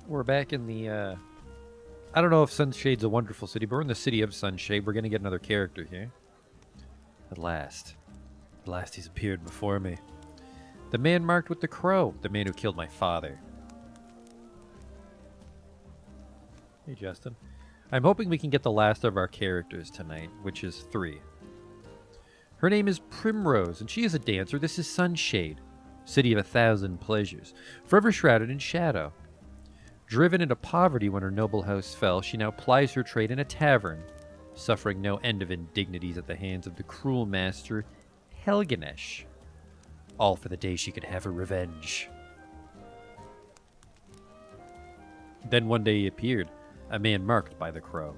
We're back in the, I don't know if Sunshade's a wonderful city, but we're in the city of Sunshade. We're going to get another character here. At last. At last he's appeared before me. The man marked with the crow. The man who killed my father. Hey, Justin. I'm hoping we can get the last of our characters tonight, which is 3. Her name is Primrose, and she is a dancer. This is Sunshade, city of 1,000 pleasures, forever shrouded in shadow. Driven into poverty when her noble house fell, she now plies her trade in a tavern, suffering no end of indignities at the hands of the cruel master, Helganesh. All for the day she could have her revenge. Then one day he appeared, a man marked by the crow.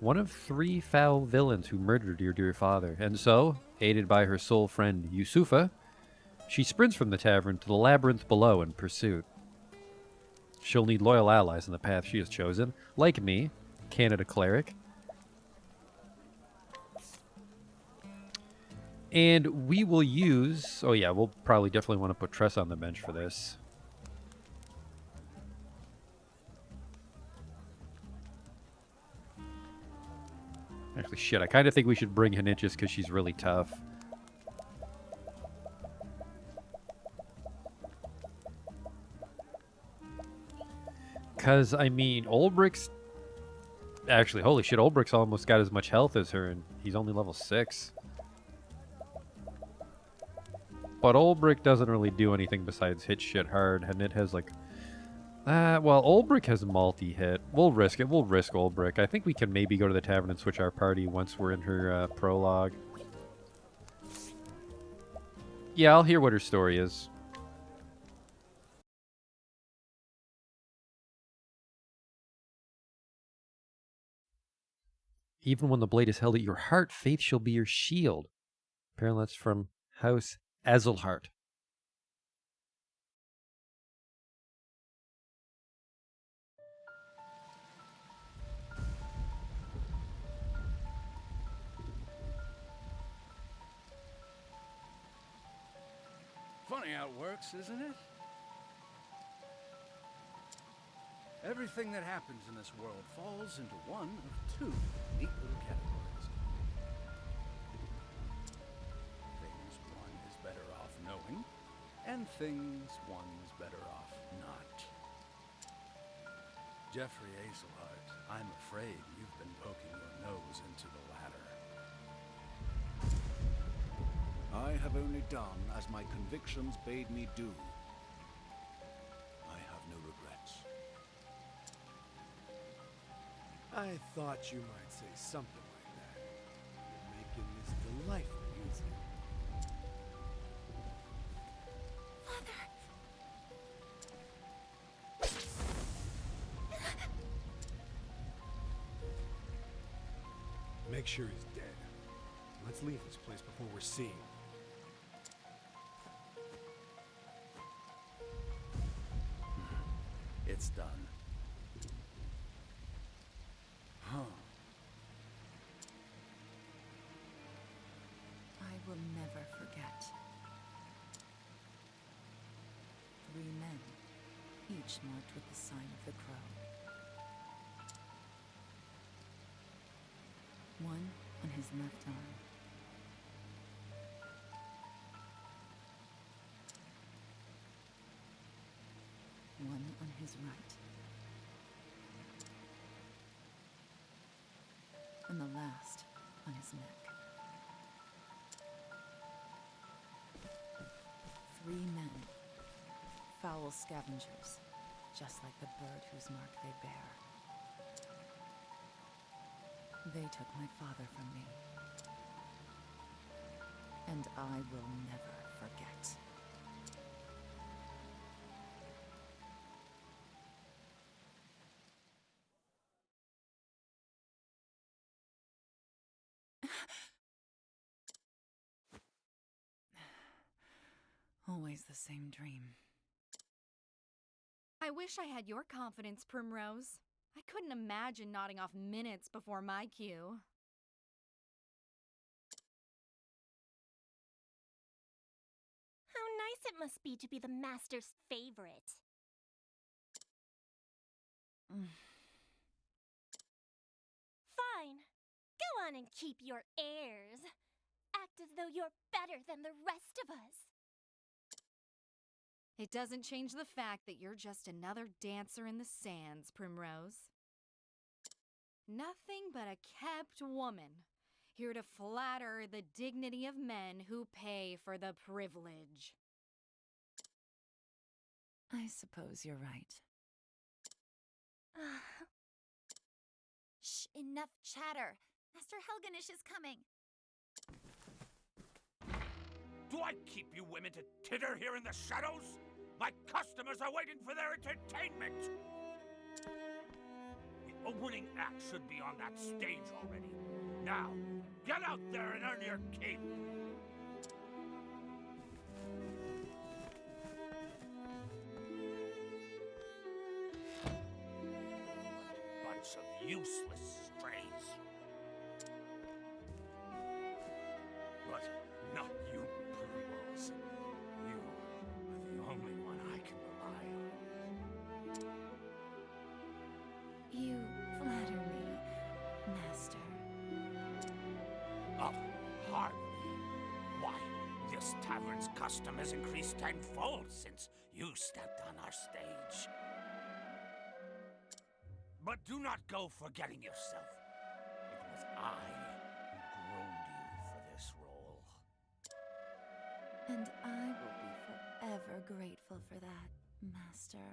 One of 3 foul villains who murdered your dear father, and so, aided by her soul friend Yusufa, she sprints from the tavern to the labyrinth below in pursuit. She'll need loyal allies in the path she has chosen, like me, Canada Cleric. And we will use... Oh yeah, we'll probably definitely want to put Tress on the bench for this. Actually, shit, I kind of think we should bring Hanit just because she's really tough. Because, I mean, Olbrick's... Actually, holy shit, Olbrick's almost got as much health as her, and he's only level 6. But Olbrick doesn't really do anything besides hit shit hard. Hanit has, like... well, Olbrick has multi-hit. We'll risk it. We'll risk Olbrick. I think we can maybe go to the tavern and switch our party once we're in her prologue. Yeah, I'll hear what her story is. Even when the blade is held at your heart, faith shall be your shield. Apparently that's from House Azelhart. Funny how it works, isn't it? Everything that happens in this world falls into one of 2 neat little categories. Things one is better off knowing, and things one is better off not. Jeffrey Azelhart, I'm afraid you've been poking your nose into the latter. I have only done as my convictions bade me do. I have no regrets. I thought you might say something like that. You're making this delightfully easy. Make sure he's dead. Let's leave this place before we're seen. It's done. Huh. I will never forget. 3 men, each marked with the sign of the crow. One on his left arm. One on his right. And the last on his neck. 3 men. Foul scavengers, just like the bird whose mark they bear. They took my father from me. And I will never forget. Always the same dream. I wish I had your confidence, Primrose. I couldn't imagine nodding off minutes before my cue. How nice it must be to be the master's favorite. on and keep your airs. Act as though you're better than the rest of us. It doesn't change the fact that you're just another dancer in the sands, Primrose. Nothing but a kept woman, here to flatter the dignity of men who pay for the privilege. I suppose you're right. Shh, enough chatter. Master Helganish is coming. Do I keep you women to titter here in the shadows? My customers are waiting for their entertainment! The opening act should be on that stage already. Now, get out there and earn your keep! Bunch of useless strays. But not you, Primrose. You are the only one I can rely on. You flatter me, Master. Oh, hardly. Why, this tavern's custom has increased tenfold since you stepped on our stage. But do not go forgetting yourself. It was I who groomed you for this role. And I will be forever grateful for that, Master.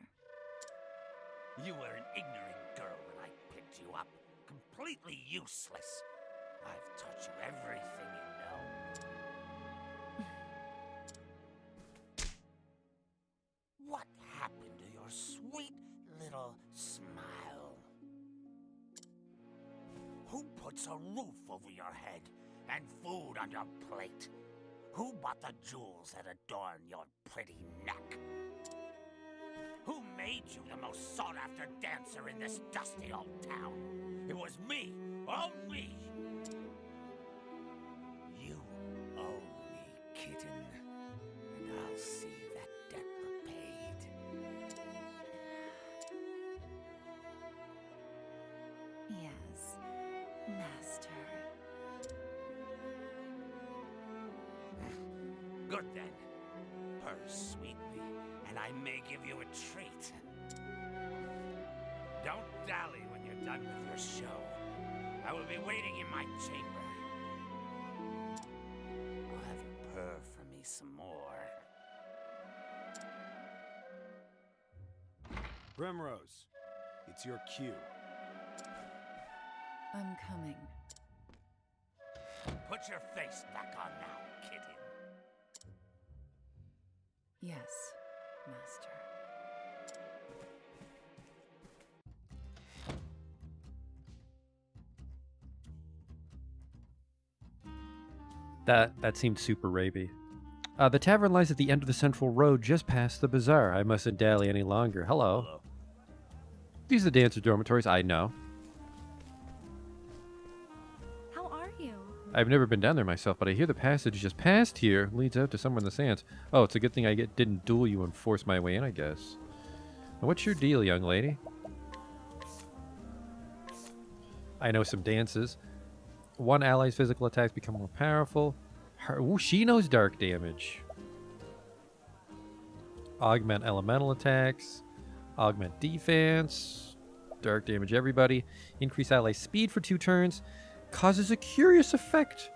You were an ignorant girl when I picked you up. Completely useless. I've taught you everything you know. What happened to your sweet little smile? Who puts a roof over your head and food on your plate? Who bought the jewels that adorn your pretty neck? Who made you the most sought-after dancer in this dusty old town? It was me, all me. You owe me, kitten, and I'll see that debt repaid. Yes, Master. Good then. Purr sweetly, and I may give you a treat. Don't dally when you're done with your show. I will be waiting in my chamber. I'll have you purr for me some more. Primrose, it's your cue. I'm coming. Put your face back on now, kitten. Yes, Master. That seemed super rapey. The tavern lies at the end of the central road just past the bazaar. I mustn't dally any longer. Hello. These are the dancer dormitories, I know. How are you? I've never been down there myself, but I hear the passage just past here leads out to somewhere in the sands. Oh, it's a good thing I didn't duel you and force my way in, I guess. Now, what's your deal, young lady? I know some dances. One ally's physical attacks become more powerful. Ooh, she knows dark damage. Augment elemental attacks. Augment defense. Dark damage everybody. Increase ally speed for 2 turns. Causes a curious effect.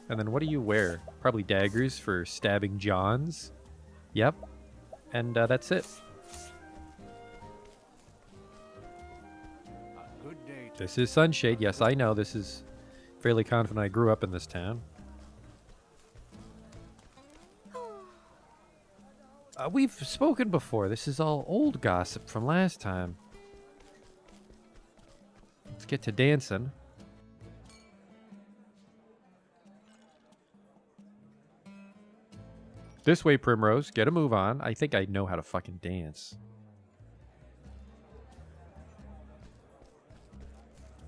And then what do you wear? Probably daggers for stabbing Johns. Yep. And that's it. A good day to This is Sunshade. Yes, I know. This is fairly confident I grew up in this town. We've spoken before. This is all old gossip from last time. Let's get to dancing. This way, Primrose. Get a move on. I think I know how to fucking dance.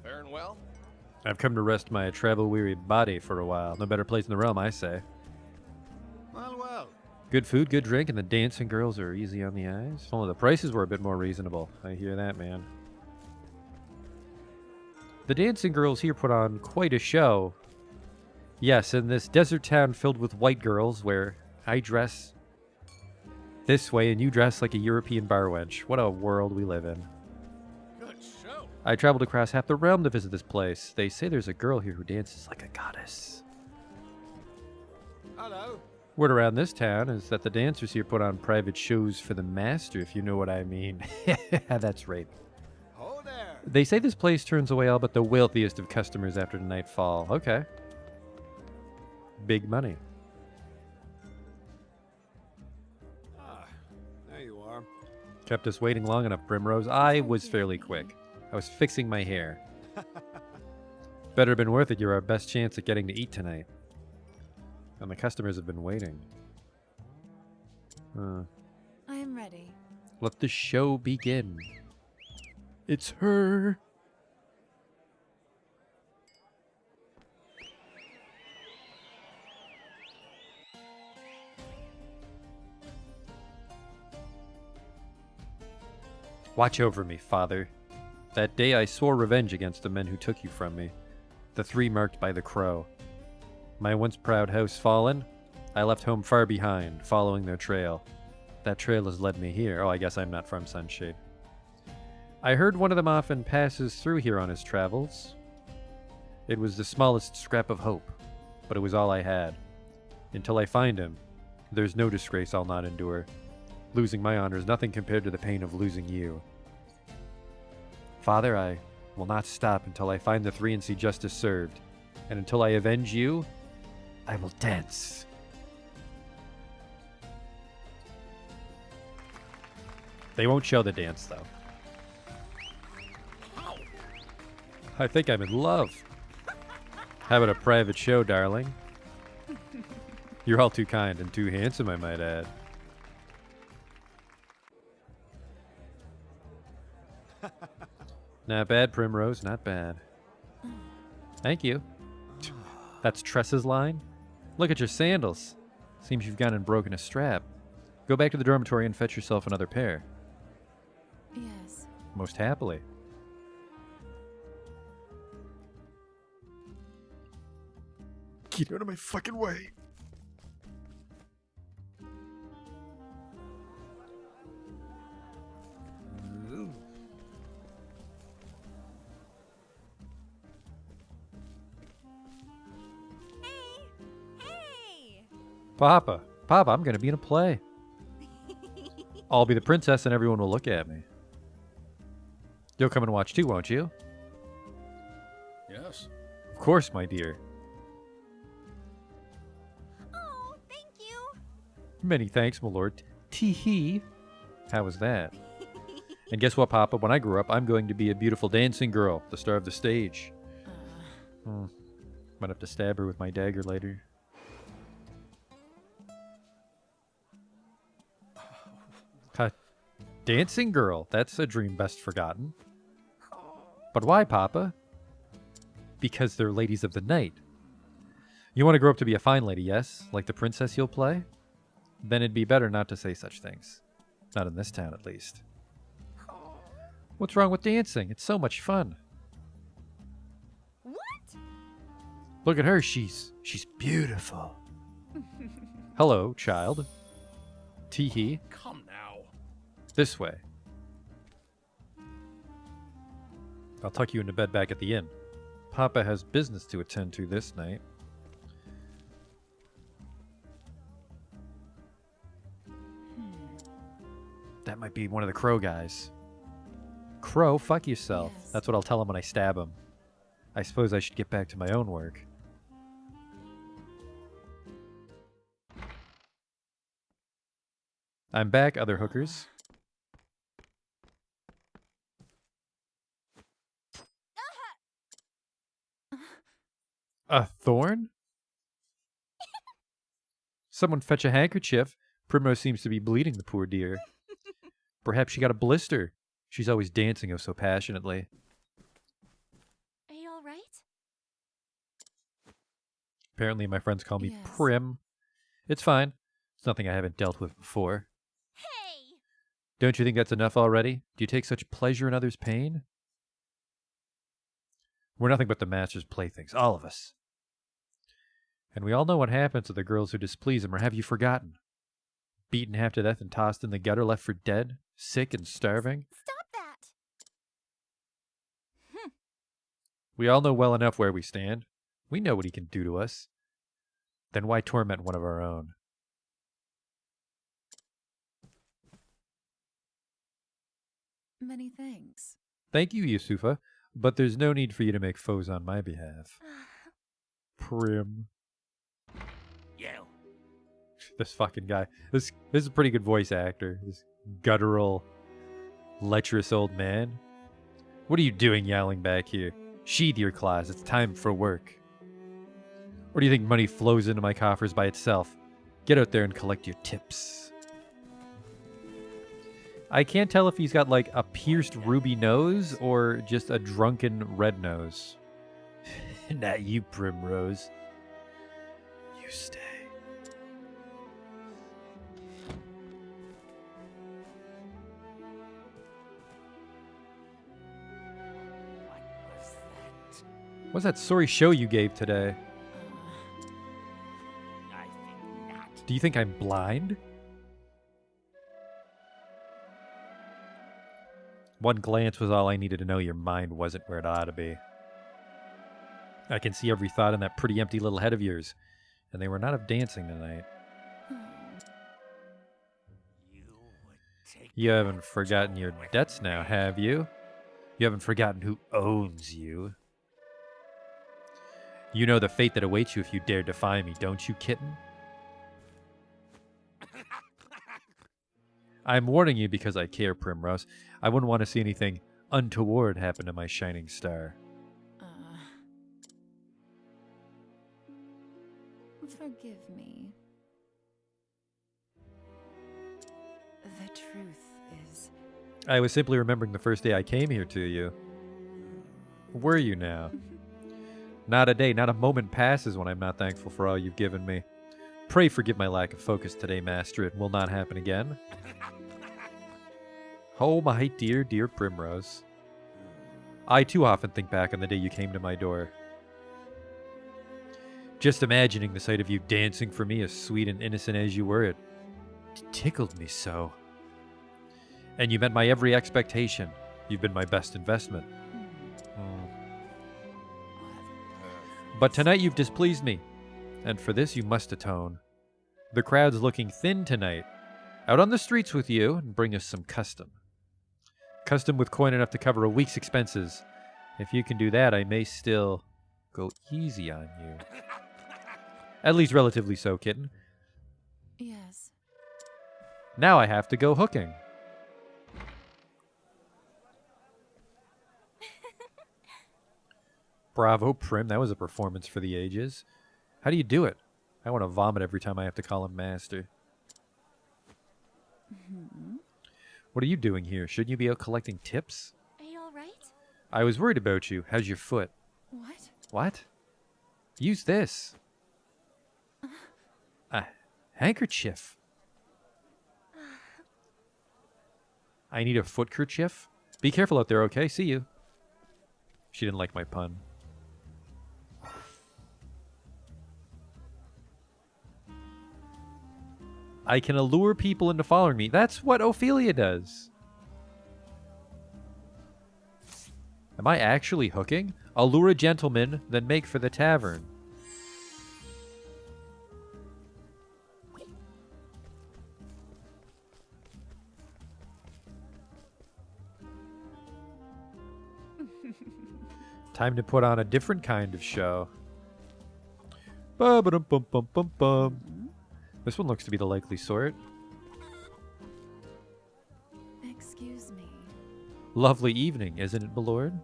Faring well? I've come to rest my travel-weary body for a while. No better place in the realm, I say. Well, well. Good food, good drink, and the dancing girls are easy on the eyes. If only the prices were a bit more reasonable. I hear that, man. The dancing girls here put on quite a show. Yes, in this desert town filled with white girls where I dress this way and you dress like a European bar wench. What a world we live in. Good show. I traveled across half the realm to visit this place. They say there's a girl here who dances like a goddess. Hello. Word around this town is that the dancers here put on private shows for the master, if you know what I mean. That's rape. Oh there. They say this place turns away all but the wealthiest of customers after nightfall. Okay. Big money. Ah, there you are. Kept us waiting long enough, Primrose. I was fairly quick. I was fixing my hair. Better have been worth it. You're our best chance at getting to eat tonight. And the customers have been waiting. I am ready. Let the show begin. It's her. Watch over me, Father. That day I swore revenge against the men who took you from me, the three marked by the crow. My once proud house fallen, I left home far behind, following their trail. That trail has led me here. Oh, I guess I'm not from Sunshade. I heard one of them often passes through here on his travels. It was the smallest scrap of hope, but it was all I had. Until I find him, there's no disgrace I'll not endure. Losing my honor is nothing compared to the pain of losing you. Father, I will not stop until I find the three and see justice served. And until I avenge you, I will dance. They won't show the dance, though. I think I'm in love. Having a private show, darling. You're all too kind and too handsome, I might add. Not bad, Primrose, not bad. Thank you. That's Tressa's line? Look at your sandals. Seems you've gone and broken a strap. Go back to the dormitory and fetch yourself another pair. Yes. Most happily. Get out of my fucking way. Hey! Papa, I'm gonna be in a play. I'll be the princess and everyone will look at me. You'll come and watch too, won't you? Yes. Of course, my dear. Oh, thank you! Many thanks, my lord. Tee-hee. How was that? And guess what, Papa? When I grow up, I'm going to be a beautiful dancing girl, the star of the stage. Might have to stab her with my dagger later. Dancing girl. That's a dream best forgotten. But why, Papa? Because they're ladies of the night. You want to grow up to be a fine lady, yes? Like the princess you'll play? Then it'd be better not to say such things. Not in this town, at least. What's wrong with dancing? It's so much fun. What? Look at her. She's beautiful. Hello, child. Tee-hee. Come now. This way. I'll tuck you into bed back at the inn. Papa has business to attend to this night. That might be one of the Crow guys. Crow, fuck yourself. Yes. That's what I'll tell him when I stab him. I suppose I should get back to my own work. I'm back, other hookers. A thorn? Someone fetch a handkerchief. Primrose seems to be bleeding, the poor dear. Perhaps she got a blister. She's always dancing oh so passionately. Are you alright? Apparently my friends call me Yes. Prim. It's fine. It's nothing I haven't dealt with before. Hey! Don't you think that's enough already? Do you take such pleasure in others' pain? We're nothing but the master's playthings, all of us. And we all know what happens to the girls who displease him, or have you forgotten? Beaten half to death and tossed in the gutter, left for dead, sick and starving? Stop that! We all know well enough where we stand. We know what he can do to us. Then why torment one of our own? Many thanks. Thank you, Yusufa, but there's no need for you to make foes on my behalf. Prim. You. This fucking guy. This is a pretty good voice actor. This guttural, lecherous old man. What are you doing yowling back here? Sheathe your claws. It's time for work. Or do you think money flows into my coffers by itself? Get out there and collect your tips. I can't tell if he's got like a pierced ruby nose or just a drunken red nose. Not you, Primrose. You stay. What was that? What's that sorry show you gave today? I think not. Do you think I'm blind? One glance was all I needed to know your mind wasn't where it ought to be. I can see every thought in that pretty empty little head of yours, and they were not of dancing tonight. You would take You haven't forgotten your debts now, have you? You haven't forgotten who owns you. You know the fate that awaits you if you dare defy me, don't you, kitten? I'm warning you because I care, Primrose. I wouldn't want to see anything untoward happen to my shining star. Forgive me. The truth is... I was simply remembering the first day I came here to you. Were you now? Not a day, not a moment passes when I'm not thankful for all you've given me. Pray forgive my lack of focus today, Master. It will not happen again. Oh, my dear, dear Primrose. I too often think back on the day you came to my door. Just imagining the sight of you dancing for me, as sweet and innocent as you were, it tickled me so. And you met my every expectation. You've been my best investment. But tonight you've displeased me, and for this you must atone. The crowd's looking thin tonight. Out on the streets with you, and bring us some custom. Custom with coin enough to cover a week's expenses. If you can do that, I may still go easy on you. At least relatively so, kitten. Yes. Now I have to go hooking. Bravo, Prim. That was a performance for the ages. How do you do it? I want to vomit every time I have to call him Master. What are you doing here? Shouldn't you be out collecting tips? Are you alright? I was worried about you. How's your foot? What? What? Use this. A handkerchief. I need a foot kerchief. Be careful out there, okay? See you. She didn't like my pun. I can allure people into following me. That's what Ophelia does. Am I actually hooking? Allure a gentleman, then make for the tavern. Time to put on a different kind of show. Ba-ba-dum-bum-bum-bum-bum. This one looks to be the likely sort. Excuse me. Lovely evening, isn't it, my lord?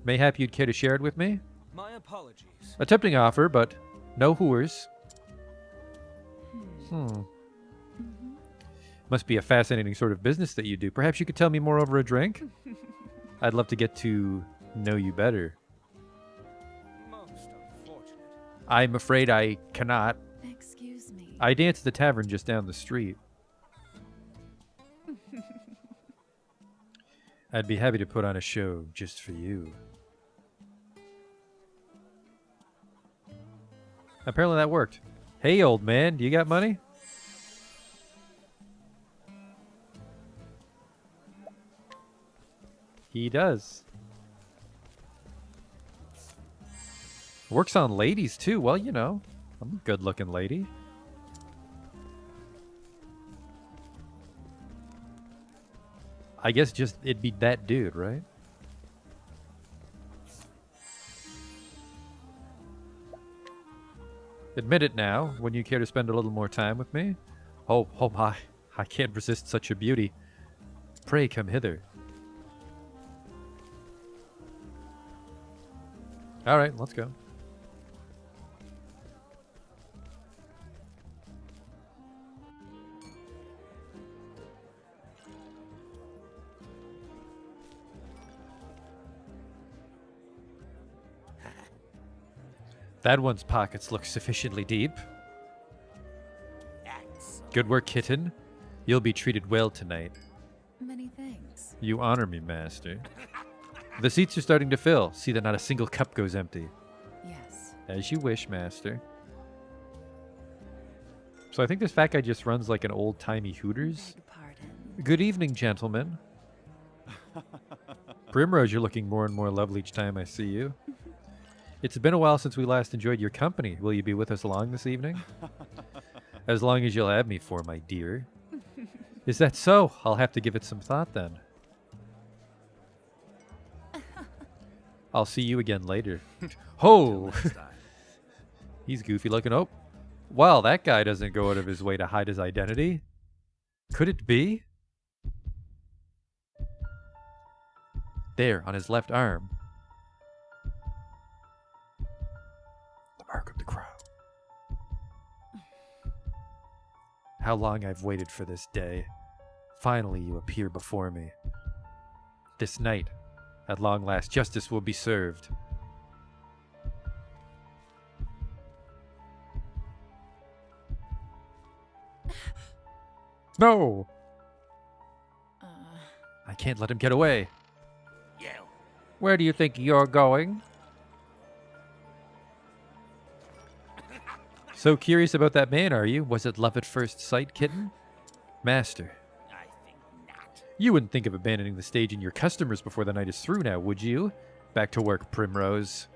Mayhap you'd care to share it with me? My apologies. A tempting offer, but no whores. Must be a fascinating sort of business that you do. Perhaps you could tell me more over a drink? I'd love to get to know you better. Most unfortunate. I'm afraid I cannot. Excuse me. I dance at the tavern just down the street. I'd be happy to put on a show just for you. Apparently that worked. Hey, old man, do you got money? He does. Works on ladies, too. Well, you know, I'm a good-looking lady. I guess just it'd be that dude, right? Admit it now, when you care to spend a little more time with me? Oh my, I can't resist such a beauty. Pray come hither. Alright, let's go. That one's pockets look sufficiently deep. Excellent. Good work, kitten. You'll be treated well tonight. Many thanks. You honor me, master. The seats are starting to fill. See that not a single cup goes empty. Yes. As you wish, master. So I think this fat guy just runs like an old-timey Hooters. Beg your pardon. Good evening, gentlemen. Primrose, you're looking more and more lovely each time I see you. It's been a while since we last enjoyed your company. Will you be with us along this evening? As long as you'll have me for, my dear. Is that so? I'll have to give it some thought then. I'll see you again later. Ho! He's goofy looking. Oh. Well, that guy doesn't go out of his way to hide his identity. Could it be? There, on his left arm. The mark of the crow. How long I've waited for this day. Finally you appear before me. This night, at long last, justice will be served. No! I can't let him get away. You. Where do you think you're going? So curious about that man, are you? Was it love at first sight, kitten? Master, I think not. you wouldn't think of abandoning the stage and your customers before the night is through now, would you? Back to work, Primrose.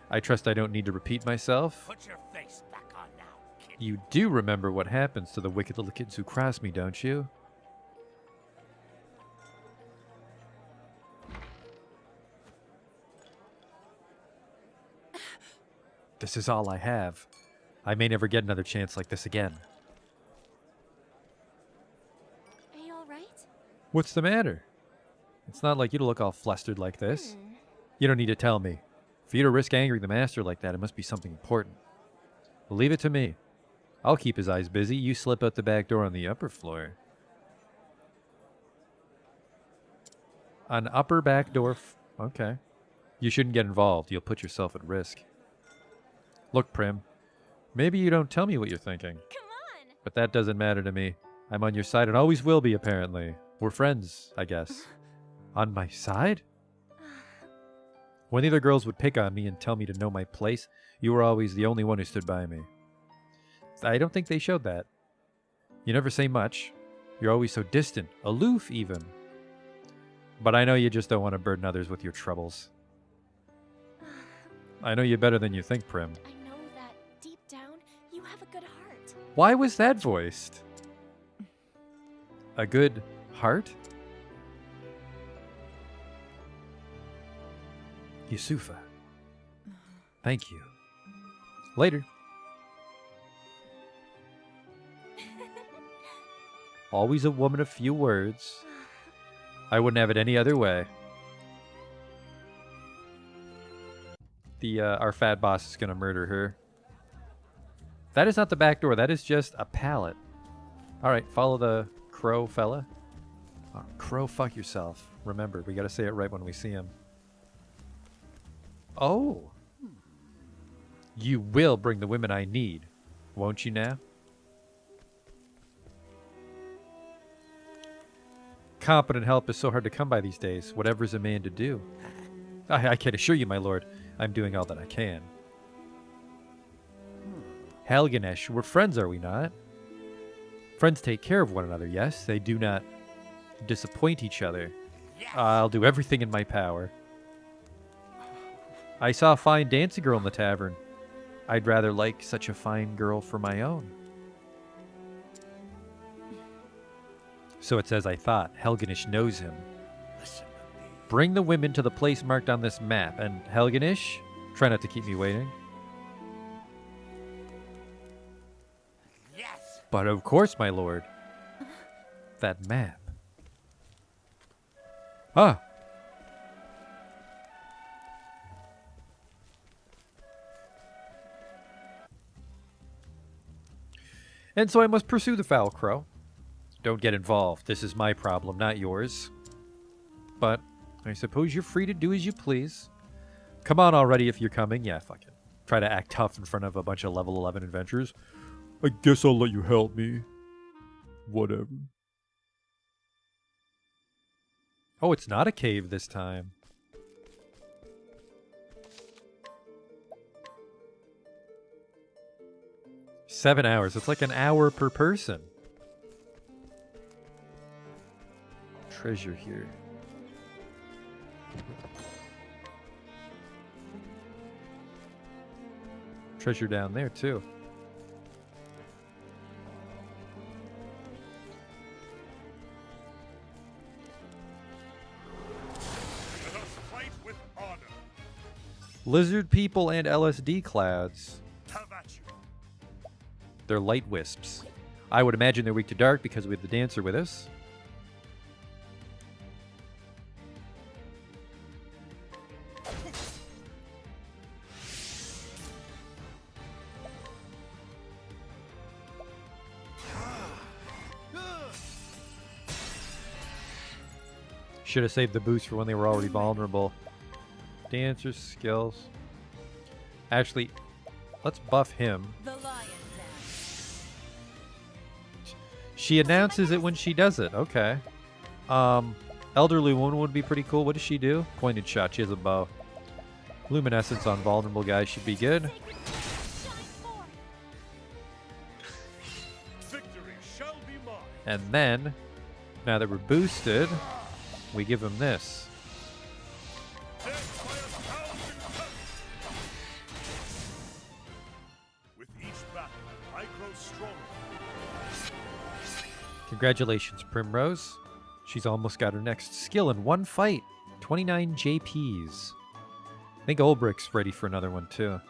I trust I don't need to repeat myself. Put your face back on now, kid. You do remember what happens to the wicked little kids who cross me, don't you? This is all I have. I may never get another chance like this again. Are you alright? What's the matter? It's not like you to look all flustered like this. You don't need to tell me. For you to risk angering the master like that, it must be something important. Leave it to me. I'll keep his eyes busy. You slip out the back door on the upper floor. An upper back door. Okay. You shouldn't get involved. You'll put yourself at risk. Look, Prim. Maybe you don't tell me what you're thinking. Come on! But that doesn't matter to me. I'm on your side and always will be, apparently. We're friends, I guess. On my side? When the other girls would pick on me and tell me to know my place, you were always the only one who stood by me. I don't think they showed that. You never say much. You're always so distant, aloof even. But I know you just don't want to burden others with your troubles. I know you better than you think, Prim. I know that deep down, you have a good heart. Why was that voiced? A good heart? Yusufa. Thank you. Later. Always a woman of few words. I wouldn't have it any other way. Our fat boss is gonna murder her. That is not the back door. That is just a pallet. All right, follow the crow fella. Oh, crow, fuck yourself. Remember, we gotta say it right when we see him. Oh. You will bring the women I need, won't you now? Competent help is so hard to come by these days. Whatever's a man to do. I can assure you, my lord, I'm doing all that I can. Helganesh, we're friends, are we not? Friends take care of one another, yes? They do not disappoint each other. Yes. I'll do everything in my power. I saw a fine dancing girl in the tavern. I'd rather like such a fine girl for my own. So it says, I thought. Helganish knows him. Listen to me. Bring the women to the place marked on this map. And Helganish, try not to keep me waiting. Yes. But of course, my lord. That map. Ah. And so I must pursue the foul crow. Don't get involved. This is my problem, not yours. But I suppose you're free to do as you please. Come on already if you're coming. Yeah, fuck it. Try to act tough in front of a bunch of level 11 adventurers. I guess I'll let you help me. Whatever. Oh, it's not a cave this time. $7 It's like an hour per person. Treasure here. Treasure down there too. Let us fight with honor. Lizard people and LSD clouds. Have at you. They're light wisps. I would imagine they're weak to dark because we have the dancer with us. Should have saved the boost for when they were already vulnerable. Dancer skills. Actually, let's buff him. The lion dance. She announces it when she does it. Okay. Elderly woman would be pretty cool. What does she do? Pointed shot. She has a bow. Luminescence on vulnerable guys should be good. Shine forth. Victory shall be mine. And then, now that we're boosted, we give him this. Death by 1,000 cuts. With each battle, I grow stronger. Congratulations, Primrose. She's almost got her next skill in one fight. 29 JPs. I think Ulbricht's ready for another one, too.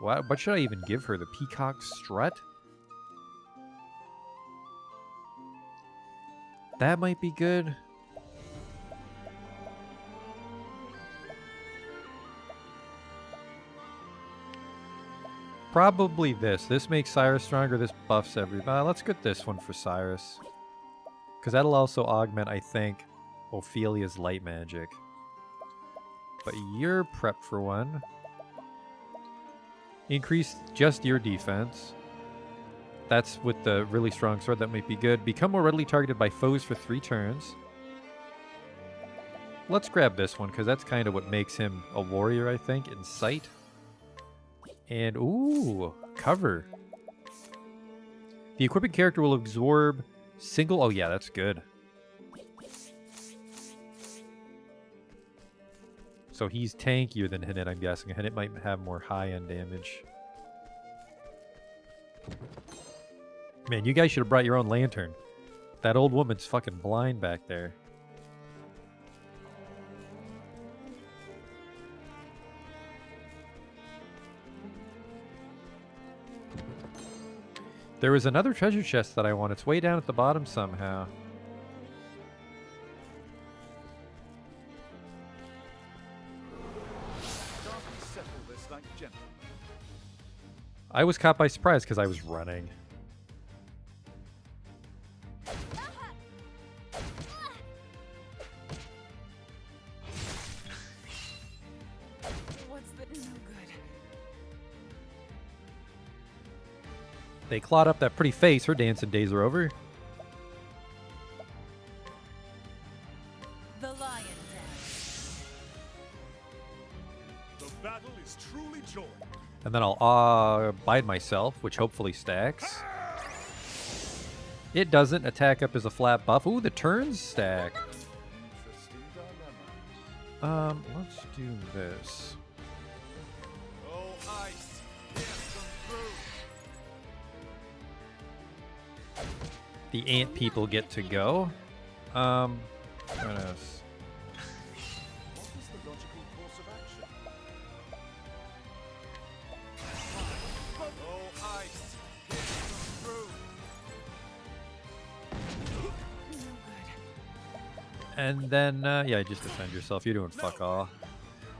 What should I even give her? The Peacock Strut? That might be good. Probably this. This makes Cyrus stronger. This buffs everybody. Let's get this one for Cyrus. Because that'll also augment, I think, Ophelia's light magic. But you're prepped for one. Increase just your defense. That's with the really strong sword. That might be good. Become more readily targeted by foes for 3 turns. Let's grab this one, because that's kind of what makes him a warrior, I think, in sight. And, ooh, cover. The equipping character will absorb single... Oh, yeah, that's good. So he's tankier than Hinit, I'm guessing. Hinit might have more high-end damage. Man, you guys should have brought your own lantern. That old woman's fucking blind back there. There was another treasure chest that I want. It's way down at the bottom somehow. Can't we settle this like gentlemen? I was caught by surprise because I was running. What's the no good? They clawed up that pretty face. Her dancing days are over. The lion dance. And then I'll bide myself, which hopefully stacks. It doesn't. Attack up is a flat buff. Ooh, the turns stack. Interesting dilemma. Let's do this. Oh, ice, pierce them through. The ant people get to go. What else? What is the logical course of action? Oh, ice, pierce them through. And then, yeah, just defend yourself. You're doing fuck all.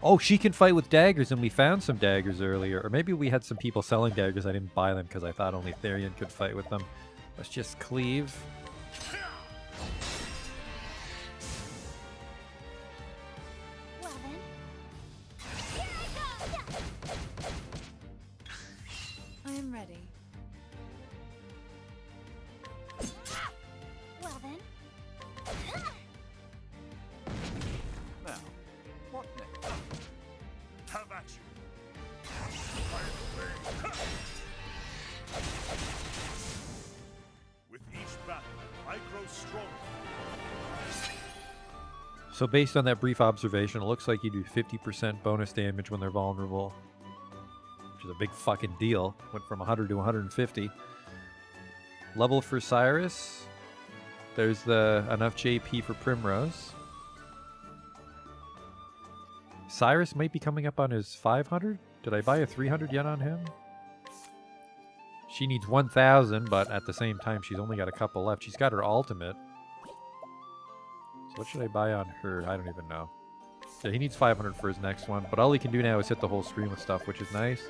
Oh, she can fight with daggers, and we found some daggers earlier. Or maybe we had some people selling daggers. I didn't buy them because I thought only Therian could fight with them. Let's just cleave. Well then. Here I go! I am ready. Well then. Now, what next? Have at you. With each battle, I grow stronger. So based on that brief observation, it looks like you do 50% bonus damage when they're vulnerable. Which is a big fucking deal. Went from 100 to 150. Level for Cyrus. There's the enough JP for Primrose. Cyrus might be coming up on his 500. Did I buy a 300 yet on him? She needs 1,000, but at the same time, she's only got a couple left. She's got her ultimate. So what should I buy on her? I don't even know. Yeah, he needs 500 for his next one, but all he can do now is hit the whole screen with stuff, which is nice.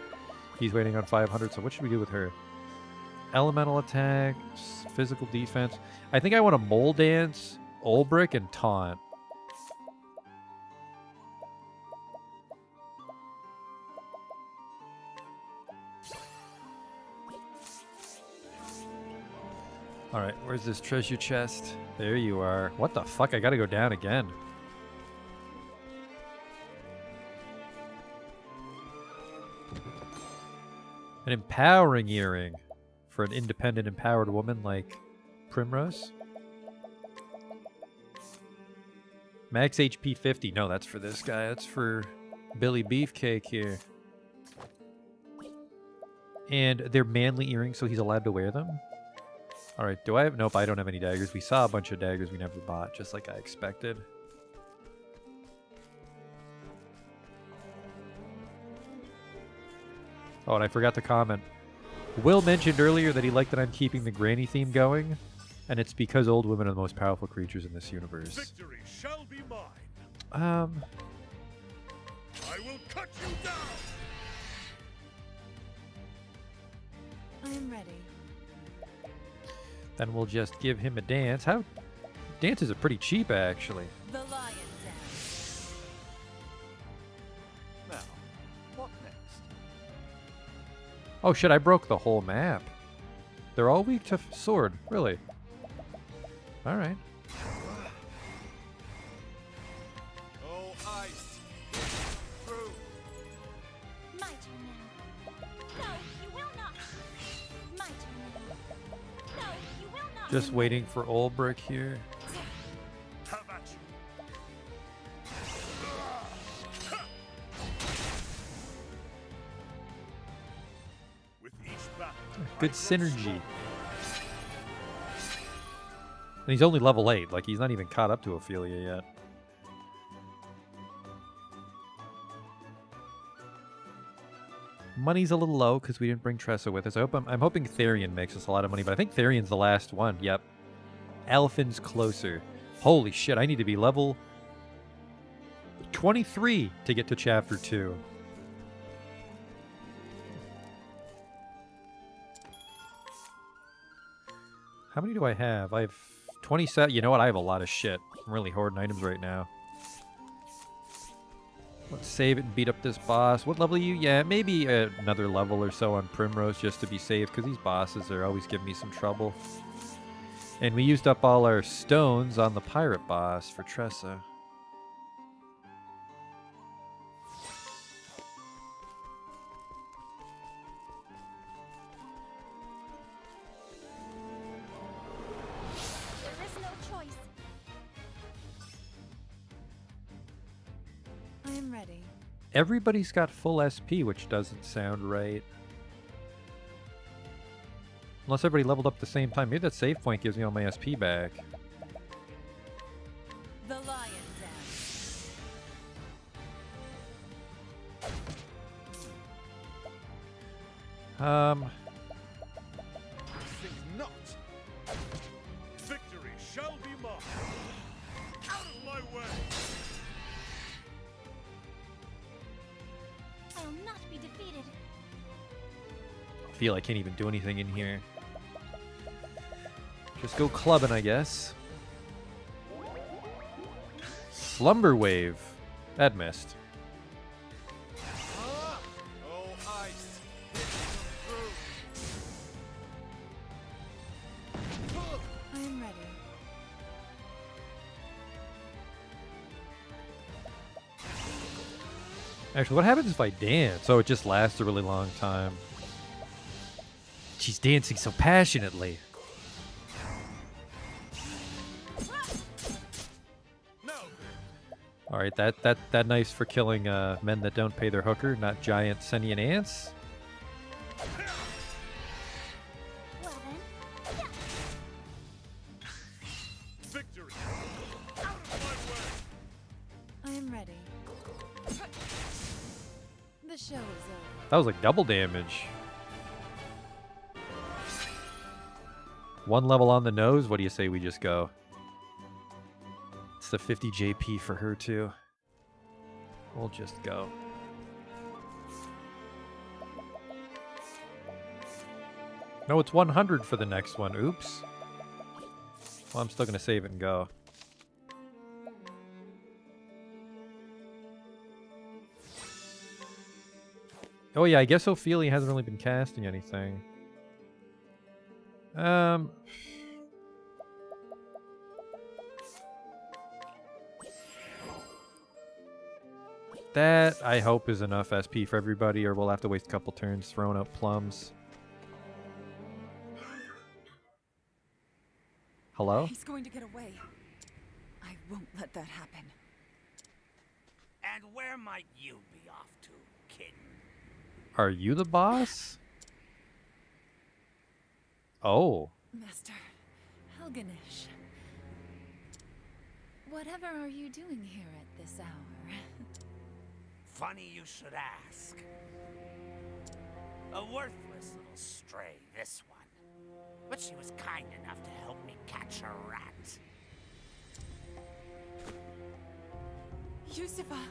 He's waiting on 500, so what should we do with her? Elemental attack, physical defense. I think I want to Mole Dance, Olbrick, and Taunt. Alright, where's this treasure chest? There you are. What the fuck? I gotta go down again. An empowering earring for an independent, empowered woman like Primrose. Max HP 50. No, that's for this guy. That's for Billy Beefcake here. And they're manly earrings, so he's allowed to wear them. Alright, do I have... Nope, I don't have any daggers. We saw a bunch of daggers we never bought, just like I expected. Oh, and I forgot to comment. Will mentioned earlier that he liked that I'm keeping the granny theme going, and it's because old women are the most powerful creatures in this universe. Victory shall be mine. I will cut you down. I am ready. Then we'll just give him a dance. How... Dances are pretty cheap, actually. The lion dance. Now, what next? Oh shit, I broke the whole map. They're all weak to sword, really. Alright. Oh, ice, through. My turn now. No, you will not. My turn now. No, you will not. Just waiting for Olbrick here. Have at you. With each battle, Good I grow synergy. stronger. And he's only level 8. Like, he's not even caught up to Ophelia yet. Money's a little low because we didn't bring Tressa with us. I'm hoping Therian makes us a lot of money, but I think Therian's the last one. Yep. Alphin's closer. Holy shit, I need to be level 23 to get to Chapter 2. How many do I have? I have 27. You know what? I have a lot of shit. I'm really hoarding items right now. Let's save it and beat up this boss. What level are you? Yeah, maybe another level or so on Primrose just to be safe, because these bosses are always giving me some trouble. And we used up all our stones on the pirate boss for Tressa. ready. Everybody's got full SP, which doesn't sound right. Unless everybody leveled up at the same time. Maybe that save point gives me all my SP back. The lion dance. Think not. Victory shall be mine. Out of my way. I will not be defeated. I feel I can't even do anything in here. Just go clubbing, I guess. Slumber Wave. That missed. Oh, ice. I am ready. Actually, what happens if I dance? Oh, it just lasts a really long time. She's dancing so passionately. No. All right, that knife's for killing men that don't pay their hooker, not giant sentient ants. Well then, yeah. Victory. Out of my way. I am ready. The show is over. That was like double damage. One level on the nose. What do you say we just go? It's the 50 JP for her too. We'll just go. No, it's 100 for the next one. Oops. Well, I'm still going to save it and go. Oh yeah, I guess Ophelia hasn't really been casting anything. That, I hope, is enough SP for everybody, or we'll have to waste a couple turns throwing out plums. Hello? He's going to get away. I won't let that happen. And where might you be off to, kitten? Are you the boss? Oh. Master Helganish. Whatever are you doing here at this hour? Funny you should ask. A worthless little stray, this one. But she was kind enough to help me catch a rat. Yusufa!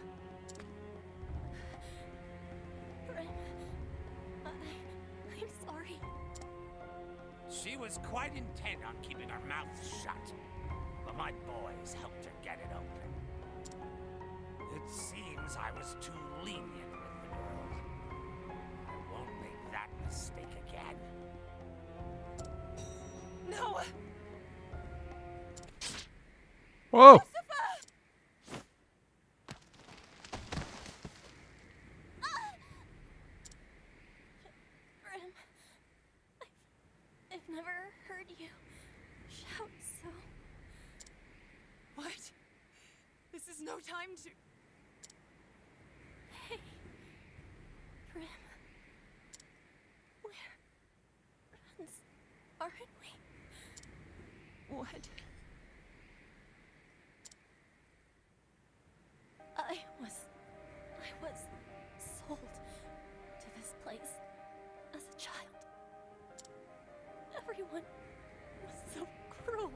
Prim, I'm sorry. She was quite intent on keeping her mouth shut. But my boys helped her get it open. It seems I was too lenient with the girl. I won't make that mistake again. No! Whoa! Prim, I've never heard you shout so. What? This is no time to... Hey, Prim. We're friends, aren't we? What? I was sold to this place as a child. Everyone was so cruel,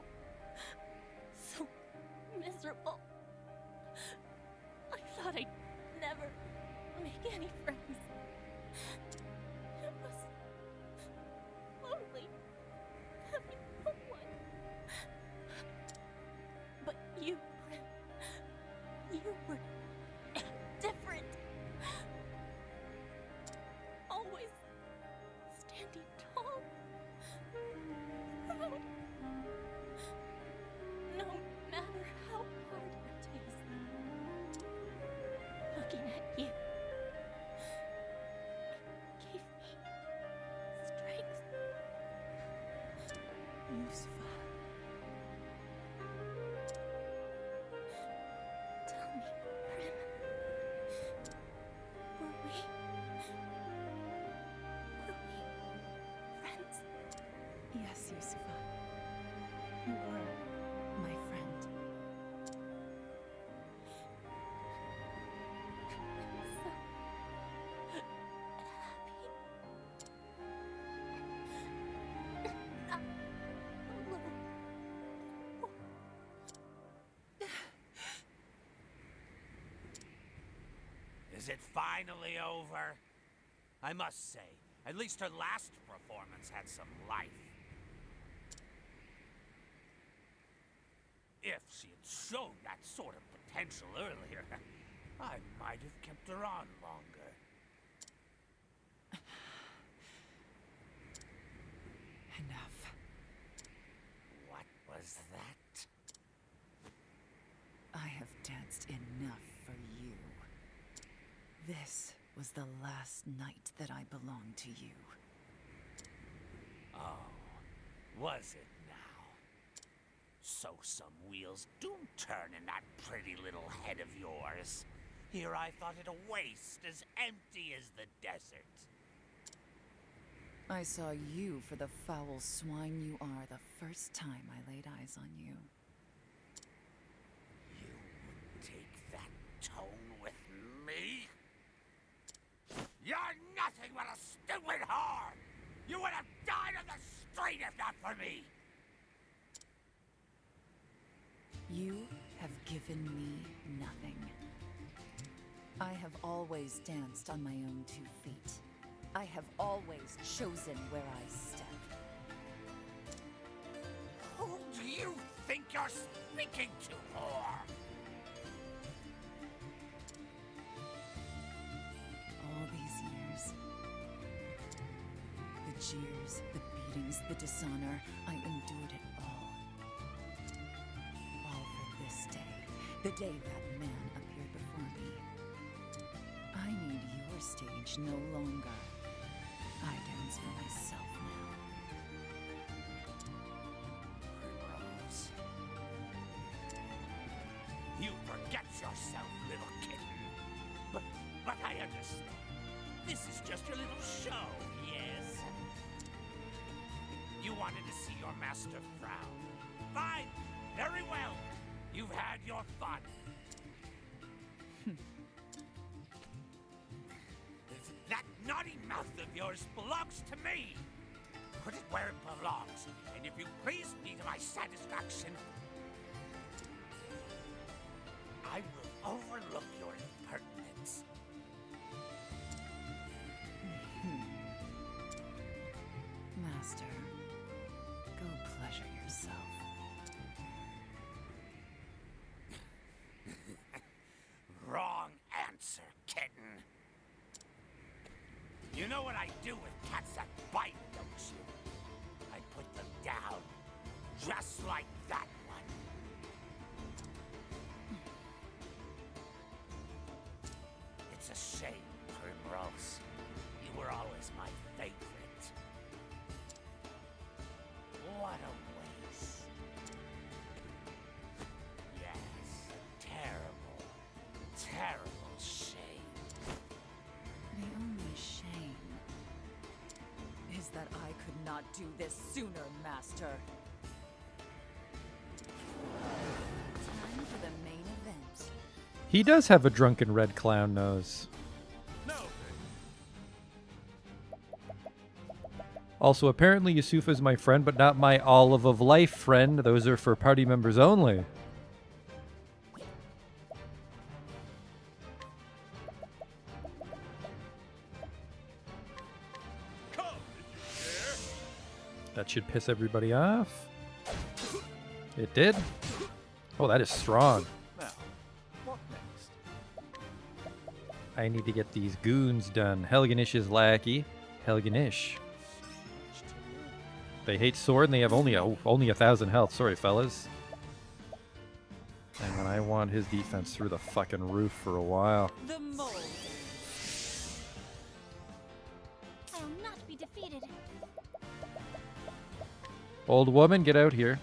so miserable. I thought I'd never make any friends. It was lonely having no one. But you, Prim, you were different. Always standing tall. Proud. No matter how hard it is. Looking at you. Is it finally over? I must say, at least her last performance had some life. If she had shown that sort of potential earlier, I might have kept her on longer. Enough. What was that? I have danced enough for you. This was the last night that I belonged to you. Oh, was it now? So some wheels do turn in that pretty little head of yours. Here I thought it a waste as empty as the desert. I saw you for the foul swine you are the first time I laid eyes on you. You would take that tone with me? You're nothing but a stupid whore! You would have died on the street if not for me! You have given me nothing. I have always danced on my own 2 feet. I have always chosen where I step. Who do you think you're speaking to, whore? All these years. The jeers, the beatings, the dishonor, I endured it all. All for this day, the day that man appeared before me. I need your stage no longer. I dance for myself now. Primrose. You forget yourself, little kitten. But I understand. This is just a little show, yes? You wanted to see your master frown. Fine, very well. You've had your fun. That naughty mouth of yours belongs to me. Put it where it belongs, and if you please me to my satisfaction, I will overlook your impertinence. Master, go pleasure yourself. Wrong answer, kitten. You know what I do with cats that bite, don't you? I put them down, just like that one. It's a shame, Primrose. You were always my favorite. What a waste. Yes, terrible, terrible shame. The only shame is that I could not do this sooner, Master. Time for the main event. He does have a drunken red clown nose. No. Also, apparently Yusufa's my friend, but not my olive of life friend. Those are for party members only. Come if you dare. That should piss everybody off. It did. Oh, that is strong. Now, what next? I need to get these goons done. Helganish's lackey. Helganish. They hate sword and they have only 1,000 health. Sorry, fellas. And then I want his defense through the fucking roof for a while. The mold. I will not be defeated. Old woman, get out here.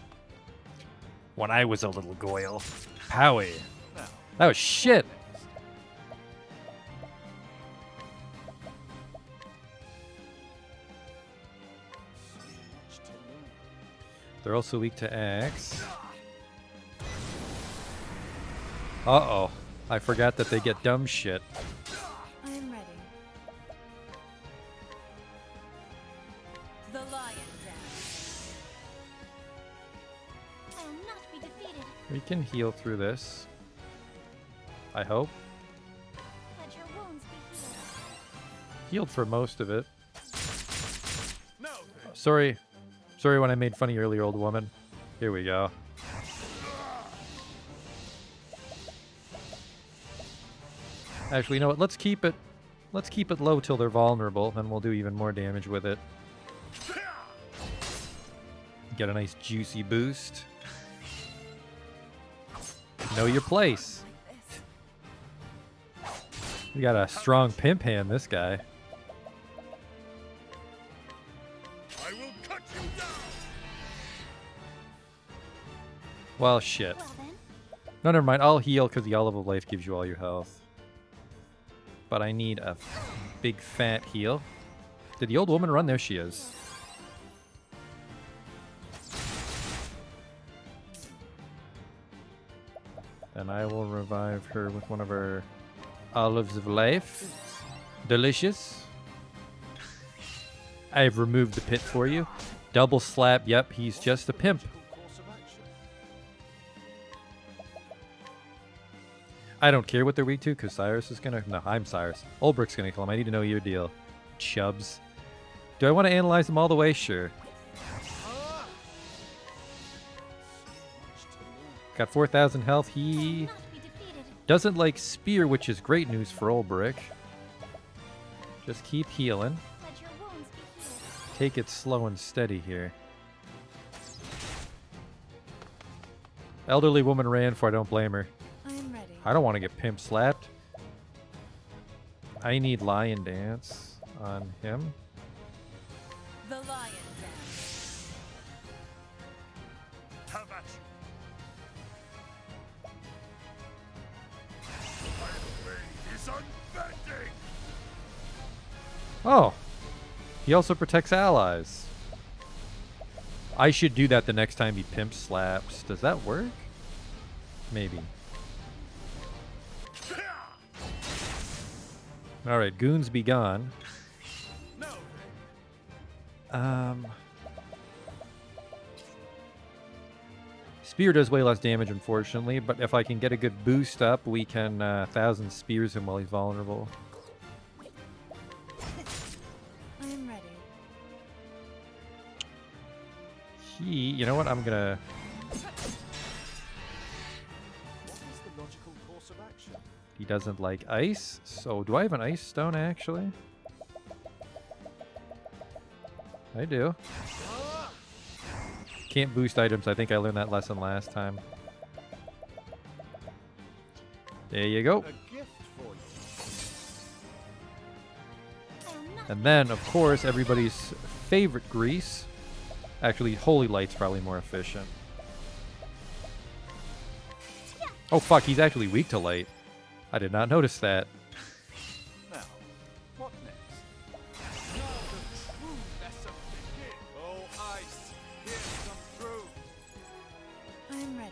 When I was a little goyle. Howie. Now, That was shit. much to learn. They're also weak to axe. Uh-oh. I forgot that they get dumb shit. I am ready. The lion dance. I will not be defeated. We can heal through this. I hope. Let your wounds Healed for most of it. Now then. Sorry. Sorry when I made fun of you earlier, old woman. Here we go. Actually, you know what? Let's keep it low till they're vulnerable, then we'll do even more damage with it. Get a nice juicy boost. Know your place. We got a strong pimp hand, this guy. I will cut you down. Well, shit. Well then, No, never mind. I'll heal because the Olive of Life gives you all your health. But I need a big fat heal. Did the old woman run? There she is. And I will revive her with one of her Olives of Life. Delicious. I've removed the pit for you. Double slap. Yep, he's just a pimp. Course of action. I don't care what they're weak to, because Cyrus is gonna... No, I'm Cyrus. Olbrich's gonna kill him. I need to know your deal. Chubs. Do I want to analyze them all the way? Sure. Got 4,000 health. I will He not be defeated. doesn't like spear, which is great news for Olbrich. Just keep healing. Let your wounds be healed. Take it slow and steady here. Elderly woman ran for. I don't blame her. I am ready. I don't want to get pimp slapped. I need lion dance on him. The lion dance. Have at you. My blade is unbending. Oh, he also protects allies. I should do that the next time he pimp slaps. Does that work? Maybe. All right, goons be gone. Spear does way less damage, unfortunately, but if I can get a good boost up, we can 1,000 spears him while he's vulnerable. I am ready. You know what? I'm gonna... What is the logical course of action? He doesn't like ice, so do I have an ice stone, actually? I do. Can't boost items. I think I learned that lesson last time. There you go. A gift for you. I am not And then, of course, everybody's favorite grease. Actually, Holy Light's probably more efficient. Oh, fuck. He's actually weak to light. I did not notice that. Now, what next? Now the true lesson begins. Oh, ice, here's some truth. I am ready.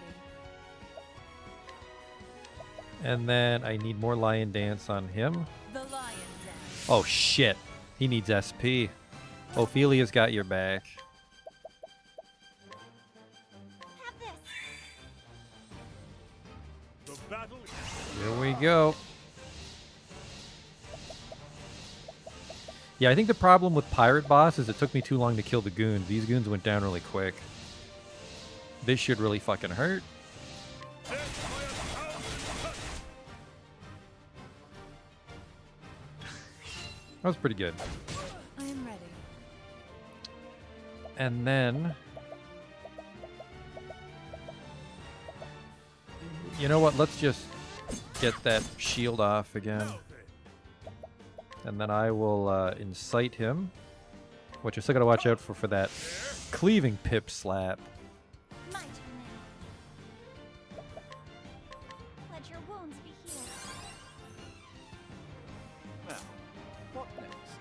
And then I need more lion dance on him. The lion dance. Oh, shit. He needs SP. Ophelia's got your back. have this. The battle is Here we go. Yeah, I think the problem with Pirate Boss is it took me too long to kill the goons. These goons went down really quick. This should really fucking hurt. death by 1,000 cuts. That was pretty good. I am ready. And then... You know what? Let's just get that shield off again. And then I will incite him. Which I still gotta watch out for that cleaving pip slap. My turn now. Let your wounds be healed. Now, what next?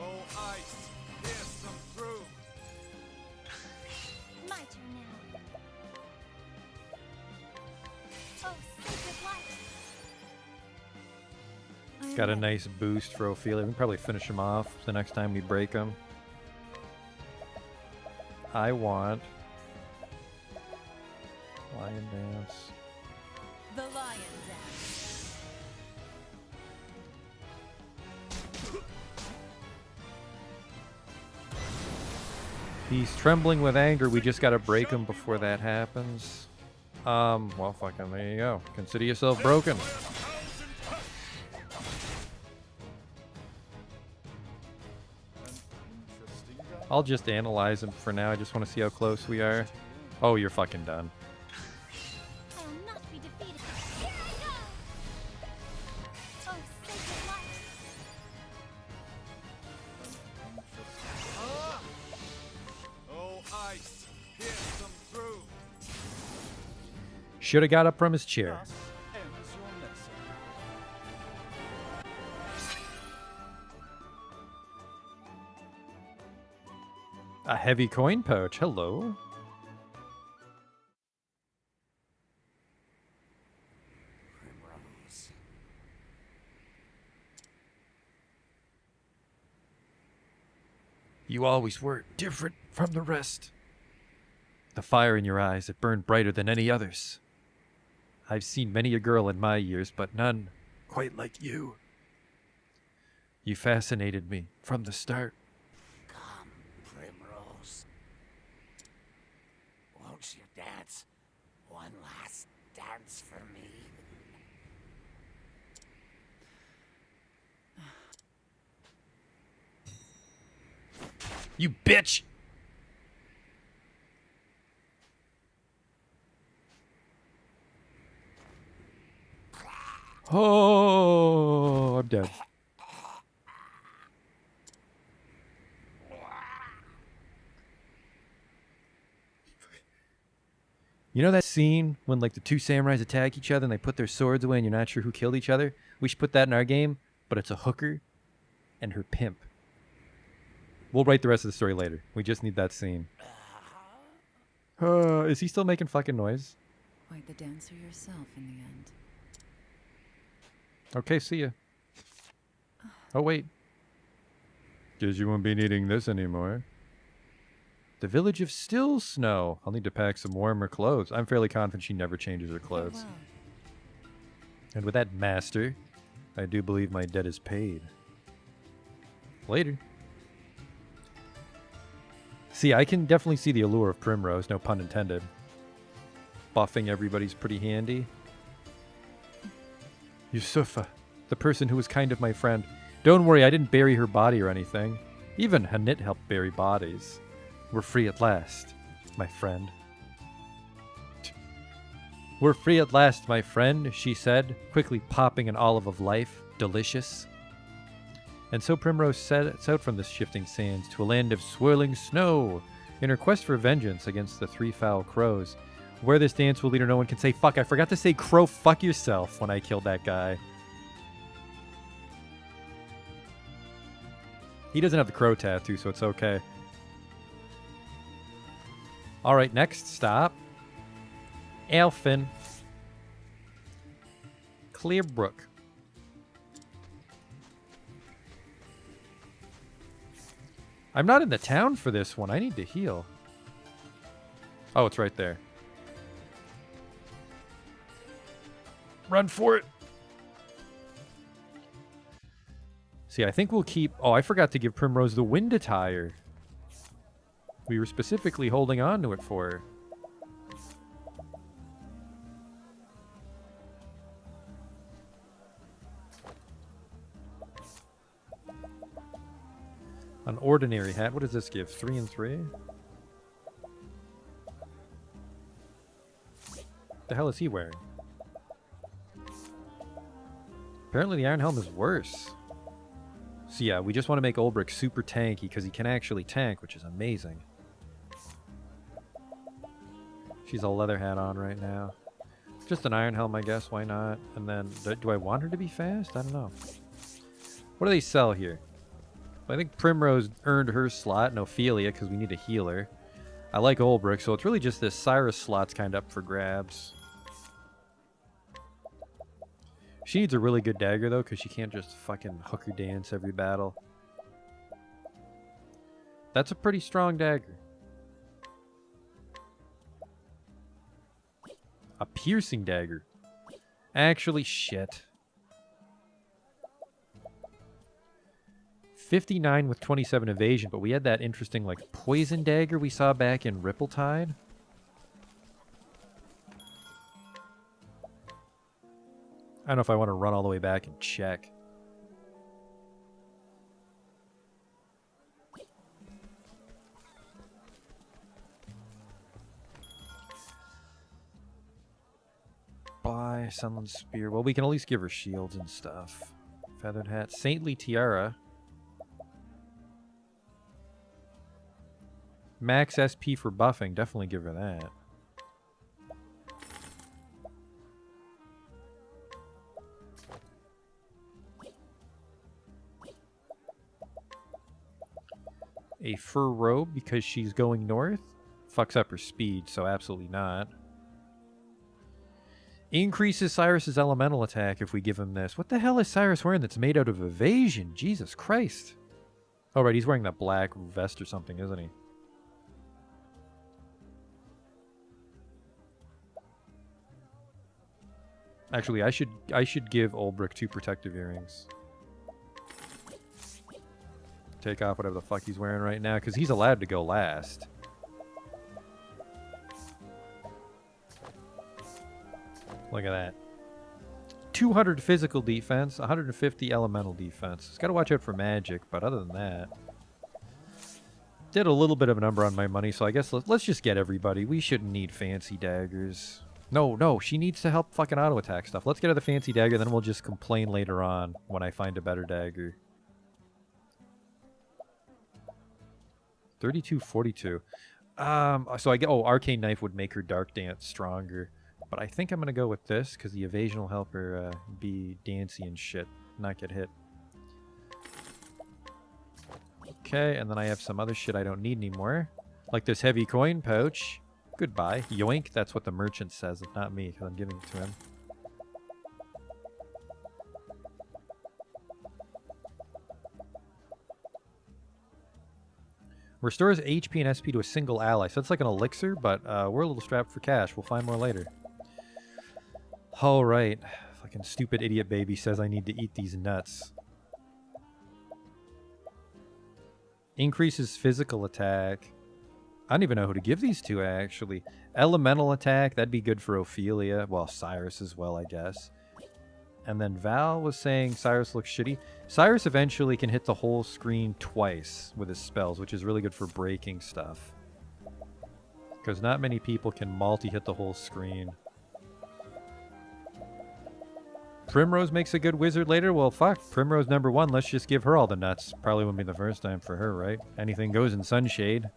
Oh, ice, here's some truth. My turn now. Oh, sacred light. I am Got a ready. nice boost for Ophelia. We can probably finish him off the next time we break him. I want lion dance. The lion dance. He's trembling with anger. We just gotta break him before that happens. Well, fucking, there you go. Consider yourself broken. I'll just analyze him for now. I just want to see how close we are. Oh, you're fucking done. I will not be defeated. Here I go! Oh, sacred light! Oh, ice, pierce them through. Should have got up from his chair. Thus ends your lesson. A heavy coin pouch. Hello. Primrose. You always were different from the rest. The fire in your eyes, it burned brighter than any others. I've seen many a girl in my years, but none quite like you. You fascinated me from the start. Come, Primrose. Won't you dance one last dance for me? You bitch! Oh, I'm dead. You know that scene when like the two samurais attack each other and they put their swords away and you're not sure who killed each other? We should put that in our game, but it's a hooker and her pimp. We'll write the rest of the story later. We just need that scene. Is he still making fucking noise? Quite the dancer yourself in the end. Okay, see ya. Oh, wait. Guess you won't be needing this anymore. The village of Still Snow. I'll need to pack some warmer clothes. I'm fairly confident she never changes her clothes. Farewell. And with that, master, I do believe my debt is paid. Later. See, I can definitely see the allure of Primrose, no pun intended. Buffing everybody's pretty handy. Yusufa, the person who was kind of my friend. Don't worry, I didn't bury her body or anything. Even Hanit helped bury bodies. We're free at last, my friend. We're free at last, my friend, she said, quickly popping an olive of life. Delicious. And so Primrose sets out from the shifting sands to a land of swirling snow in her quest for vengeance against the three foul crows. Where this dance will lead her, no one can say, fuck, I forgot to say crow fuck yourself when I killed that guy. He doesn't have the crow tattoo, so it's okay. Alright, next stop. Elfin. Clearbrook. I'm not in the town for this one. I need to heal. Oh, it's right there. Run for it. See, I think we'll keep... Oh, I forgot to give Primrose the wind attire. We were specifically holding on to it for her. An ordinary hat. What does this give? 3 and 3? The hell is he wearing? Apparently the Iron Helm is worse. So yeah, we just want to make Ulbrich super tanky because he can actually tank, which is amazing. She's a leather hat on right now. Just an Iron Helm, I guess. Why not? And then, do I want her to be fast? I don't know. What do they sell here? I think Primrose earned her slot, and Ophelia, because we need a healer. I like Ulbrich, so it's really just this Cyrus slot's kind of up for grabs. She needs a really good dagger, though, because she can't just fucking hooker dance every battle. That's a pretty strong dagger. A piercing dagger. Actually, shit. 59 with 27 evasion, but we had that interesting, like, poison dagger we saw back in Ripple-Tide. I don't know if I want to run all the way back and check. Buy Sunland Spear. Well, we can at least give her shields and stuff. Feathered hat. Saintly Tiara. Max SP for buffing. Definitely give her that. A fur robe because she's going north. Fucks up her speed, so absolutely not. Increases Cyrus's elemental attack if we give him this. What the hell is Cyrus wearing that's made out of evasion? Jesus Christ. Oh, right, he's wearing that black vest or something, isn't he? Actually, I should give Olbrich 2 protective earrings. Take off whatever the fuck he's wearing right now, because he's allowed to go last. Look at that. 200 physical defense, 150 elemental defense. He's got to watch out for magic, but other than that... Did a little bit of a number on my money, so I guess let's just get everybody. We shouldn't need fancy daggers. No, she needs to help fucking auto-attack stuff. Let's get her the fancy dagger, then we'll just complain later on when I find a better dagger. 3242. So I get... Oh, Arcane Knife would make her Dark Dance stronger. But I think I'm going to go with this, because the evasion will help her be dancy and shit. Not get hit. Okay, and then I have some other shit I don't need anymore. Like this heavy coin pouch. Goodbye. Yoink, that's what the merchant says, not me, because I'm giving it to him. Restores HP and SP to a single ally. So it's like an elixir, but we're a little strapped for cash. We'll find more later. Alright. Fucking stupid idiot baby says I need to eat these nuts. Increases physical attack. I don't even know who to give these to, actually. Elemental attack, that'd be good for Ophelia. Well, Cyrus as well, I guess. And then Val was saying Cyrus looks shitty. Cyrus eventually can hit the whole screen twice with his spells, which is really good for breaking stuff. Because not many people can multi-hit the whole screen. Primrose makes a good wizard later? Well, fuck. Primrose #1. Let's just give her all the nuts. Probably wouldn't be the first time for her, right? Anything goes in Sunshade.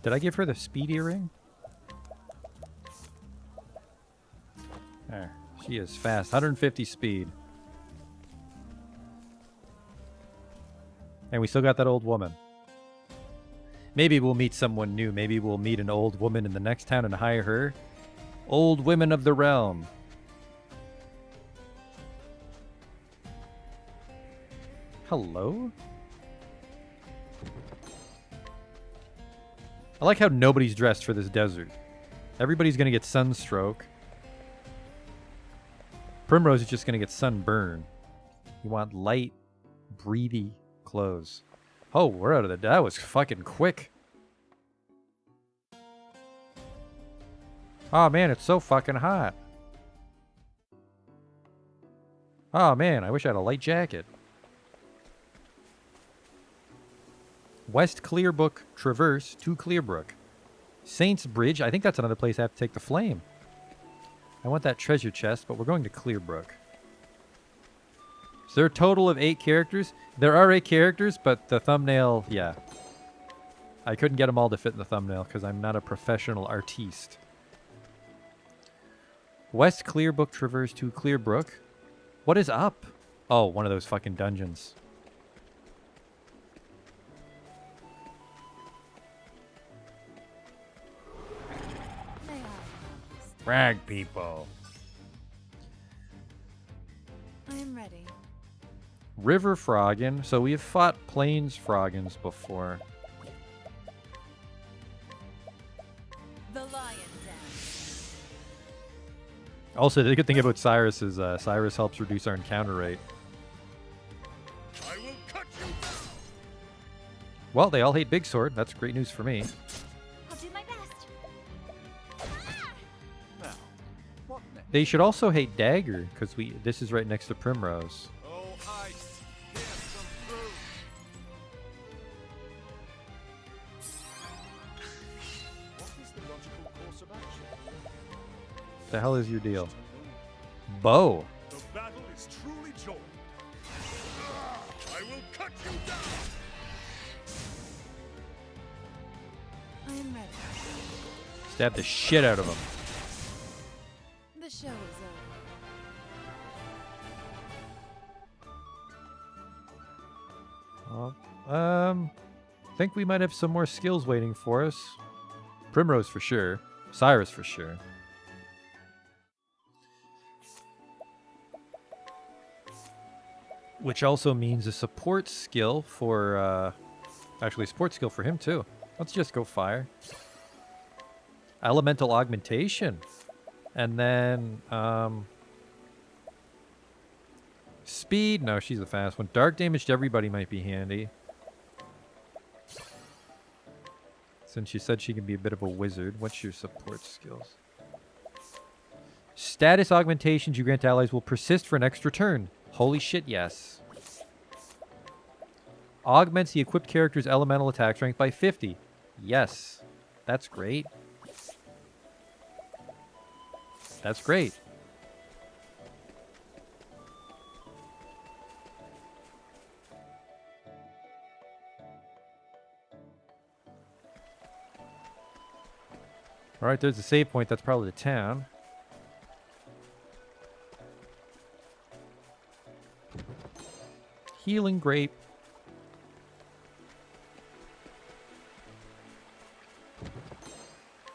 Did I give her the speed earring? There. She is fast. 150 speed. And we still got that old woman. Maybe we'll meet someone new. Maybe we'll meet an old woman in the next town and hire her. Old women of the realm. Hello? I like how nobody's dressed for this desert. Everybody's gonna get sunstroke. Primrose is just gonna get sunburn. You want light, breathy clothes. Oh, we're out of the... That was fucking quick. Oh man, it's so fucking hot. Oh man, I wish I had a light jacket. West Clearbrook Traverse to Clearbrook. Saints Bridge. I think that's another place I have to take the flame. I want that treasure chest, but we're going to Clearbrook. Is there a total of 8 characters? There are 8 characters, but the thumbnail, yeah. I couldn't get them all to fit in the thumbnail because I'm not a professional artiste. West Clearbrook Traverse to Clearbrook. What is up? Oh, one of those fucking dungeons. Frag people. I am ready. River Froggen. So we have fought Plains Froggins before. The lion dance. Also, the good thing about Cyrus is Cyrus helps reduce our encounter rate. I will cut you down. Well, they all hate Big Sword. That's great news for me. I'll do my best. Now, what next? They should also hate Dagger, because this is right next to Primrose. Oh, ice, here's some fruit. What is the logical course of action? The hell is your deal? Bow. The battle is truly joined. I will cut you down. I am ready. Stab the shit out of him. The show is over. Well, think we might have some more skills waiting for us. Primrose for sure. Cyrus for sure. Which also means a support skill for, actually a support skill for him too. Let's just go fire. Elemental augmentation. And then, speed. No, she's the fast one. Dark damage to everybody might be handy. Since she said she can be a bit of a wizard. What's your support skills? Status augmentations you grant allies will persist for an extra turn. Holy shit, yes. Augments the equipped character's elemental attack strength by 50. Yes. That's great. That's great. Alright, there's the save point. That's probably the town. Healing grape.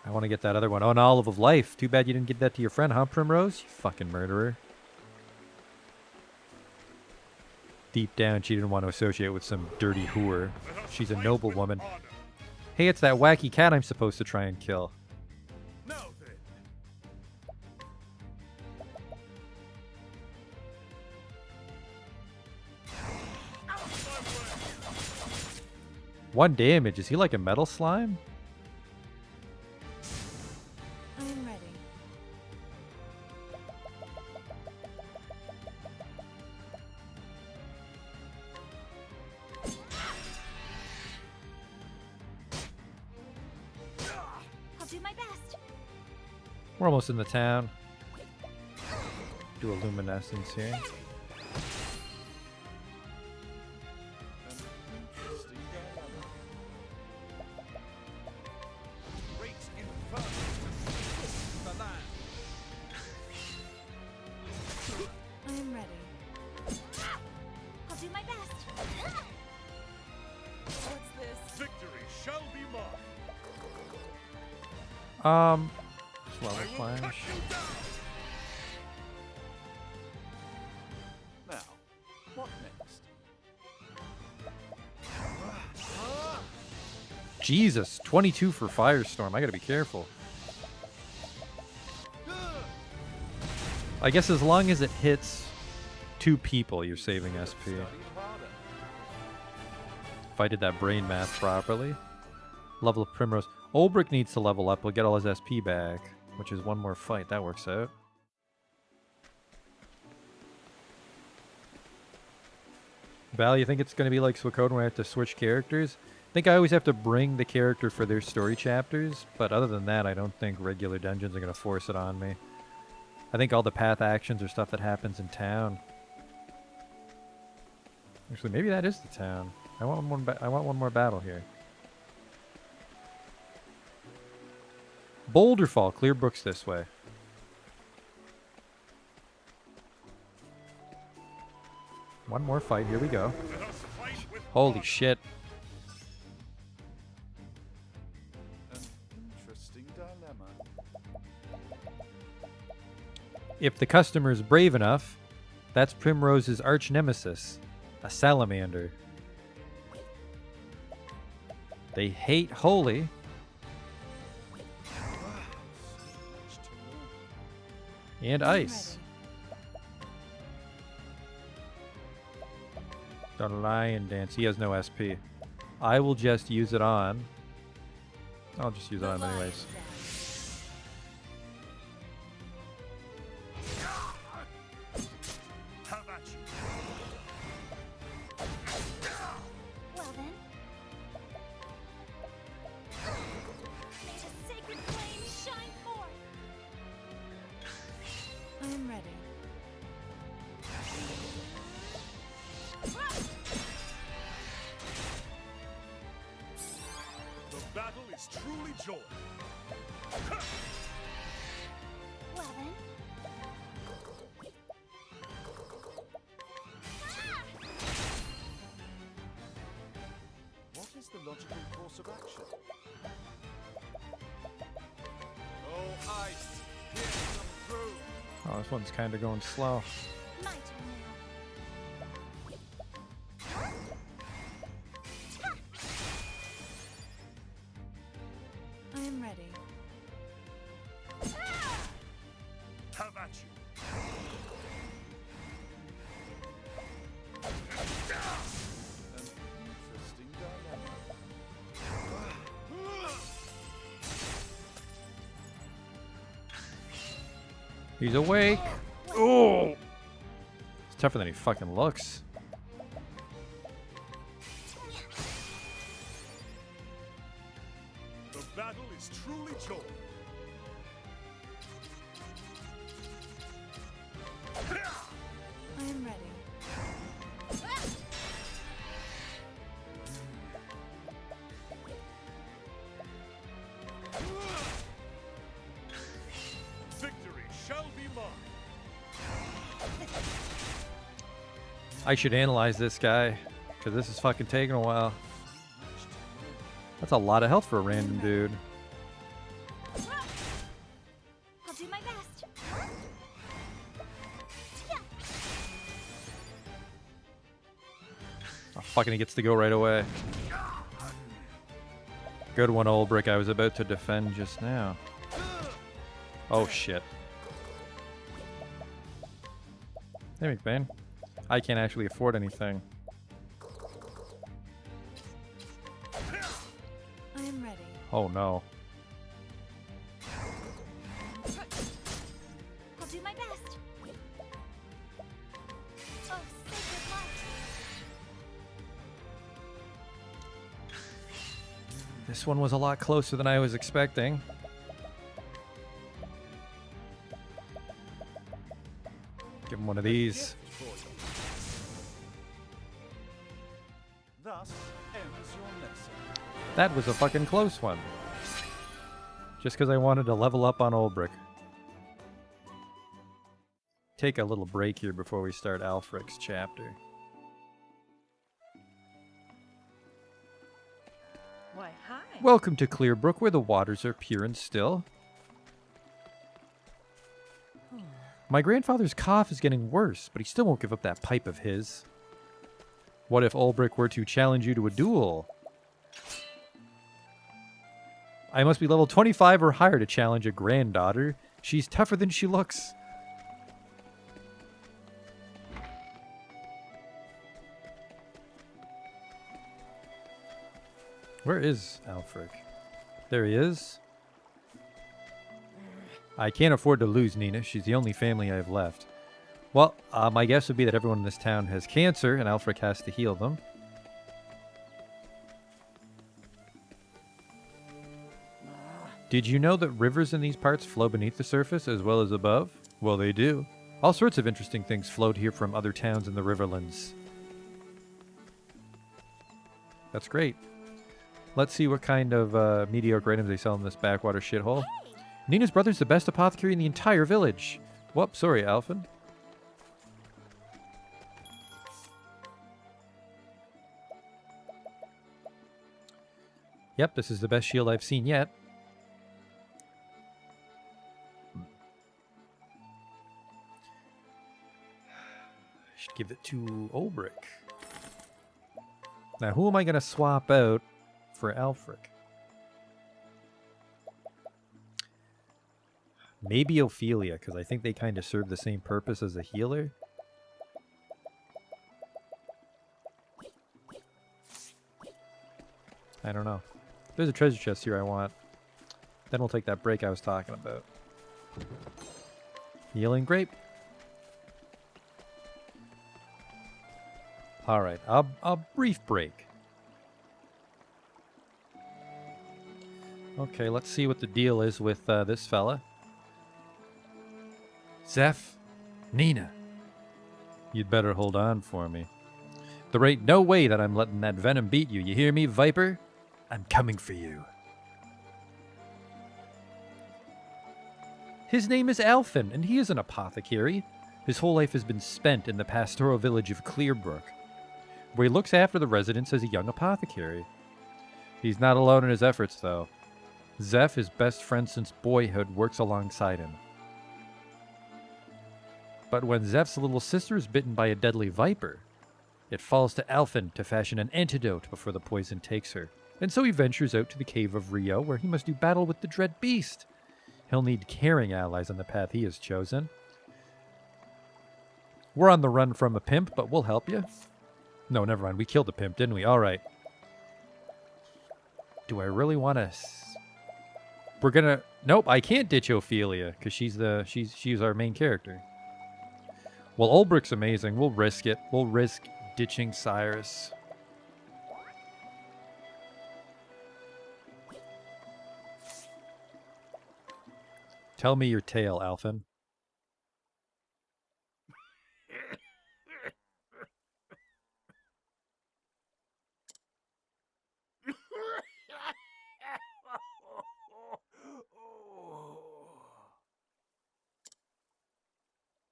I want to get that other one. Oh, an olive of life. Too bad you didn't get that to your friend, huh, Primrose? You fucking murderer. Deep down, she didn't want to associate with some dirty whore. She's a noble woman. Hey, it's that wacky cat I'm supposed to try and kill. Now then. 1 damage. Is he like a metal slime? I am ready. I'll do my best. We're almost in the town. Do a luminescence here. Interesting dilemma. Great inferno to split the land. I am ready. I'll do my best. What's this? Victory shall be mine. Level I will cut flash. you down. Now, what next? Jesus, 22 for Firestorm. I gotta be careful. I guess as long as it hits 2 people, you're saving SP. Study harder. If I did that brain math properly. Level of Primrose. Olbrick needs to level up. We'll get all his SP back, which is 1 more fight. That works out. Val, you think it's going to be like Suikoden where I have to switch characters? I think I always have to bring the character for their story chapters, but other than that, I don't think regular dungeons are going to force it on me. I think all the path actions are stuff that happens in town. Actually, maybe that is the town. I want one more battle here. Boulderfall, clear brooks this way. One more fight, here we go. Let us fight with Holy honor. shit. An interesting dilemma. If the customer is brave enough, That's Primrose's arch nemesis, a salamander. They hate holy. And ice. The lion dance. He has no SP. I will just use it on. I'll just use it on anyways. How about you? Well then. May the sacred flame shine forth. I am ready. The battle is truly joy. Well then. What is the logical course of action? Oh, ice, here's some through. Oh, this one's kind of going slow. My turn now. I am ready. How about you? An interesting dilemma. He's awake. Oh! It's tougher than he fucking looks. The battle is truly joy. I am ready. Victory shall be mine. I should analyze this guy, because this is fucking taking a while. That's a lot of health for a random dude. I'll do my best. Oh, fucking he gets to go right away. Good one, old brick. I was about to defend just now. Oh, shit. Hey, McBain. I can't actually afford anything. I am ready. Oh, no. I'll do my best. Oh, sacred light. This one was a lot closer than I was expecting. Give him one of these. Thus ends your lesson. That was a fucking close one. Just because I wanted to level up on Olbrick. Take a little break here before we start Alfric's chapter. Why, hi. Welcome to Clearbrook, where the waters are pure and still. My grandfather's cough is getting worse, but he still won't give up that pipe of his. What if Olbrick were to challenge you to a duel? I must be level 25 or higher to challenge a granddaughter. She's tougher than she looks. Where is Alfric? There he is. I can't afford to lose Nina. She's the only family I have left. Well, my guess would be that everyone in this town has cancer, and Alfric has to heal them. Did you know that rivers in these parts flow beneath the surface as well as above? Well, they do. All sorts of interesting things float here from other towns in the Riverlands. That's great. Let's see what kind of mediocre items they sell in this backwater shithole. Nina's brother's the best apothecary in the entire village. Whoop, sorry, Alphen. Yep, this is the best shield I've seen yet. give it to Ulbrich. Now, who am I going to swap out for Alfric? Maybe Ophelia, because I think they kind of serve the same purpose as a healer. I don't know. There's a treasure chest here I want. Then we'll take that break I was talking about. Healing grape. Alright, a brief break. Okay, let's see what the deal is with this fella. Zeph, Nina, you'd better hold on for me. There ain't no way that I'm letting that venom beat you. You hear me, Viper? I'm coming for you. His name is Alphen, and he is an apothecary. His whole life has been spent in the pastoral village of Clearbrook, where he looks after the residents as a young apothecary. He's not alone in his efforts, though. Zeph, his best friend since boyhood, works alongside him. But when Zeph's little sister is bitten by a deadly viper, it falls to Alphen to fashion an antidote before the poison takes her. And so he ventures out to the cave of Rio, where he must do battle with the dread beast. He'll need caring allies on the path he has chosen. We're on the run from a pimp, but we'll help you. No, never mind. We killed the pimp, didn't we? All right. Do I really want to... We're gonna... Nope, I can't ditch Ophelia, because she's our main character. Well, Ulbrich's amazing. We'll risk it. We'll risk ditching Cyrus. Tell me your tale, Alphen.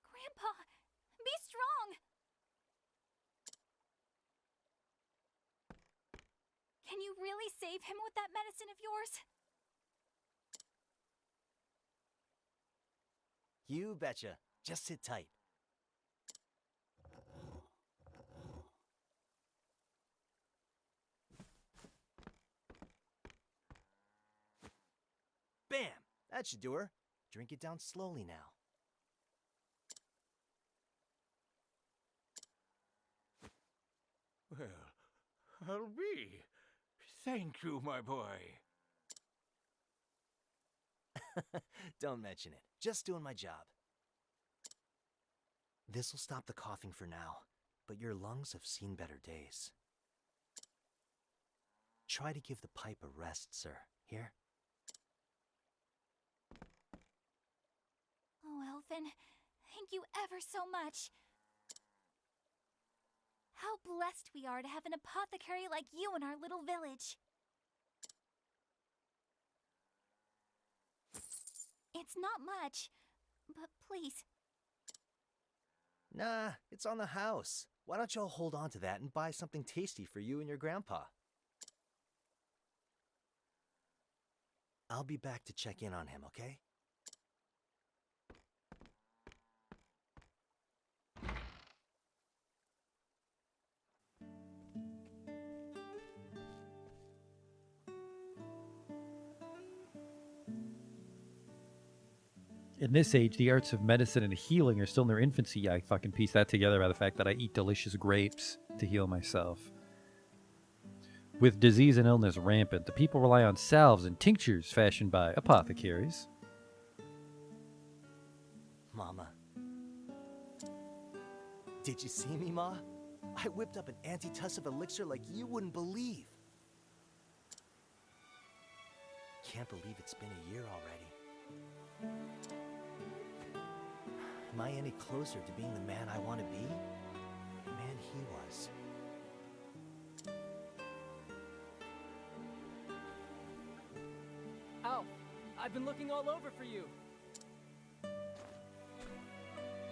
Grandpa, be strong. Can you really save him with that medicine of yours? You betcha. Just sit tight. Bam! That should do her. Drink it down slowly now. Well, I'll be. Thank you, my boy. Don't mention it. Just doing my job. This'll stop the coughing for now, but your lungs have seen better days. Try to give the pipe a rest, sir. Here? Oh, Elfin, thank you ever so much. How blessed we are to have an apothecary like you in our little village. It's not much, but please. Nah, it's on the house. Why don't y'all hold on to that and buy something tasty for you and your grandpa? I'll be back to check in on him, okay? In this age, the arts of medicine and healing are still in their infancy. I fucking piece that together by the fact that I eat delicious grapes to heal myself. With disease and illness rampant, the people rely on salves and tinctures fashioned by apothecaries. Mama. Did you see me, Ma? I whipped up an antitussive elixir like you wouldn't believe. Can't believe it's been a year already. Am I any closer to being the man I want to be? Man, he was. Alf, I've been looking all over for you.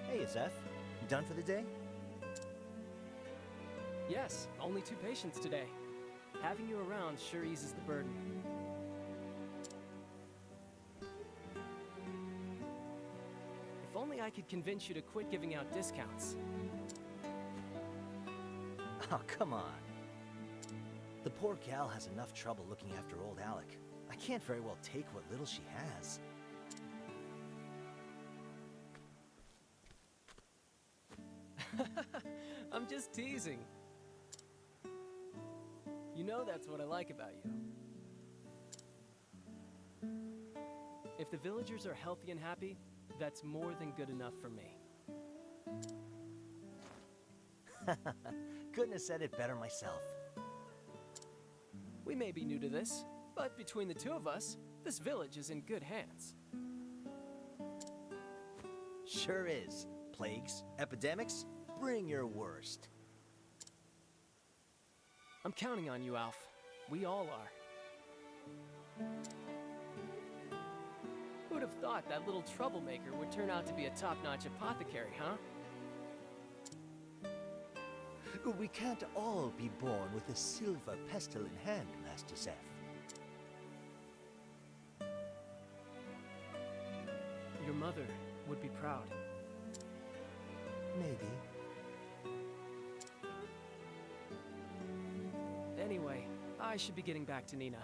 Hey, Zeph. You done for the day? Yes, only 2 patients today. Having you around sure eases the burden. If only I could convince you to quit giving out discounts. Oh, come on. The poor gal has enough trouble looking after old Alec. I can't very well take what little she has. I'm just teasing. You know that's what I like about you. If the villagers are healthy and happy, that's more than good enough for me. Couldn't have said it better myself. We may be new to this, but between the two of us, this village is in good hands. Sure is. Plagues, epidemics, bring your worst. I'm counting on you, Alf. We all are. Who'd have thought that little troublemaker would turn out to be a top-notch apothecary, huh? We can't all be born with a silver pestle in hand, Master Zeph. Your mother would be proud. Maybe. Anyway, I should be getting back to Nina.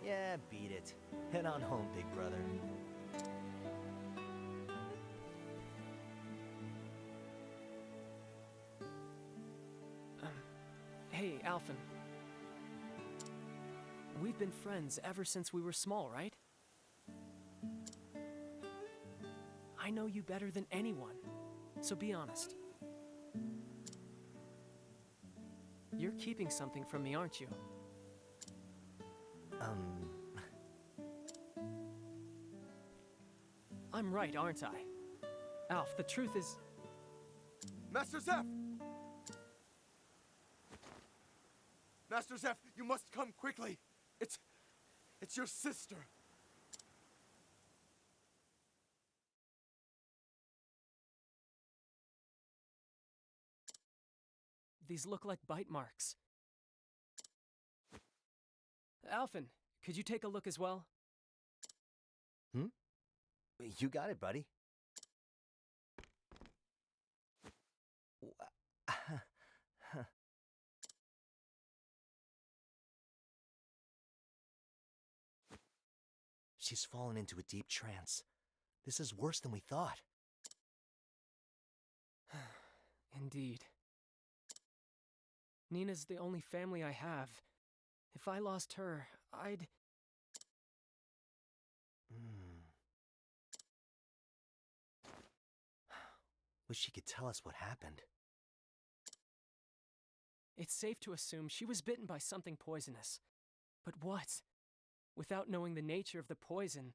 Yeah, beat it. Head on home, big brother. Hey, Alphen. We've been friends ever since we were small, right? I know you better than anyone, so be honest. You're keeping something from me, aren't you? I'm right, aren't I? Alf, the truth is... Master Zeph! Master Zeph, you must come quickly. It's your sister. These look like bite marks. Alphen, could you take a look as well? Hmm? You got it, buddy. She's fallen into a deep trance. This is worse than we thought. Indeed. Nina's the only family I have. If I lost her, I'd... Wish she could tell us what happened. It's safe to assume she was bitten by something poisonous. But what? Without knowing the nature of the poison...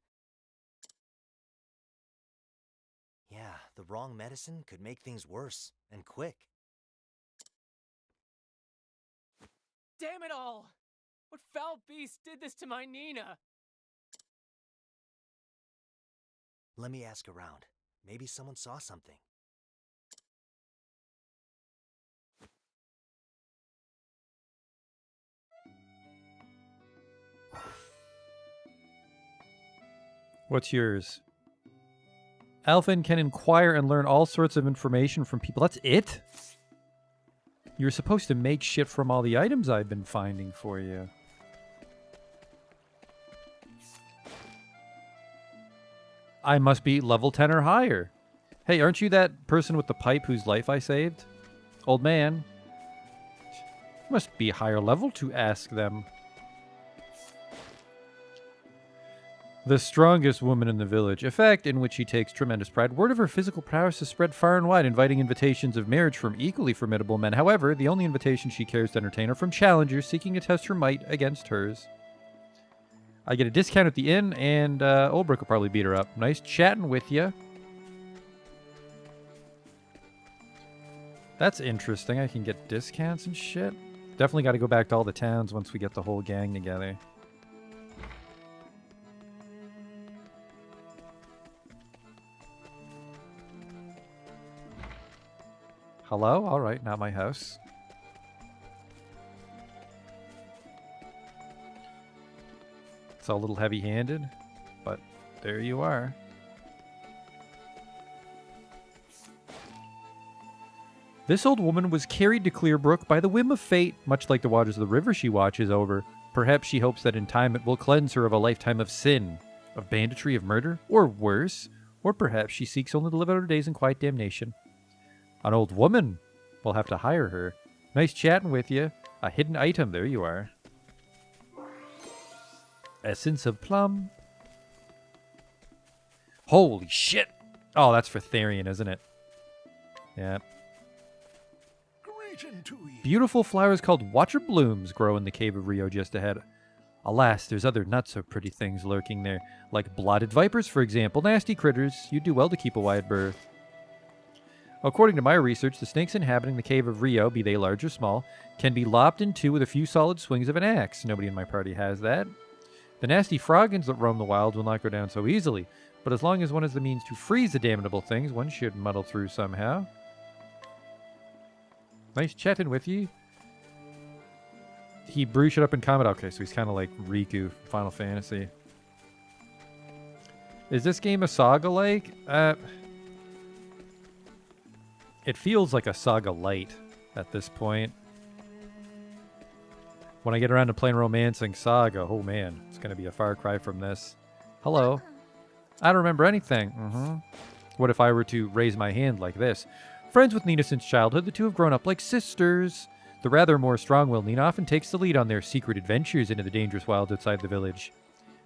Yeah, the wrong medicine could make things worse, and quick. Damn it all! What foul beast did this to my Nina? Let me ask around. Maybe someone saw something. What's yours? Alphen can inquire and learn all sorts of information from people. That's it? You're supposed to make shit from all the items I've been finding for you. I must be level 10 or higher. Hey, aren't you that person with the pipe whose life I saved? Old man. Must be higher level to ask them. The strongest woman in the village, a fact in which she takes tremendous pride. Word of her physical prowess has spread far and wide, inviting invitations of marriage from equally formidable men. However, the only invitations she cares to entertain are from challengers seeking to test her might against hers. I get a discount at the inn, and Olbrook will probably beat her up. Nice chatting with you. That's interesting. I can get discounts and shit. Definitely got to go back to all the towns once we get the whole gang together. Hello? Alright, not my house. It's all a little heavy-handed, but there you are. This old woman was carried to Clearbrook by the whim of fate, much like the waters of the river she watches over. Perhaps she hopes that in time it will cleanse her of a lifetime of sin, of banditry, of murder, or worse. Or perhaps she seeks only to live out her days in quiet damnation. An old woman. We'll have to hire her. Nice chatting with you. A hidden item. There you are. Essence of plum. Holy shit. Oh, that's for Therian, isn't it? Yeah. Beautiful flowers called water blooms grow in the cave of Rio just ahead. Alas, there's other not-so-pretty things lurking there, like blotted vipers, for example. Nasty critters. You'd do well to keep a wide berth. According to my research, the snakes inhabiting the cave of Rio, be they large or small, can be lopped in two with a few solid swings of an axe. Nobody in my party has that. The nasty froggens that roam the wilds will not go down so easily, but as long as one has the means to freeze the damnable things, one should muddle through somehow. Nice chatting with you. He brew shit up in combat. Okay, so he's kind of like Riku, Final Fantasy. Is this game a saga-like? It feels like a saga light at this point. When I get around to playing Romancing Saga, oh man, it's going to be a far cry from this. Hello. I don't remember anything. What if I were to raise my hand like this? Friends with Nina since childhood, the two have grown up like sisters. The rather more strong-willed Nina often takes the lead on their secret adventures into the dangerous wilds outside the village.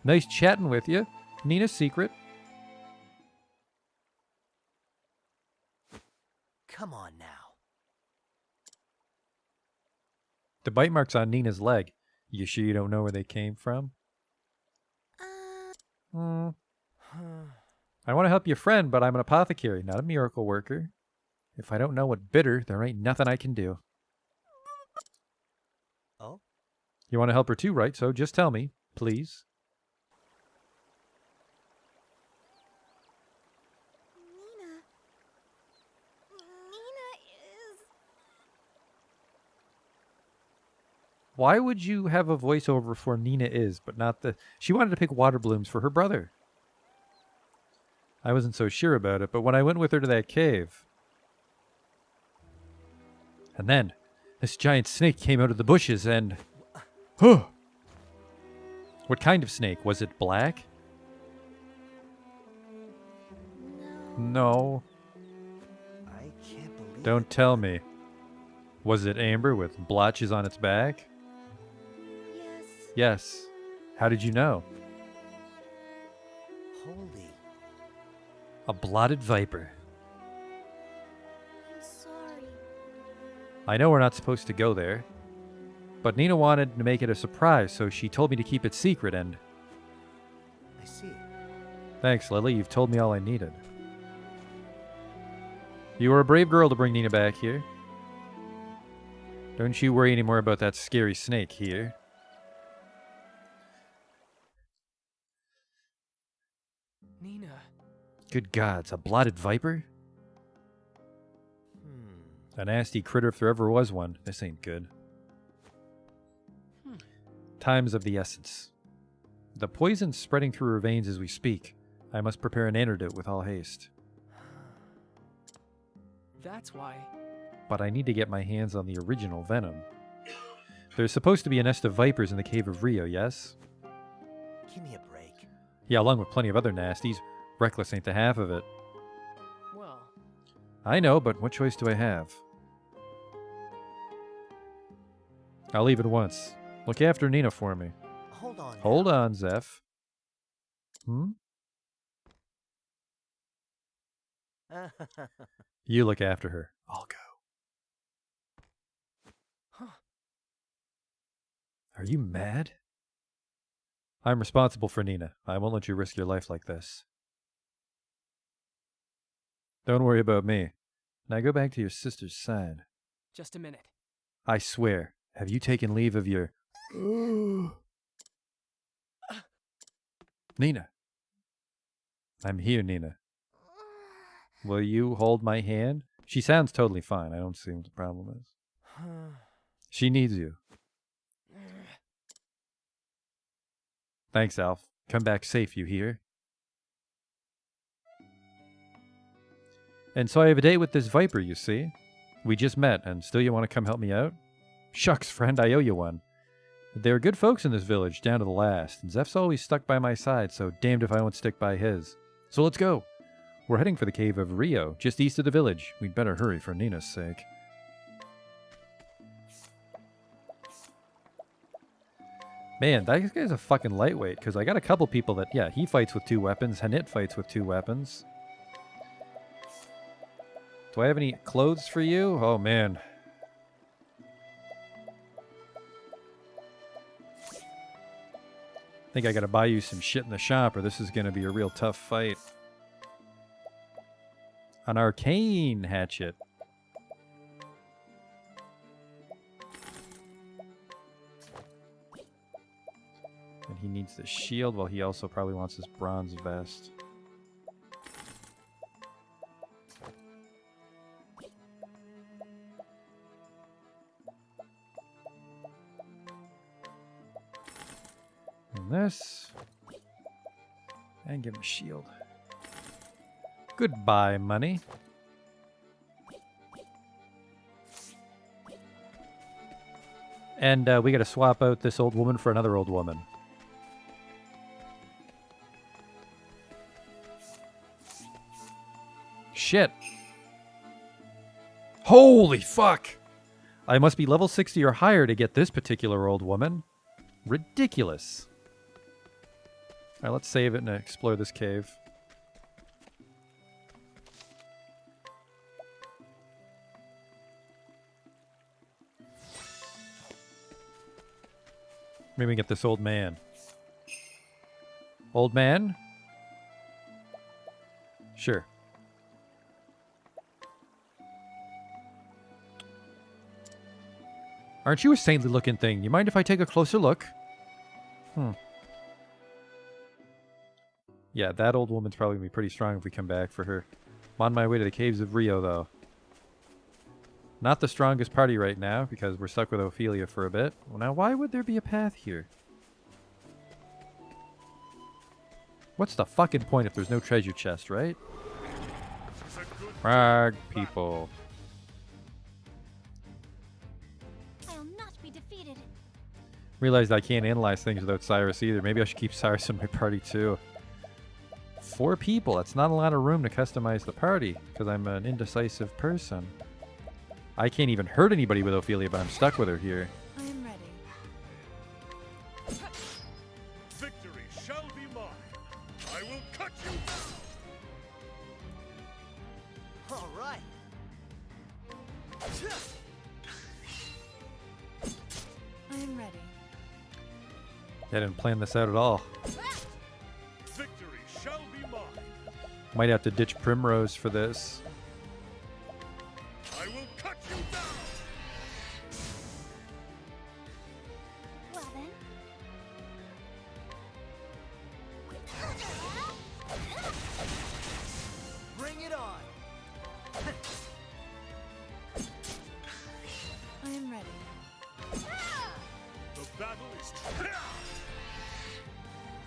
Nice chatting with you. Nina's secret. Come on now. The bite marks on Nina's leg. You sure you don't know where they came from? I want to help your friend, but I'm an apothecary, not a miracle worker. If I don't know what bitter, there ain't nothing I can do. Oh? You want to help her too, right? So just tell me, please. Why would you have a voiceover for Nina is, but not the... She wanted to pick water blooms for her brother. I wasn't so sure about it, but when I went with her to that cave... And then, this giant snake came out of the bushes and... Huh! What kind of snake? Was it black? No. I can't believe Don't tell me. Was it amber with blotches on its back? Yes. How did you know? Holy. A blotted viper. I'm sorry. I know we're not supposed to go there, but Nina wanted to make it a surprise, so she told me to keep it secret and... I see. Thanks, Lily. You've told me all I needed. You were a brave girl to bring Nina back here. Don't you worry anymore about that scary snake here. Nina. Good gods, a blotted viper? A nasty critter if there ever was one. This ain't good. Time's of the essence. The poison's spreading through her veins as we speak. I must prepare an antidote with all haste. That's why. But I need to get my hands on the original venom. There's supposed to be a nest of vipers in the cave of Rio, yes? Give me a break. Yeah, along with plenty of other nasties. Reckless ain't the half of it. Well. I know, but what choice do I have? I'll leave at once. Look after Nina for me. Hold on. Hold on, Zeph. You look after her. I'll go. Huh. Are you mad? I'm responsible for Nina. I won't let you risk your life like this. Don't worry about me. Now go back to your sister's side. Just a minute. I swear. Have you taken leave of your... Nina. I'm here, Nina. Will you hold my hand? She sounds totally fine. I don't see what the problem is. She needs you. Thanks, Alf. Come back safe, you hear? And so I have a date with this viper, you see? We just met, and still you want to come help me out? Shucks, friend, I owe you one. There are good folks in this village, down to the last, and Zeph's always stuck by my side, so damned if I won't stick by his. So let's go. We're heading for the cave of Rio, just east of the village. We'd better hurry for Nina's sake. Man, that guy's a fucking lightweight, because I got a couple people that, yeah, he fights with 2 weapons, Hanit fights with 2 weapons. Do I have any clothes for you? Oh, man. I think I gotta buy you some shit in the shop, or this is gonna be a real tough fight. An arcane hatchet. And he needs the shield, while he also probably wants his bronze vest. And this. And give him a shield. Goodbye, money. And we gotta swap out this old woman for another old woman. Shit. Holy fuck! I must be level 60 or higher to get this particular old woman. Ridiculous. Alright, let's save it and explore this cave. Maybe we can get this old man. Old man? Sure. Aren't you a saintly looking thing? You mind if I take a closer look? Yeah, that old woman's probably going to be pretty strong if we come back for her. I'm on my way to the caves of Rio, though. Not the strongest party right now, because we're stuck with Ophelia for a bit. Well, now, why would there be a path here? What's the fucking point if there's no treasure chest, right? Frog people. I'll not be defeated. Realized I can't analyze things without Cyrus either. Maybe I should keep Cyrus in my party too. 4 people. That's not a lot of room to customize the party, because I'm an indecisive person. I can't even hurt anybody with Ophelia, but I'm stuck with her here. I am ready. Victory shall be mine. I will cut you down. All right. I am ready. I didn't plan this out at all. Victory shall be mine. Might have to ditch Primrose for this. I will cut you down. Well then. Bring it on. I am ready. The battle is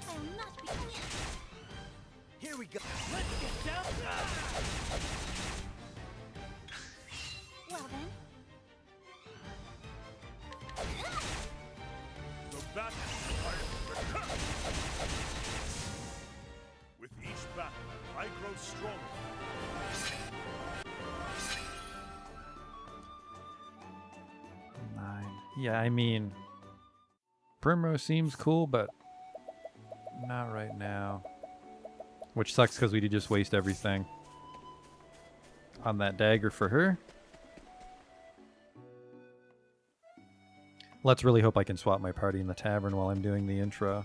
I will not be. Here we go. Let's get down. Well then. the battle. With each battle, I grow stronger. Yeah, I mean, Primrose seems cool, but not right now. Which sucks because we did just waste everything on that dagger for her. Let's really hope I can swap my party in the tavern while I'm doing the intro.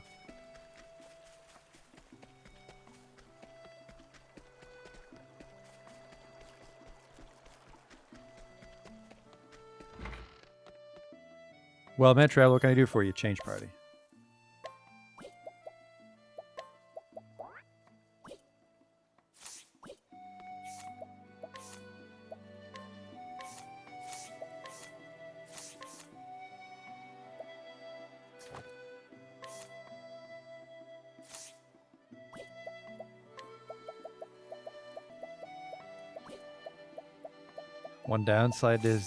Well, Metro, what can I do for you? Change party. One downside is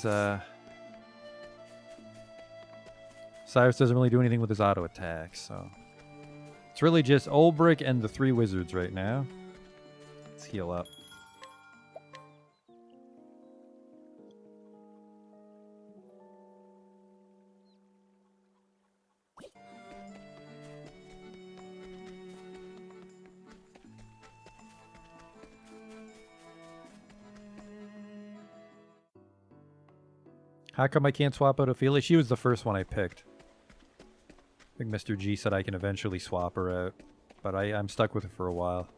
Cyrus doesn't really do anything with his auto attacks, so it's really just Olbrick and the 3 wizards right now. Let's heal up. How come I can't swap out Ophelia? She was the first one I picked. I think Mr. G said I can eventually swap her out, but I'm stuck with her for a while.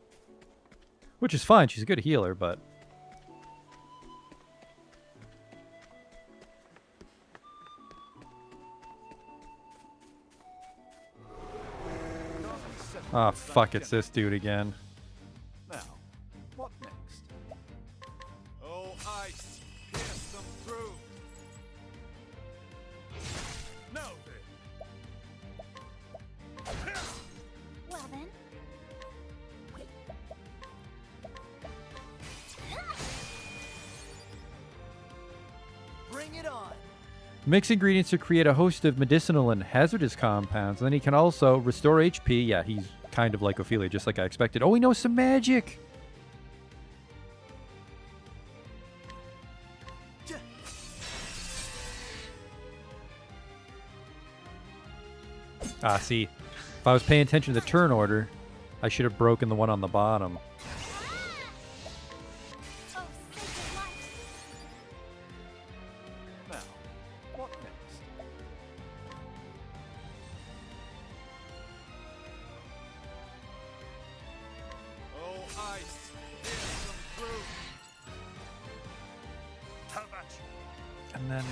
Which is fine, she's a good healer, but... Ah, fuck, it's this dude again. Now, what next? Oh, ice, pierce them through. Now then. Well then. Bring it on. Mix ingredients to create a host of medicinal and hazardous compounds. And then he can also restore HP. Yeah, he's kind of like Ophelia, just like I expected. Oh, he knows some magic! Ah, see. If I was paying attention to the turn order, I should have broken the one on the bottom. Now, what next? Oh, ice, pierce them through. How about you? And then,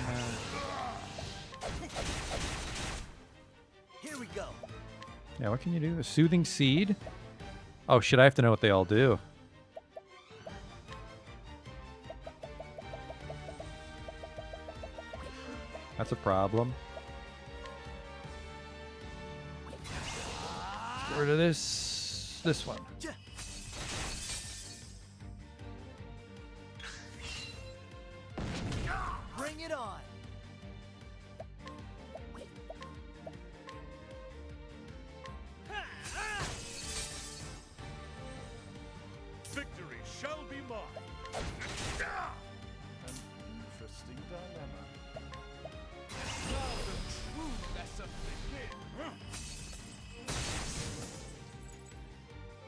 Here we go. yeah, what can you do? A soothing seed? Oh shit, I have to know what they all do. That's a problem. Let's get rid of this one. Bring it on. Victory shall be mine. An interesting dilemma. Now the true lesson begins.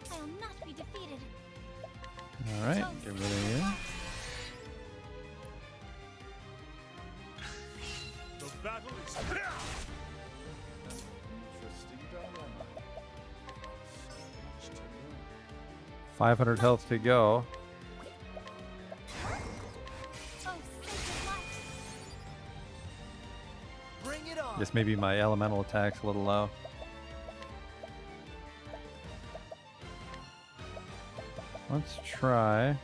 I'll not be defeated. Alright, get rid of you. The battle is An interesting dilemma. So much to learn. 500 health to go. Oh, sacred light. Bring it on. Guess maybe my elemental attack's a little low. Let's try.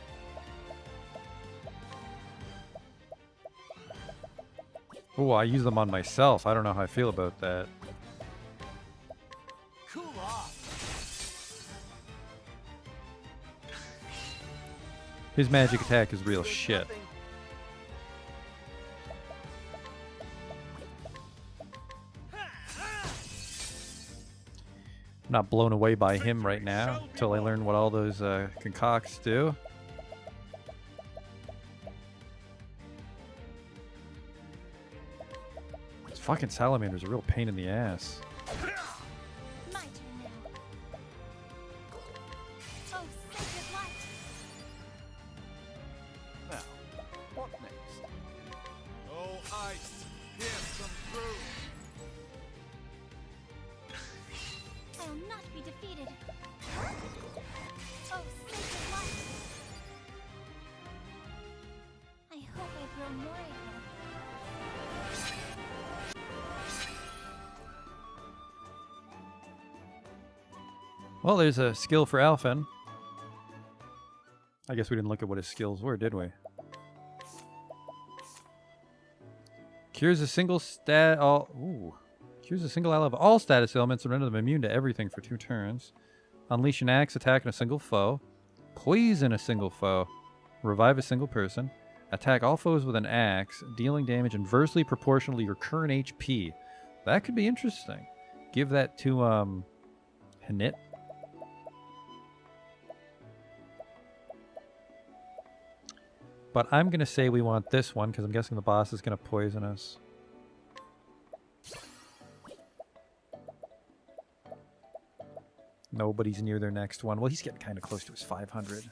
Oh, I use them on myself. I don't know how I feel about that. Cool off. His magic attack is real There's shit. nothing. I'm not blown away by him right now until I learn what all those concocts do. This fucking salamander's a real pain in the ass. My turn now. Oh, sacred light. Now, what next? Oh, ice, pierce them through. I'll not be defeated. Oh, sacred light. I hope I grow more able. Well, there's a skill for Alphen. I guess we didn't look at what his skills were, did we? Cures a single stat... Cures a single ally of all status elements and render them immune to everything for 2 turns. Unleash an axe attack on a single foe. Poison a single foe. Revive a single person. Attack all foes with an axe, dealing damage inversely proportional to your current HP. That could be interesting. Give that to, Hanit. But I'm going to say we want this one, because I'm guessing the boss is going to poison us. Nobody's near their next one. Well, he's getting kind of close to his 500.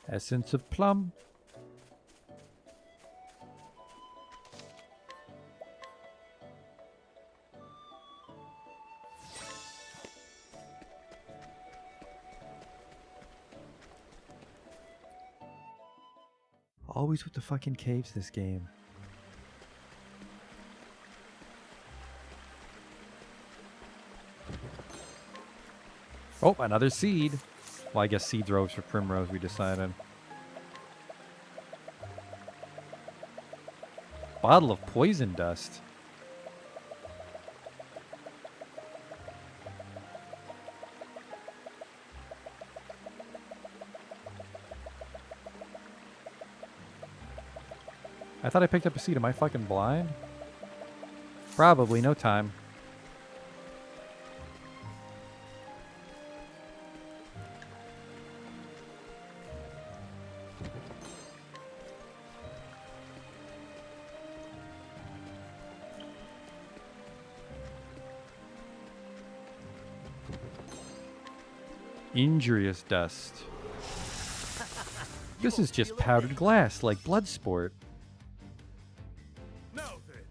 Essence of plum. Always with the fucking caves this game. Oh, another seed. Well, I guess seed droves for Primrose, we decided. Bottle of poison dust. I thought I picked up a seed. Am I fucking blind? Probably. No time. Injurious dust. This is just powdered glass, like Bloodsport. Now then.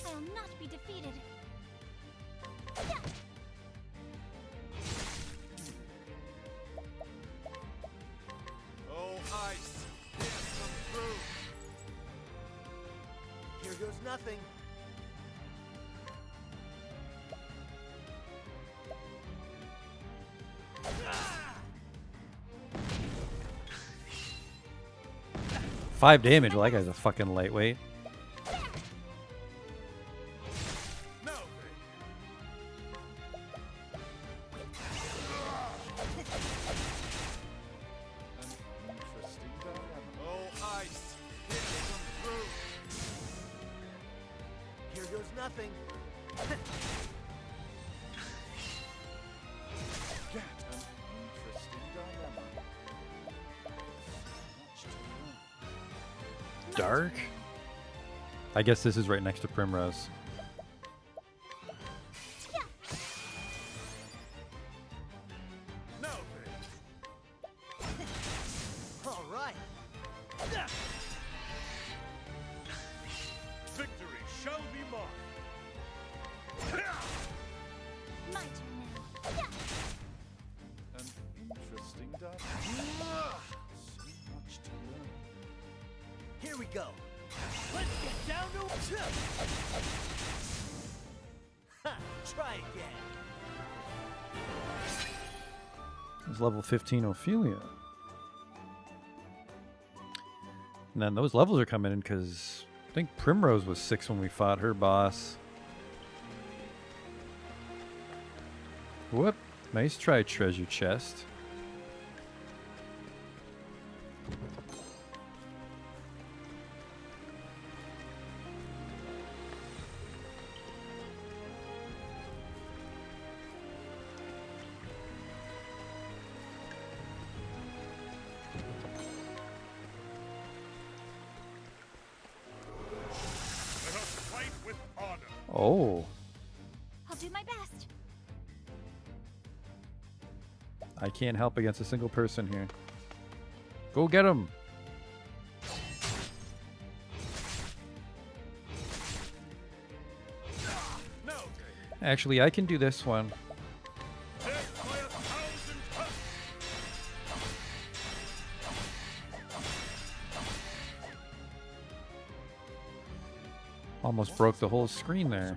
I'll not be defeated. Oh, ice, can't come through. Here goes nothing. Five damage. Well, that guy's a fucking lightweight. Now then. An interesting dilemma. Oh, ice, can't come through. Here goes nothing. Get an interesting dilemma. Much to learn. Dark? I guess this is right next to Primrose. Now then. All right. Victory shall be mine. My turn now. An interesting dilemma. So much to learn. Here we go. Let's get down to Ha! Try again. There's level 15 Ophelia. And then those levels are coming in because I think Primrose was 6 when we fought her boss. Whoop. Nice try, treasure chest. Let us fight with honor. Oh. I'll do my best. I can't help against a single person here. Go get him. Now then. Actually, I can do this one. Death by 1,000 cuts. Almost broke the whole screen there.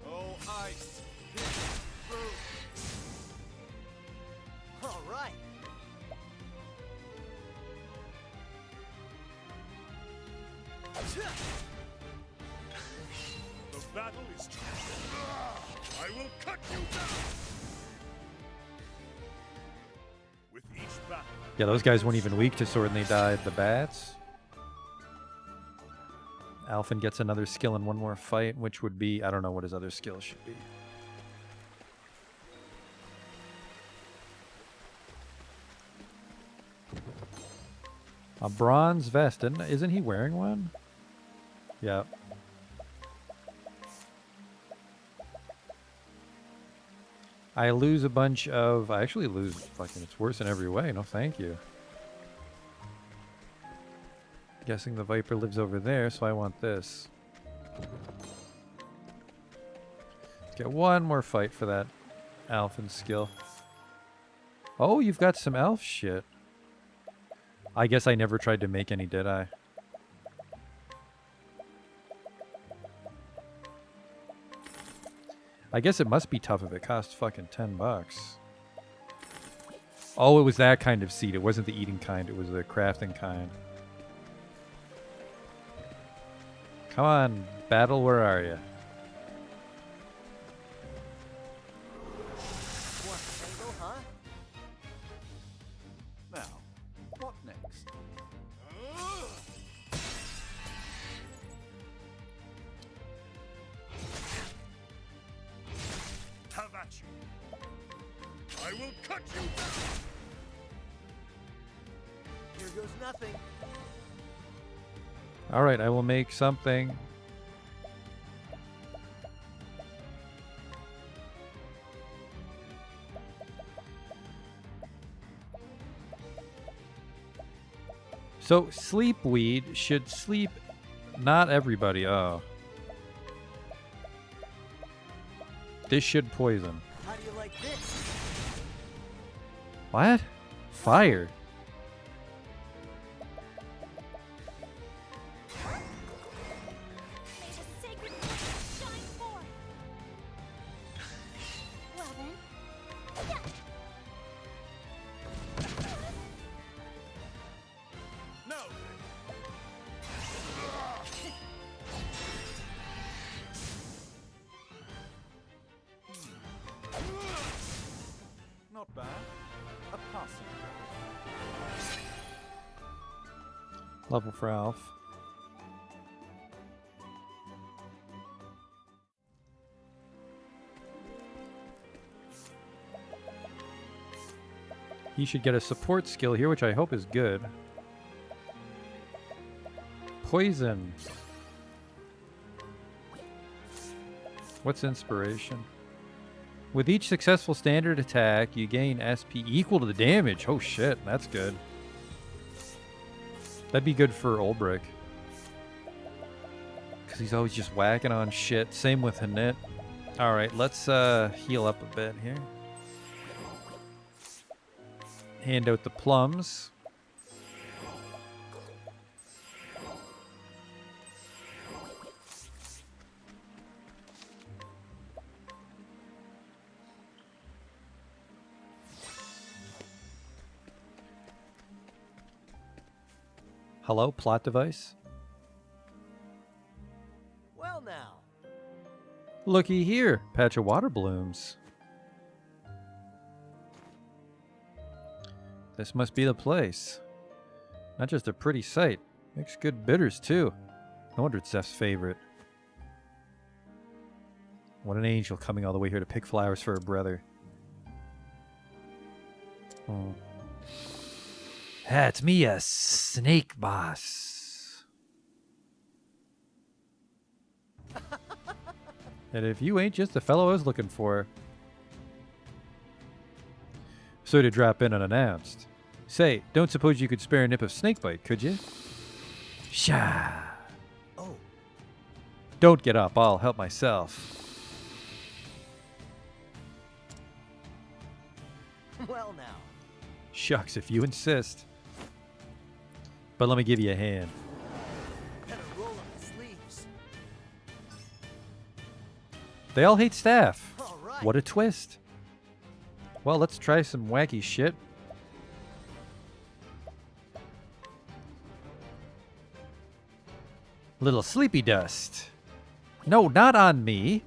Oh, ice, can't come through. All right. The battle is true. I will cut you down. With each battle. Yeah, those guys weren't even weak to sword and they died. The bats. Alphen gets another skill in one more fight, which would be, I don't know what his other skill should be. A bronze vest. Isn't he wearing one? Yeah. I lose a bunch of... I actually lose... Fucking, it's worse in every way. No, thank you. Guessing the Viper lives over there, so I want this. Let's get one more fight for that Alphen skill. Oh, you've got some elf shit. I guess I never tried to make any, did I? I guess it must be tough if it costs fucking $10. Oh, it was that kind of seed. It wasn't the eating kind. It was the crafting kind. Come on, battle, where are you? Now, what next? Have at you. I will cut you down. Here goes nothing. Alright, I will make something. So, sleep weed should sleep not everybody. Oh. This should poison. How do you like this? What? Fire. May the sacred flame shine forth. Well then. Yeah. No! Not bad. A passing. Level for Alf. He should get a support skill here, which I hope is good. Poison. What's inspiration? With each successful standard attack, you gain SP equal to the damage. Oh shit, that's good. That'd be good for Ulbrich. Because he's always just whacking on shit. Same with Hanit. Alright, let's heal up a bit here. Hand out the plums. Hello, plot device? Well now. Looky here, patch of water blooms. This must be the place. Not just a pretty sight, makes good bitters too. No wonder it's Zeph's favorite. What an angel coming all the way here to pick flowers for her brother. Oh. That's me, a snake boss. And if you ain't just the fellow I was looking for. So to drop in unannounced. Say, don't suppose you could spare a nip of snakebite, could you? Sha. Oh. Don't get up, I'll help myself. Well now. Shucks, if you insist. But let me give you a hand. Better roll up the sleeves. They all hate staff. All right. What a twist. Well, let's try some wacky shit. Little sleepy dust. No, not on me.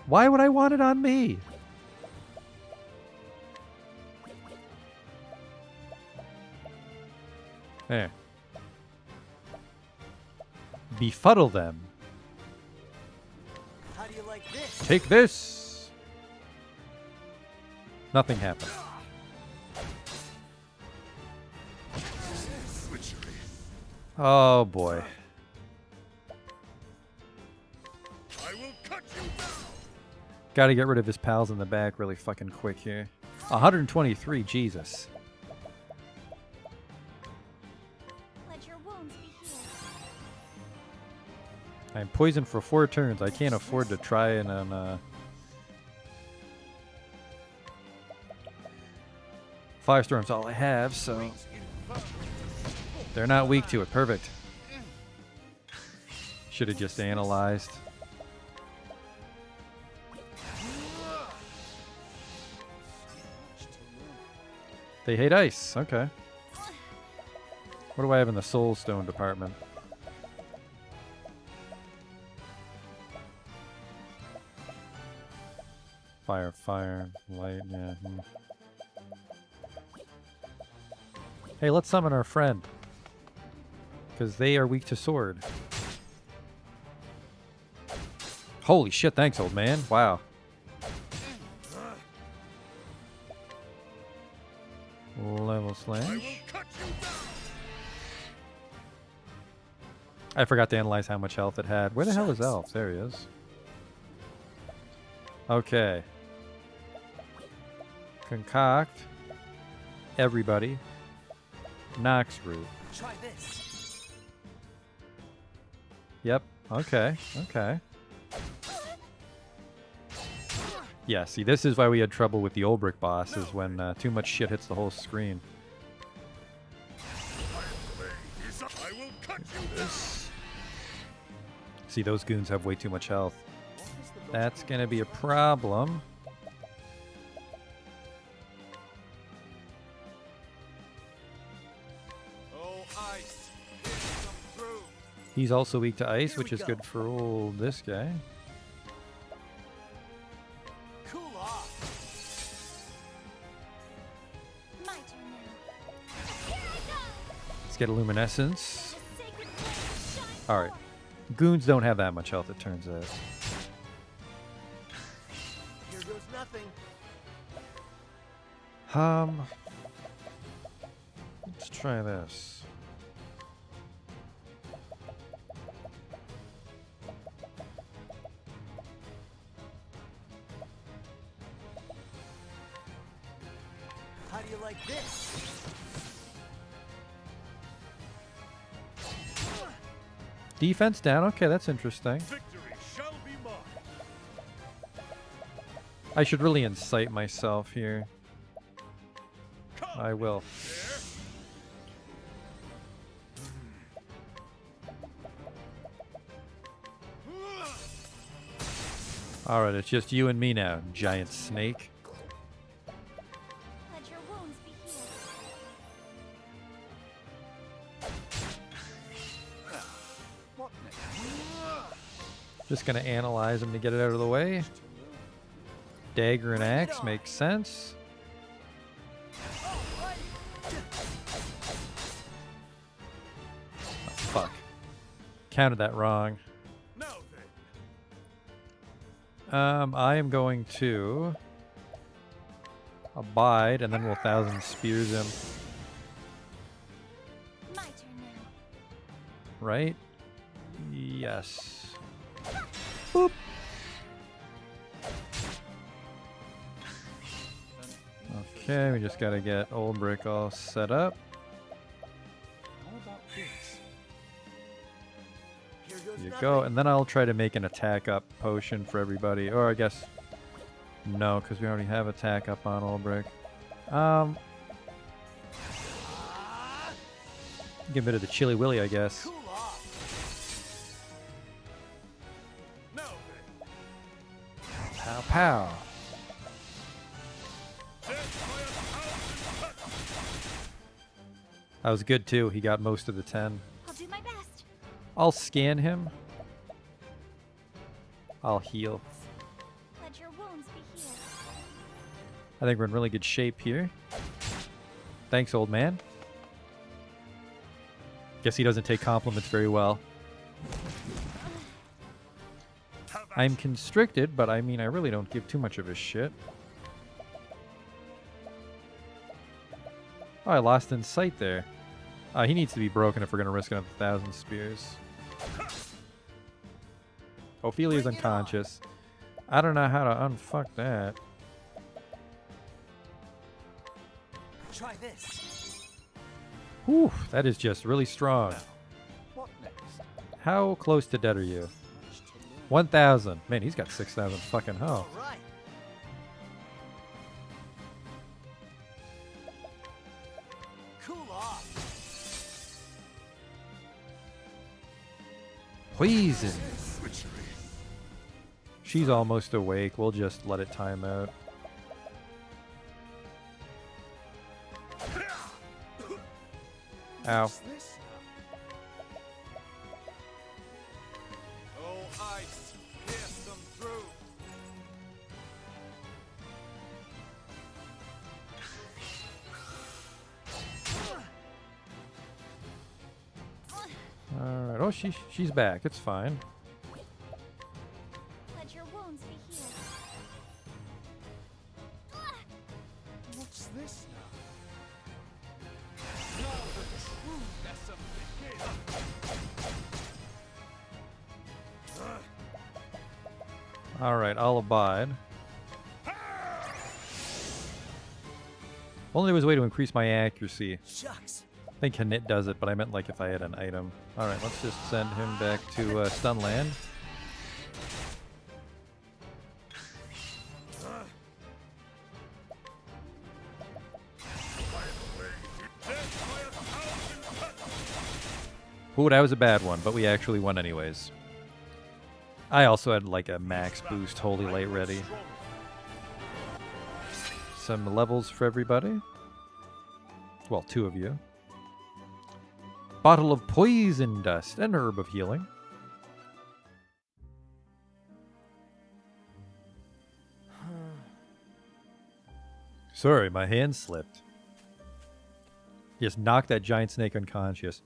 Why would I want it on me? There. Befuddle them. How do you like this? Take this. Nothing happened. Oh boy. I will cut you down. Gotta get rid of his pals in the back really fucking quick here. 123, Jesus. Let your wounds be healed. I'm poisoned for 4 turns. I can't afford to try and Firestorm's all I have, so they're not weak to it. Perfect. Should have just analyzed. They hate ice. Okay. What do I have in the Soul Stone department? Fire, light, yeah. Hey, let's summon our friend. Because they are weak to sword. Holy shit, thanks, old man. Wow. Level slash. I forgot to analyze how much health it had. Where the hell is Elf? There he is. Okay. Concoct. Everybody. Nox root. Try this. Yep. Okay. Okay. Yeah, see, this is why we had trouble with the Olbrick boss, is when too much shit hits the whole screen. See, those goons have way too much health. That's gonna be a problem. He's also weak to ice, which is good for old this guy. Cool off. My turn now. Let's get a luminescence. Alright. Goons don't have that much health, it turns out. Here goes nothing. Let's try this. How do you like this? Defense down. Okay, that's interesting. Victory shall be mine. I should really incite myself here. I will. Alright, it's just you and me now, giant snake. Let your wounds be healed. What next? Just gonna analyze him to get it out of the way. Dagger and axe makes sense. Oh, fuck. Counted that wrong. I am going to abide, and then we'll 1,000 spears him. My turn now. Right? Yes. Boop. Okay, we just gotta get Old Brick all set up. How about this? Here goes There you nothing. go, and then I'll try to make an attack up potion for everybody. Or I guess no, because we already have attack up on Old Brick. Give a bit of the Chilly Willy, I guess. Cool off. Now then, Pow pow. death by 1,000 cuts. That was good too. He got most of the 10. I'll do my best. I'll scan him. I'll heal. Let your wounds be healed. I think we're in really good shape here. Thanks, old man. Guess he doesn't take compliments very well. I'm constricted, but I mean, I really don't give too much of a shit. Oh, I lost in sight there. He needs to be broken if we're going to risk another 1,000 spears. Ophelia's unconscious. I don't know how to unfuck that. Try this. Whew, that is just really strong. What next? How close to dead are you? 1,000. Man, he's got 6,000 fucking health. All right. Cool off. Poison. She's almost awake. We'll just let it time out. Ow. What's this now? Oh, ice, pierce them through. Alright. Oh, she's back. It's fine. Let your wounds be healed. What's this now? Now the true lesson begins. Alright, I'll abide. Only there was a way to increase my accuracy. Shucks. I think Knit does it, but I meant like if I had an item. Alright, let's just send him back to Stunland. Ooh, that was a bad one, but we actually won anyways. I also had like a max boost Holy Light ready. Some levels for everybody. Well, 2 of you. Bottle of poison dust, an herb of healing. Sorry, my hand slipped. Just knocked that giant snake unconscious.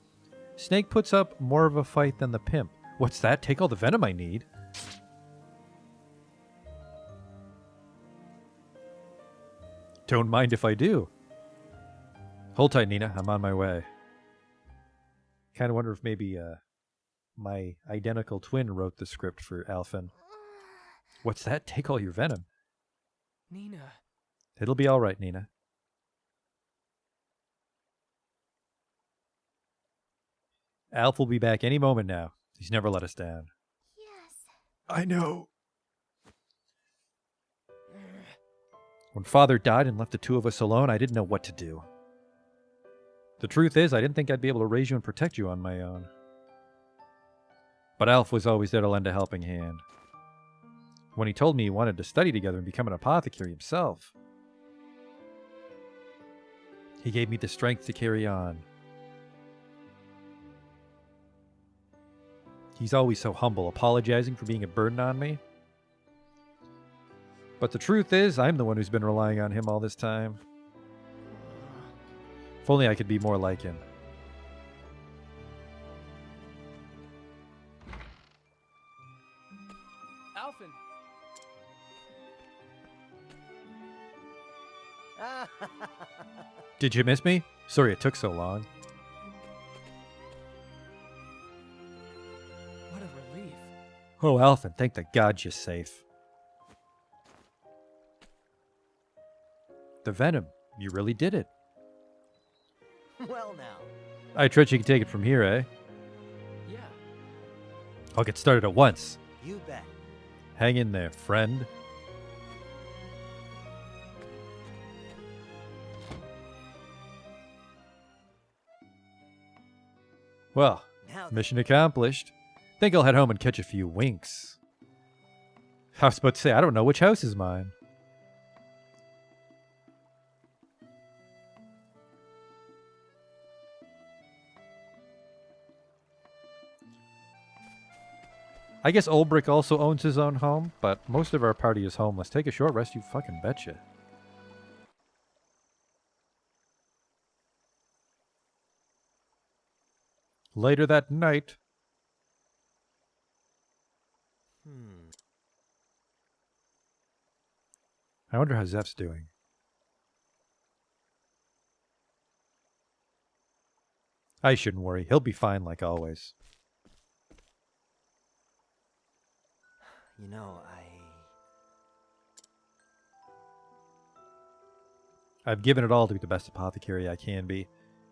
Snake puts up more of a fight than the pimp. What's that? Take all the venom I need. Don't mind if I do. Hold tight, Nina. I'm on my way. Kind of wonder if maybe my identical twin wrote the script for Alphen. What's that? Take all your venom. Nina. It'll be all right, Nina. Alf will be back any moment now. He's never let us down. Yes. I know. When Father died and left the 2 of us alone, I didn't know what to do. The truth is, I didn't think I'd be able to raise you and protect you on my own. But Alf was always there to lend a helping hand. When he told me he wanted to study together and become an apothecary himself, he gave me the strength to carry on. He's always so humble, apologizing for being a burden on me. But the truth is, I'm the one who's been relying on him all this time. If only I could be more like him. Alphen. Did you miss me? Sorry it took so long. What a relief. Oh, Alphen, thank the gods you're safe. The venom. You really did it. Well now. I trust you can take it from here, eh? Yeah. I'll get started at once. You bet. Hang in there, friend. Well, Now mission accomplished. Think I'll head home and catch a few winks. I was about to say, I don't know which house is mine. I guess Ulbrich also owns his own home, but most of our party is homeless. Take a short rest, you fucking betcha. Later that night. I wonder how Zeph's doing. I shouldn't worry. He'll be fine like always. You know, I've given it all to be the best apothecary I can be,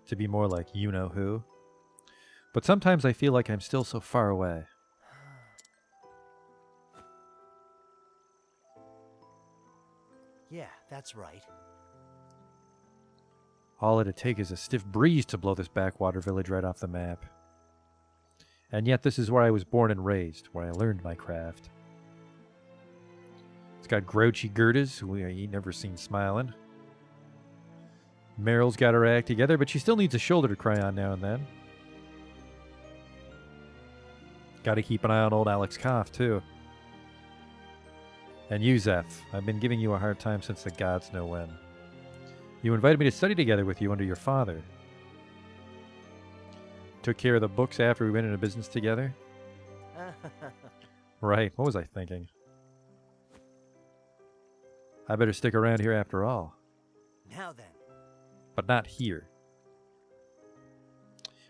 to be more like you-know-who. But sometimes I feel like I'm still so far away. Yeah, that's right. All it'd take is a stiff breeze to blow this backwater village right off the map. And yet this is where I was born and raised, where I learned my craft. It's got grouchy Gerdas, who I ain't never seen smiling. Meryl's got her act together, but she still needs a shoulder to cry on now and then. Gotta keep an eye on old Alex Koff, too. And you, Zeph, I've been giving you a hard time since the gods know when. You invited me to study together with you under your father. Took care of the books after we went into business together. Right, what was I thinking? I better stick around here after all. Now then. But not here.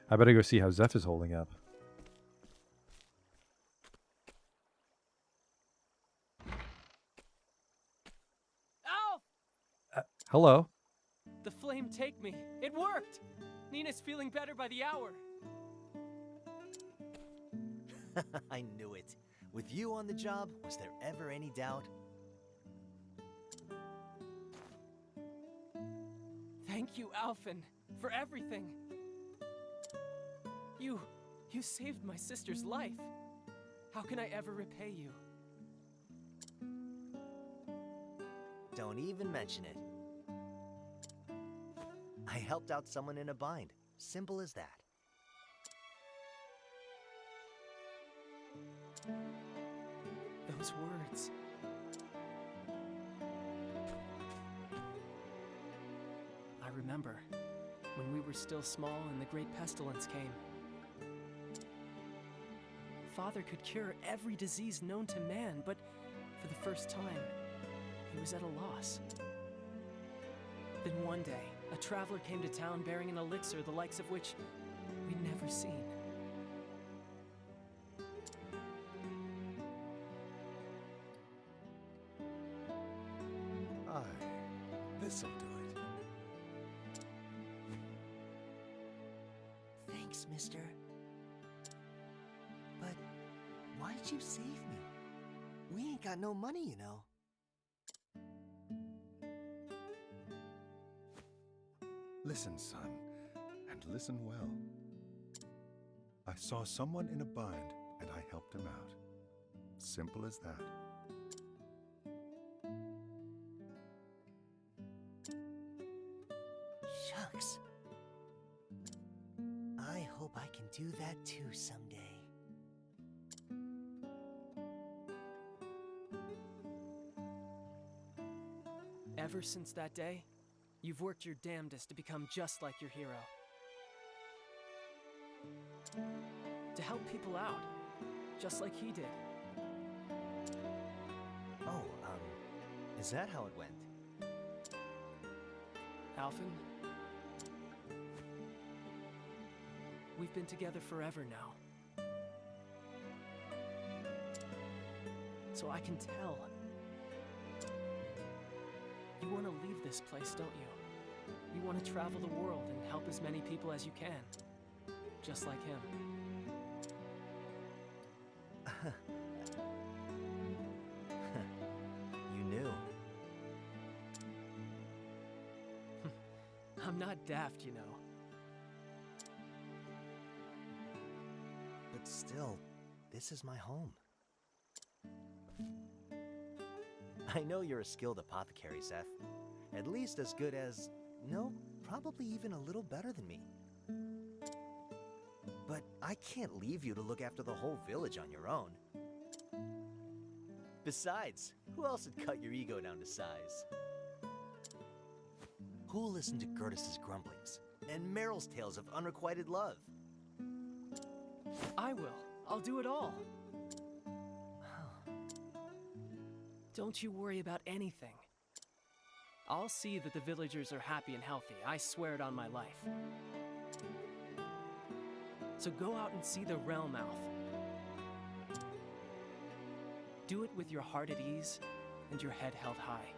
I better go see how Zeph is holding up. Alf! Hello. The flame take me. It worked! Nina's feeling better by the hour. I knew it. With you on the job, was there ever any doubt? Thank you, Alphen, for everything. You saved my sister's life. How can I ever repay you? Don't even mention it. I helped out someone in a bind. Simple as that. Those words. I remember when we were still small and the great pestilence came. Father could cure every disease known to man, but for the first time, he was at a loss. Then one day, a traveler came to town bearing an elixir the likes of which we'd never seen. Aye, this'll do it. Thanks, mister. But why'd you save me? We ain't got no money, you know. Listen, son, and listen well. I saw someone in a bind, and I helped him out. Simple as that. Shucks. I hope I can do that too someday. Ever since that day, you've worked your damnedest to become just like your hero. To help people out, just like he did. Oh, is that how it went? Alphen, we've been together forever now. So I can tell. You want to leave this place, don't you? You want to travel the world and help as many people as you can. Just like him. You knew. I'm not daft, you know. But still, this is my home. I know you're a skilled apothecary, Seth. At least as good as... no, probably even a little better than me. But I can't leave you to look after the whole village on your own. Besides, who else would cut your ego down to size? Who'll listen to Gertus's grumblings and Meryl's tales of unrequited love? I will. I'll do it all. Don't you worry about anything. I'll see that the villagers are happy and healthy. I swear it on my life. So go out and see the realm, Alf. Do it with your heart at ease and your head held high.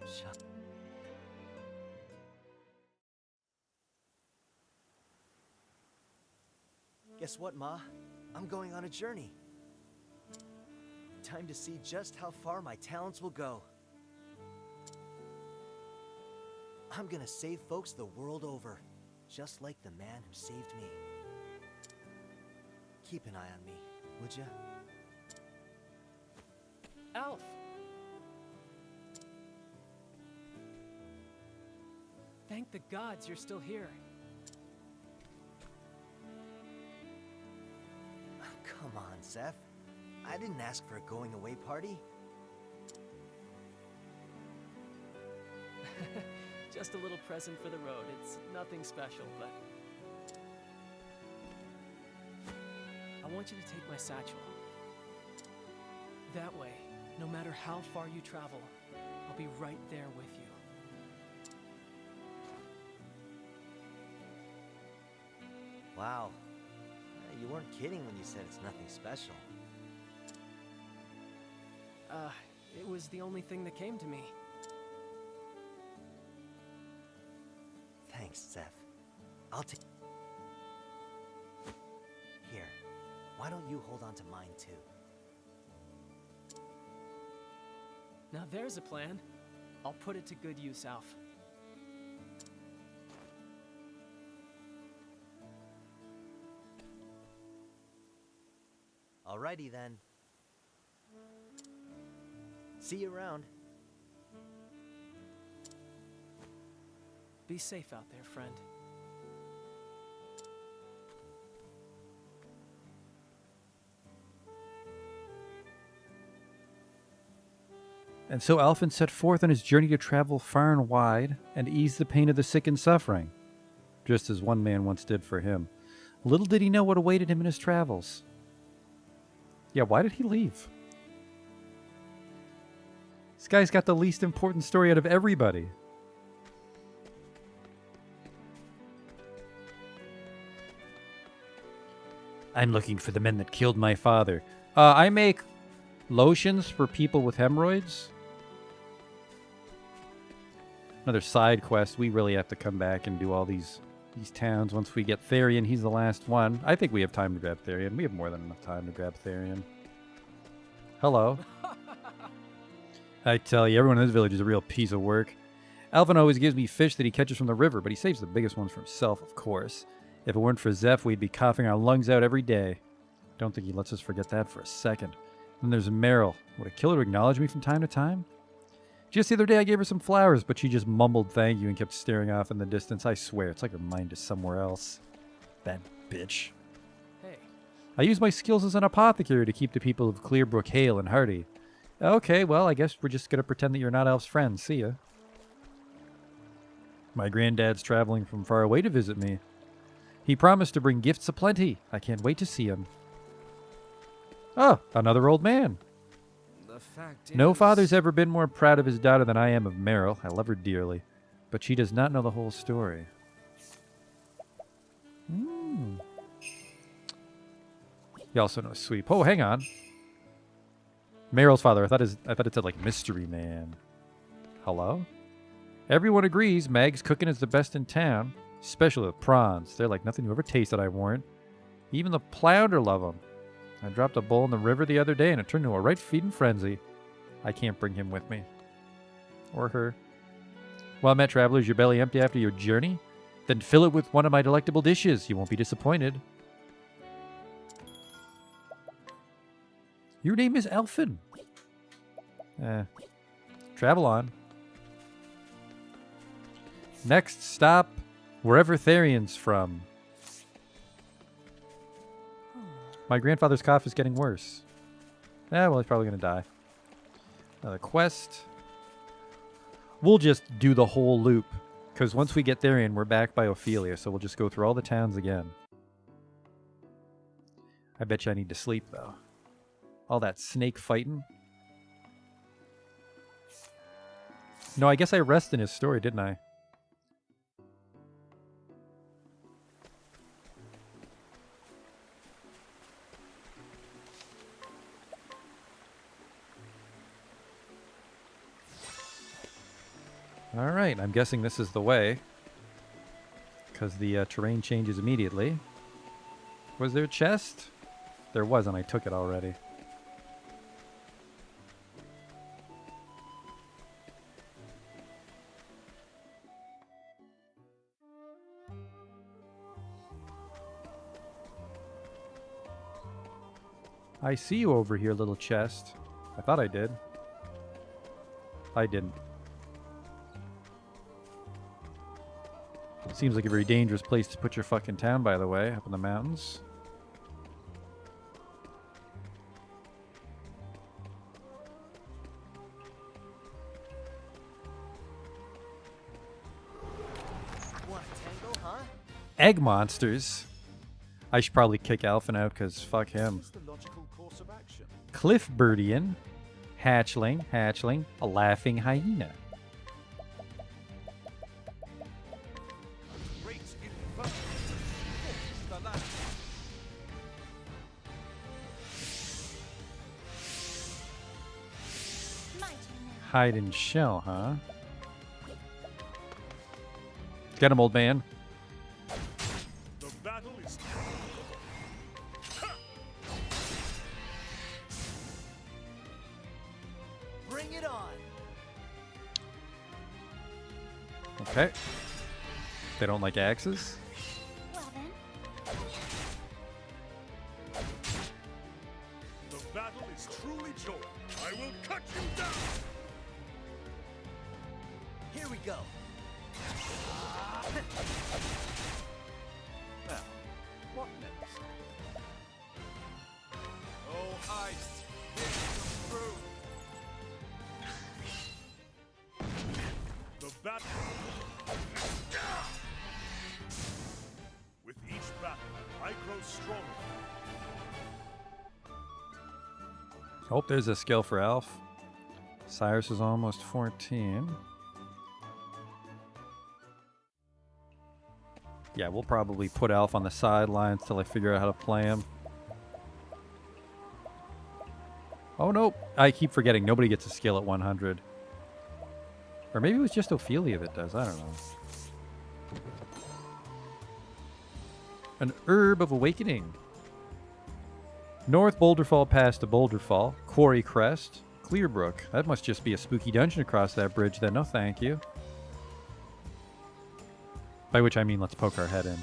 Shut. Guess what, Ma? I'm going on a journey. Time to see just how far my talents will go. I'm gonna save folks the world over, just like the man who saved me. Keep an eye on me, would ya? Alf! Thank the gods you're still here. Come on, Zeph. I didn't ask for a going-away party. Just a little present for the road. It's nothing special, but... I want you to take my satchel. That way, no matter how far you travel, I'll be right there with you. Wow. You weren't kidding when you said it's nothing special. It was the only thing that came to me. Thanks, Zeph. I'll take... Here, why don't you hold on to mine, too? Now there's a plan. I'll put it to good use, Alf. Alrighty then. See you around. Be safe out there, friend. And so Alfin set forth on his journey to travel far and wide and ease the pain of the sick and suffering, just as one man once did for him. Little did he know what awaited him in his travels. Yeah, why did he leave? This guy's got the least important story out of everybody. I'm looking for the men that killed my father. I make lotions for people with hemorrhoids. Another side quest. We really have to come back and do all these towns once we get Therian. He's the last one. I think we have time to grab Therian. We have more than enough time to grab Therian. Hello. I tell you, everyone in this village is a real piece of work. Alvin always gives me fish that he catches from the river, but he saves the biggest ones for himself, of course. If it weren't for Zeph, we'd be coughing our lungs out every day. Don't think he lets us forget that for a second. Then there's Meryl. Would a killer acknowledge me from time to time? Just the other day I gave her some flowers, but she just mumbled thank you and kept staring off in the distance. I swear, it's like her mind is somewhere else. That bitch. Hey. I use my skills as an apothecary to keep the people of Clearbrook hale and hearty. Okay, well, I guess we're just going to pretend that you're not Elf's friend. See ya. My granddad's traveling from far away to visit me. He promised to bring gifts aplenty. I can't wait to see him. Oh, another old man. The fact No is... father's ever been more proud of his daughter than I am of Meryl. I love her dearly. But she does not know the whole story. He also knows Sweep. Oh, hang on. Meryl's father. I thought it said like Mystery Man. Hello? Everyone agrees Mag's cooking is the best in town. Especially the prawns. They're like nothing you ever tasted, I warrant. Even the Plounder love them. I dropped a bowl in the river the other day and it turned into a right feeding frenzy. I can't bring him with me. Or her. Well met, travelers, your belly empty after your journey? Then fill it with one of my delectable dishes. You won't be disappointed. Your name is Elfin. Travel on. Next stop, wherever Therian's from. My grandfather's cough is getting worse. Well, he's probably going to die. Another quest. We'll just do the whole loop. Because once we get Therian, we're back by Ophelia. So we'll just go through all the towns again. I bet you I need to sleep, though. All that snake fighting. No, I guess I rest in his story, didn't I? Alright, I'm guessing this is the way. Because the terrain changes immediately. Was there a chest? There wasn't, I took it already. I see you over here, little chest. I thought I did. I didn't. Seems like a very dangerous place to put your fucking town, by the way, up in the mountains. What, tango, huh? Egg monsters? I should probably kick Alphen out, because fuck him. What's the logical course of action? Cliff Birdian. Hatchling, a laughing hyena. Great inferno. Force the land. My turn now. Hide and shell, huh? Get him, old man. The battle is Bring it on! Okay. They don't like axes. Well then, the battle is truly joy. I will cut you down. Here we go. Now, what next? Oh, ice, here's some through. The battle. With each battle, I grow stronger. Oh, there's a skill for Alf. Cyrus is almost 14. Yeah, we'll probably put Alf on the sidelines till I figure out how to play him. Oh, no. I keep forgetting. Nobody gets a skill at 100. Or maybe it was just Ophelia that does. I don't know. An Herb of Awakening. North Boulderfall Pass to Boulderfall. Quarry Crest. Clearbrook. That must just be a spooky dungeon across that bridge then. No, thank you. By which I mean let's poke our head in.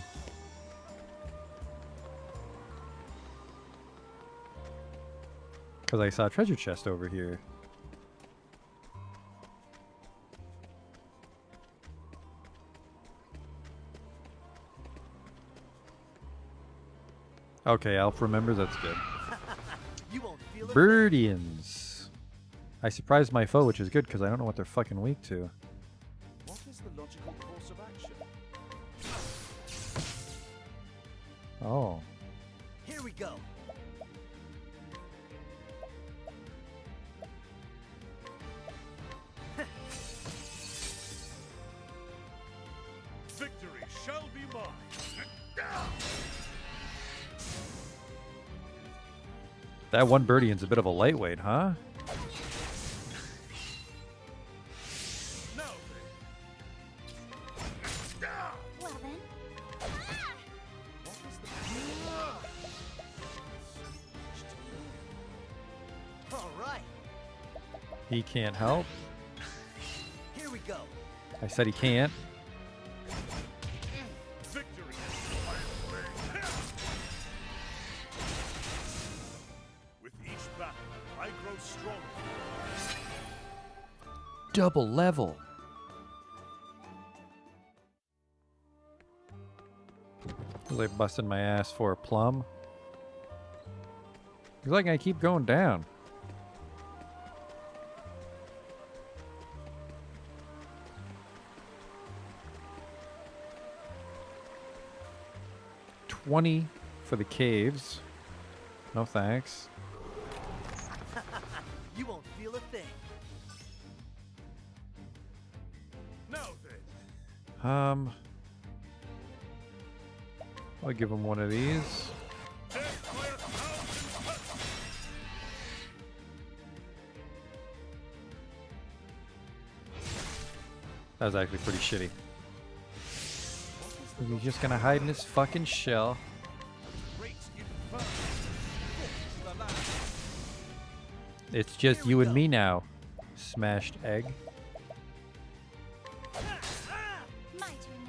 Because I saw a treasure chest over here. Okay, Alf remembers. That's good. You won't feel it. Birdians. I surprised my foe, which is good because I don't know what they're fucking weak to. What is the logical course of action? Oh. Here we go. Victory shall be mine. That one Birdian's a bit of a lightweight, huh? Now well then. what is the All right. He can't help. Here we go. I said he can't. victory? With each battle, I grow stronger. Double level. Feels like busting my ass for a plum. Feels like I keep going down. $20 for the caves. No thanks. You won't feel a thing. Now then. I'll give him one of these. That was actually pretty shitty. He's just gonna hide in his fucking shell. It's just you and me now. Smashed egg. My turn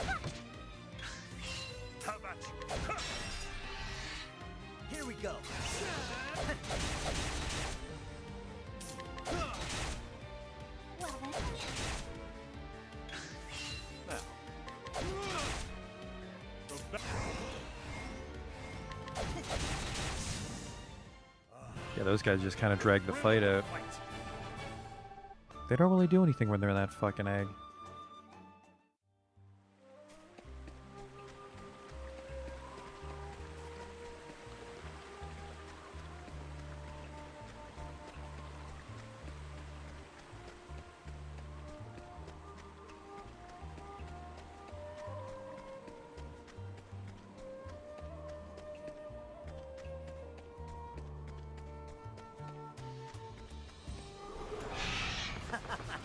now. How about you? Here we go. Well then. Now. Yeah, those guys just kind of drag the fight out. They don't really do anything when they're in that fucking egg.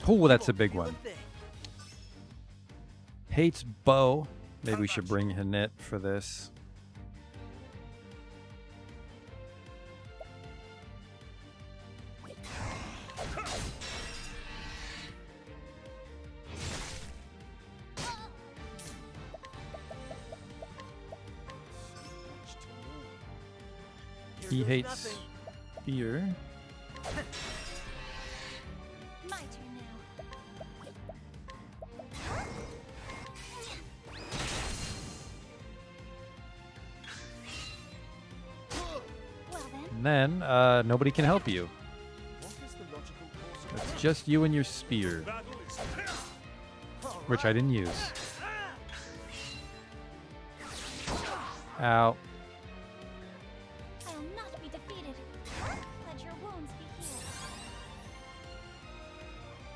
Oh, that's a big one. Hates bow. Maybe we should bring Hanit for this. He hates fear. My turn now. Well then. And then, nobody can help you. It's just you and your spear. Which I didn't use. Ow. I'll not be defeated. Let your wounds be healed.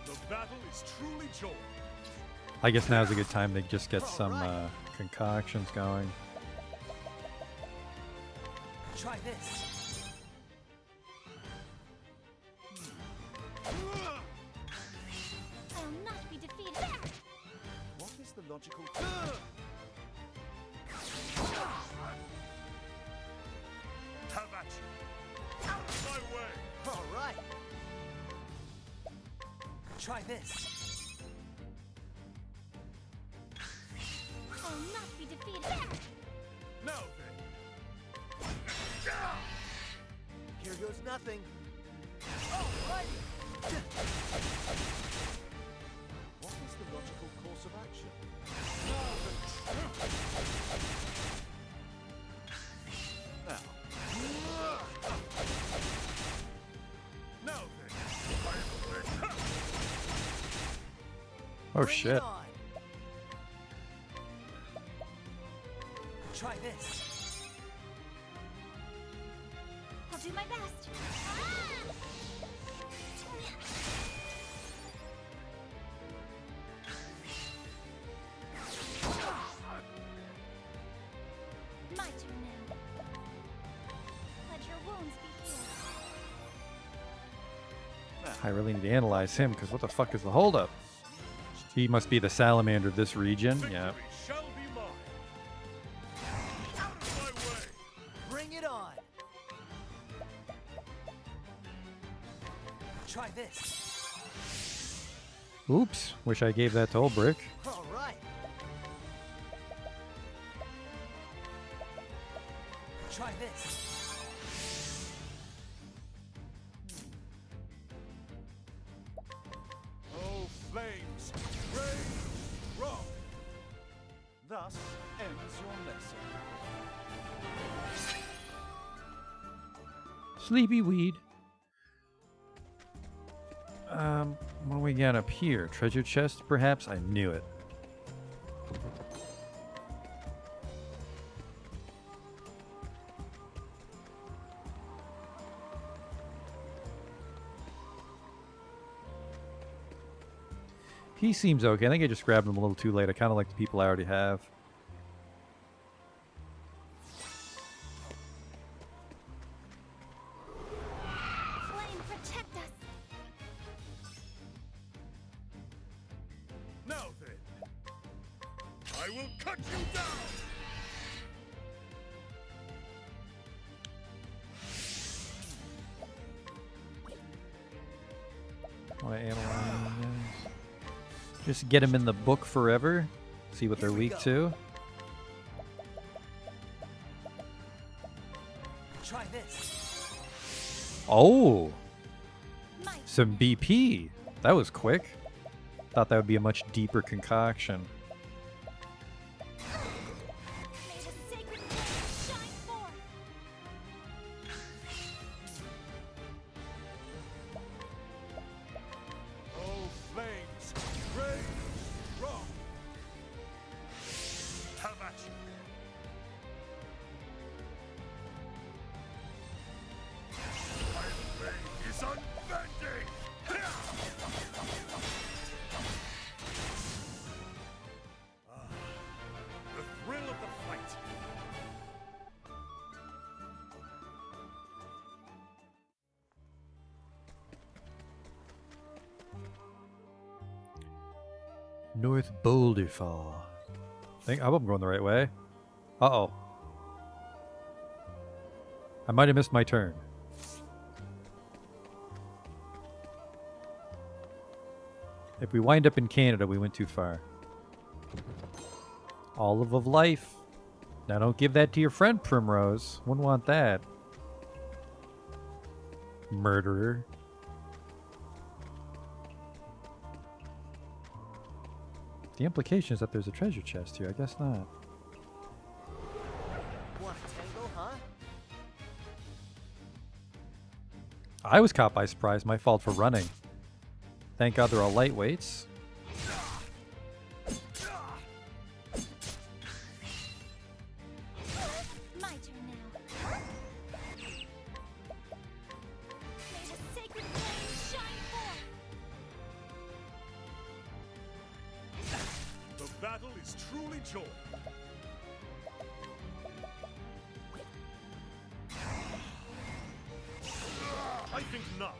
The battle is truly joy. I guess now's a good time to just get some concoctions going. Try this. I'll not be defeated. What is the logical? How about you? Out of my way! All right. Try this. I'll not be defeated. Now then. Here goes nothing. All right. What is the logical course of action? Now. Now then. Oh Bring shit. it on. Try this. I'll do my best. My turn now. Let your wounds be healed. I really need to analyze him, because what the fuck is the holdup? He must be the salamander of this region. Yeah. Victory shall be mine. Out of my way. Bring it on. Try this. Oops. Wish I gave that to Olbrick. All right. Try this. Oh, flames, rage, rock. Thus ends your lesson. Sleepy weed. What do we got up here? Treasure chest, perhaps? I knew it. He seems okay. I think I just grabbed him a little too late. I kind of like the people I already have. Flame, protect us! Now then, I will cut you down! Want to analyze? Just get them in the book forever. See what they're weak to. Try this. Oh! My Some BP. That was quick. Thought that would be a much deeper concoction. may the sacred flame shine forth! Oh, flames, rage strong! Have at you! My blade is unbending! Ah, the thrill of the fight! North Boulder Fall. I hope I'm going the right way. Uh-oh. I might have missed my turn. If we wind up in Canada, we went too far. Olive of Life. Now don't give that to your friend, Primrose. Wouldn't want that. Murderer. The implication is that there's a treasure chest here. I guess not. Want a tango, huh? I was caught by surprise. My fault for running. Thank God they're all lightweights. My turn now. May the sacred flame shine forth! The battle is truly joy. I think not.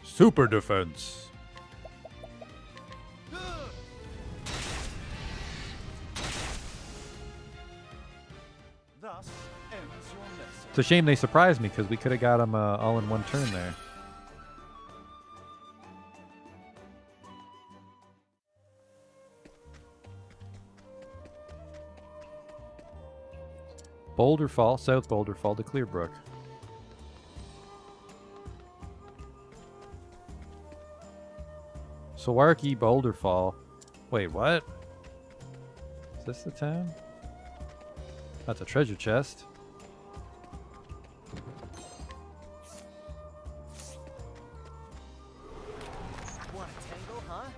Super defense. Thus ends your lesson. It's a shame they surprised me because we could have got them all in one turn there. Boulder Fall, South Boulder Fall to Clearbrook. Sawarkey Boulder Fall. Wait, what? Is this the town? That's a treasure chest. Want a tango, huh?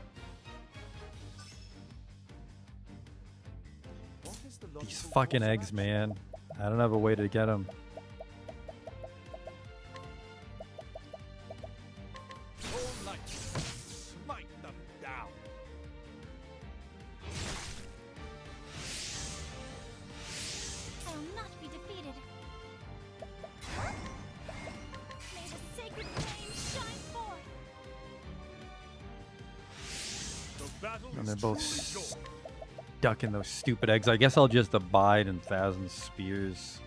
What is the These logical fucking course of eggs, action? man. I don't have a way to get them. All light, smite them down. I will not be defeated. May the sacred flame shine forth! The battle And is they're both truly joy. ducking those stupid eggs. I guess I'll just abide in Thousand Spears.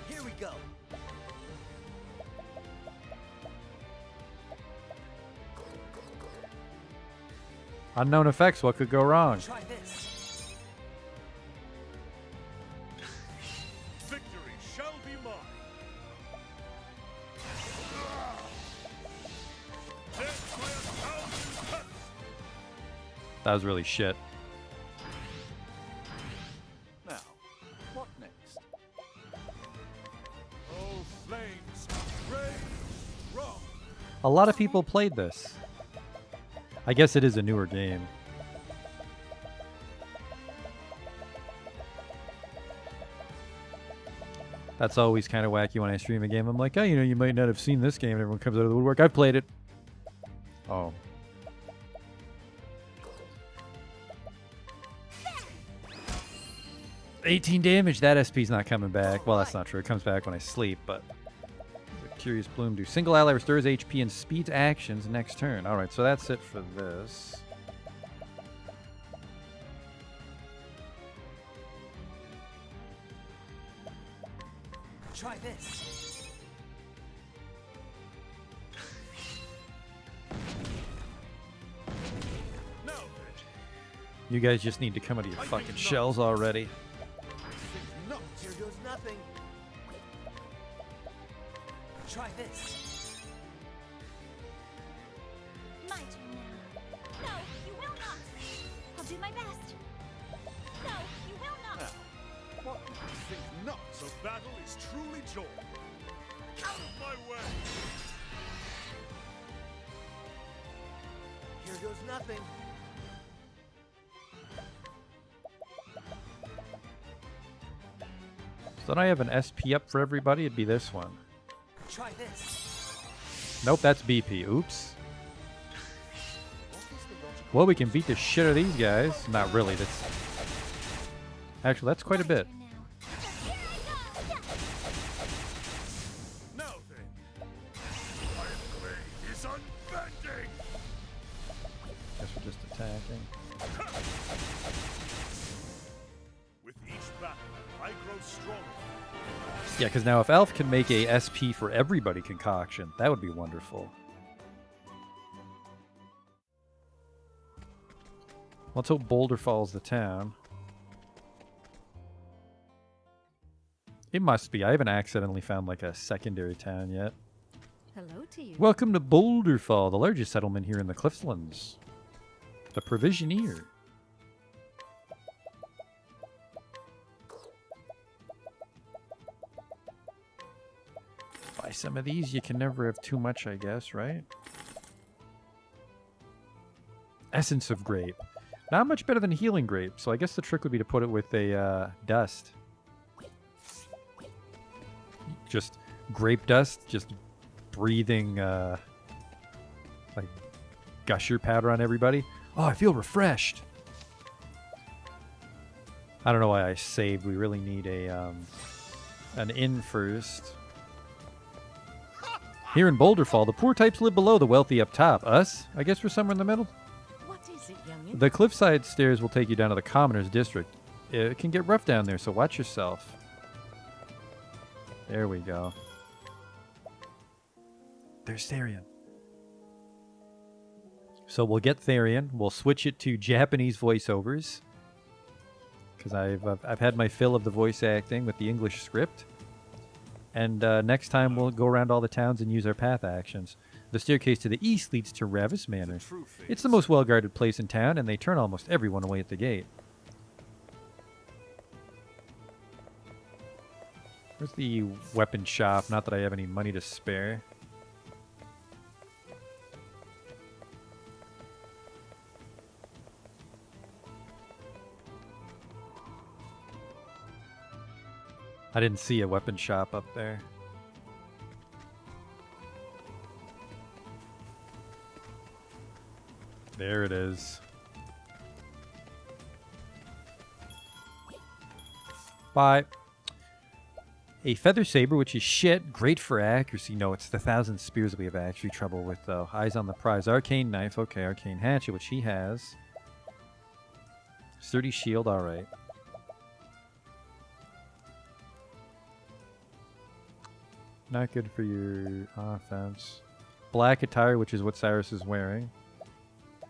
Here we go. Unknown effects, what could go wrong? Try this. Victory shall be mine. Death by 1,000 That was really shit. Now, what next? Oh, flames, rage, wrong. A lot of people played this. I guess it is a newer game. That's always kind of wacky when I stream a game. I'm like, oh, you know, you might not have seen this game. And everyone comes out of the woodwork. I've played it. Oh. $18 damage. That SP's not coming back. Well, that's not true. It comes back when I sleep, but... Curious Bloom do. Single ally restores HP and speeds actions next turn. Alright, so that's it for this. Try this. No. You guys just need to come out of your fucking shells already. No, here goes nothing. Try this. My turn now. No, you will not. I'll do my best. No, you will not. Now, what? Think not. So battle is truly joy. Out of my way. Here goes nothing. So then I have an SP up for everybody. It'd be this one. Try this. Nope, that's BP. Oops. Well, we can beat the shit out of these guys. Not really. That's actually, that's quite a bit. Now then, Iron Blade is unbending. Guess we're just attacking. With each battle, I grow stronger. Yeah, because now if Elf can make a SP for everybody concoction, that would be wonderful. Let's hope Boulder Falls the town. It must be. I haven't accidentally found like a secondary town yet. Hello to you. Welcome to Boulder Fall, the largest settlement here in the Cliffslands. The Provisioneer. Buy some of these. You can never have too much, I guess, right? Essence of Grape. Not much better than Healing Grape, so I guess the trick would be to put it with a dust. Just grape dust, just breathing like gusher powder on everybody. Oh, I feel refreshed. I don't know why I saved. We really need a an inn first. Here in Boulder Fall, the poor types live below, the wealthy up top. Us? I guess we're somewhere in the middle. What is it, youngin? The cliffside stairs will take you down to the Commoner's District. It can get rough down there, so watch yourself. There we go. There's Therian. So we'll get Therian. We'll switch it to Japanese voiceovers. Because I've had my fill of the voice acting with the English script. And next time we'll go around all the towns and use our path actions. The staircase to the east leads to Ravis Manor. It's the most well-guarded place in town, and they turn almost everyone away at the gate. Where's the weapon shop? Not that I have any money to spare. I didn't see a weapon shop up there. There it is. Bye. A feather saber, which is shit. Great for accuracy. No, it's the 1,000 spears that we have actually trouble with, though. Eyes on the prize. Arcane knife. Okay, arcane hatchet, which he has. Sturdy shield. All right. Not good for your offense. Black attire, which is what Cyrus is wearing.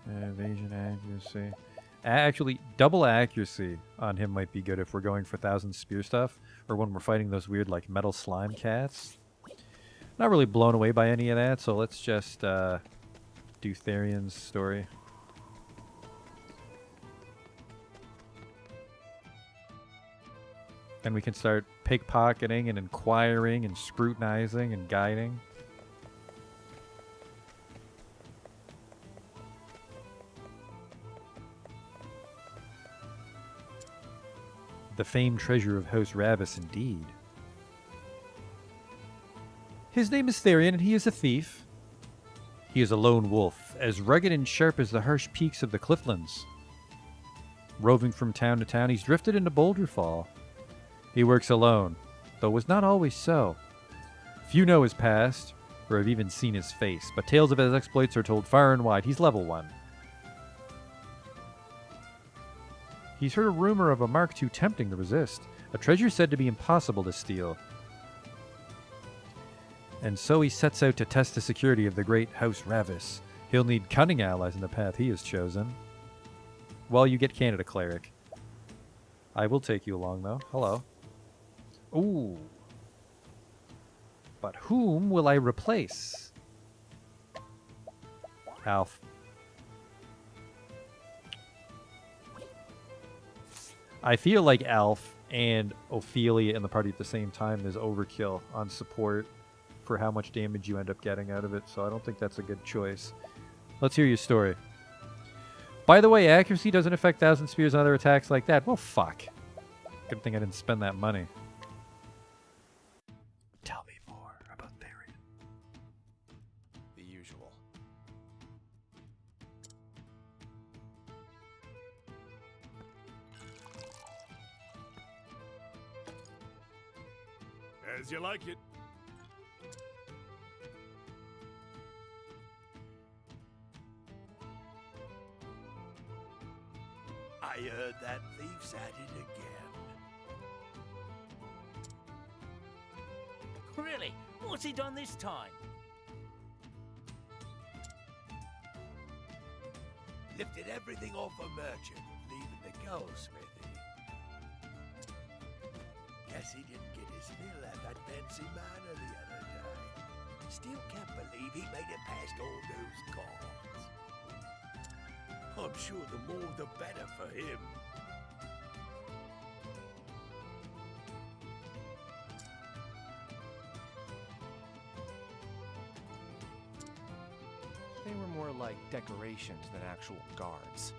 Evasion, accuracy. Actually, double accuracy on him might be good if we're going for 1,000 spear stuff, or when we're fighting those weird, like, metal slime cats. Not really blown away by any of that, so let's just do Therian's story. And we can start pickpocketing and inquiring and scrutinizing and guiding. The famed treasure of House Ravis, indeed. His name is Therian, and he is a thief. He is a lone wolf, as rugged and sharp as the harsh peaks of the Clifflands. Roving from town to town, he's drifted into Boulderfall. He works alone, though it was not always so. Few know his past, or have even seen his face, but tales of his exploits are told far and wide. He's level 1. He's heard a rumor of a mark too tempting to resist, a treasure said to be impossible to steal. And so he sets out to test the security of the great House Ravis. He'll need cunning allies in the path he has chosen. Well, you get Canada Cleric. I will take you along, though. Hello. Ooh. But whom will I replace? Alf. I feel like Alf and Ophelia in the party at the same time is overkill on support for how much damage you end up getting out of it, so I don't think that's a good choice. Let's hear your story. By the way, accuracy doesn't affect Thousand Spears and other attacks like that. Well, fuck. Good thing I didn't spend that money. Tell me more about Therian. The usual. As you like it. I heard that thief's at it again. Really? What's he done this time? Lifted everything off a merchant, leaving the goldsmithy. Guess he didn't get his fill at that fancy manor the other day. Still can't believe he made it past all those guards. I'm sure the more the better for him. They were more like decorations than actual guards.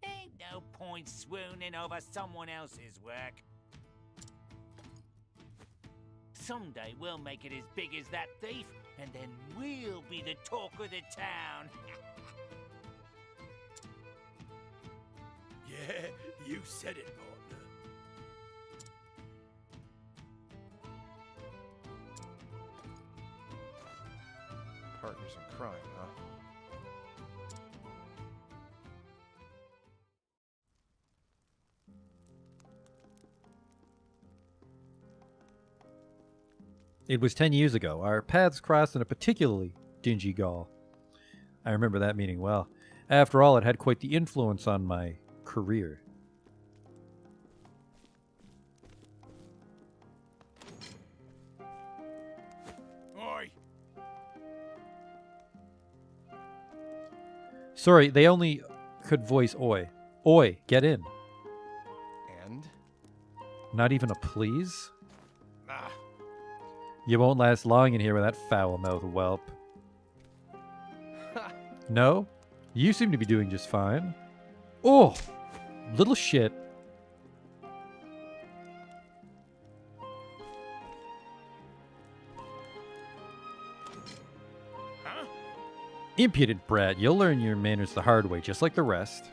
Ain't no point swooning over someone else's work. Someday we'll make it as big as that thief, and then we'll be the talk of the town. Yeah, you said it, partner. Partners in crime, huh? It was 10 years ago. Our paths crossed in a particularly dingy Gaul. I remember that meeting well. After all, it had quite the influence on my career. Oi! Sorry, they only could voice oi. Oi, get in. And? Not even a please? Nah. You won't last long in here with that foul-mouthed whelp. No? You seem to be doing just fine. Oh! Little shit. Huh? Impudent brat, you'll learn your manners the hard way, just like the rest.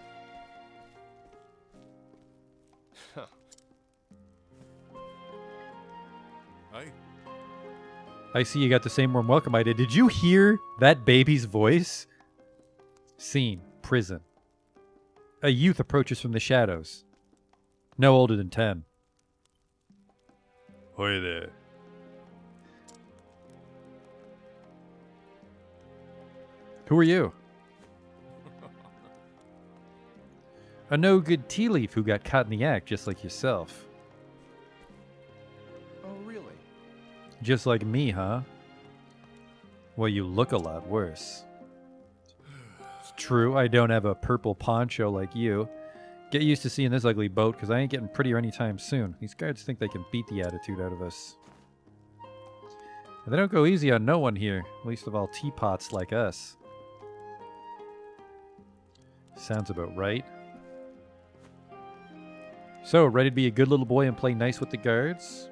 I see you got the same warm welcome I did. Did you hear that baby's voice? Scene. Prison. A youth approaches from the shadows. No older than 10. Hi there. Who are you? A no-good tea leaf who got caught in the act just like yourself. Oh, really? Just like me, huh? Well, you look a lot worse. It's true, I don't have a purple poncho like you. Get used to seeing this ugly boat, because I ain't getting prettier anytime soon. These guards think they can beat the attitude out of us. And they don't go easy on no one here, least of all teapots like us. Sounds about right. So, ready to be a good little boy and play nice with the guards?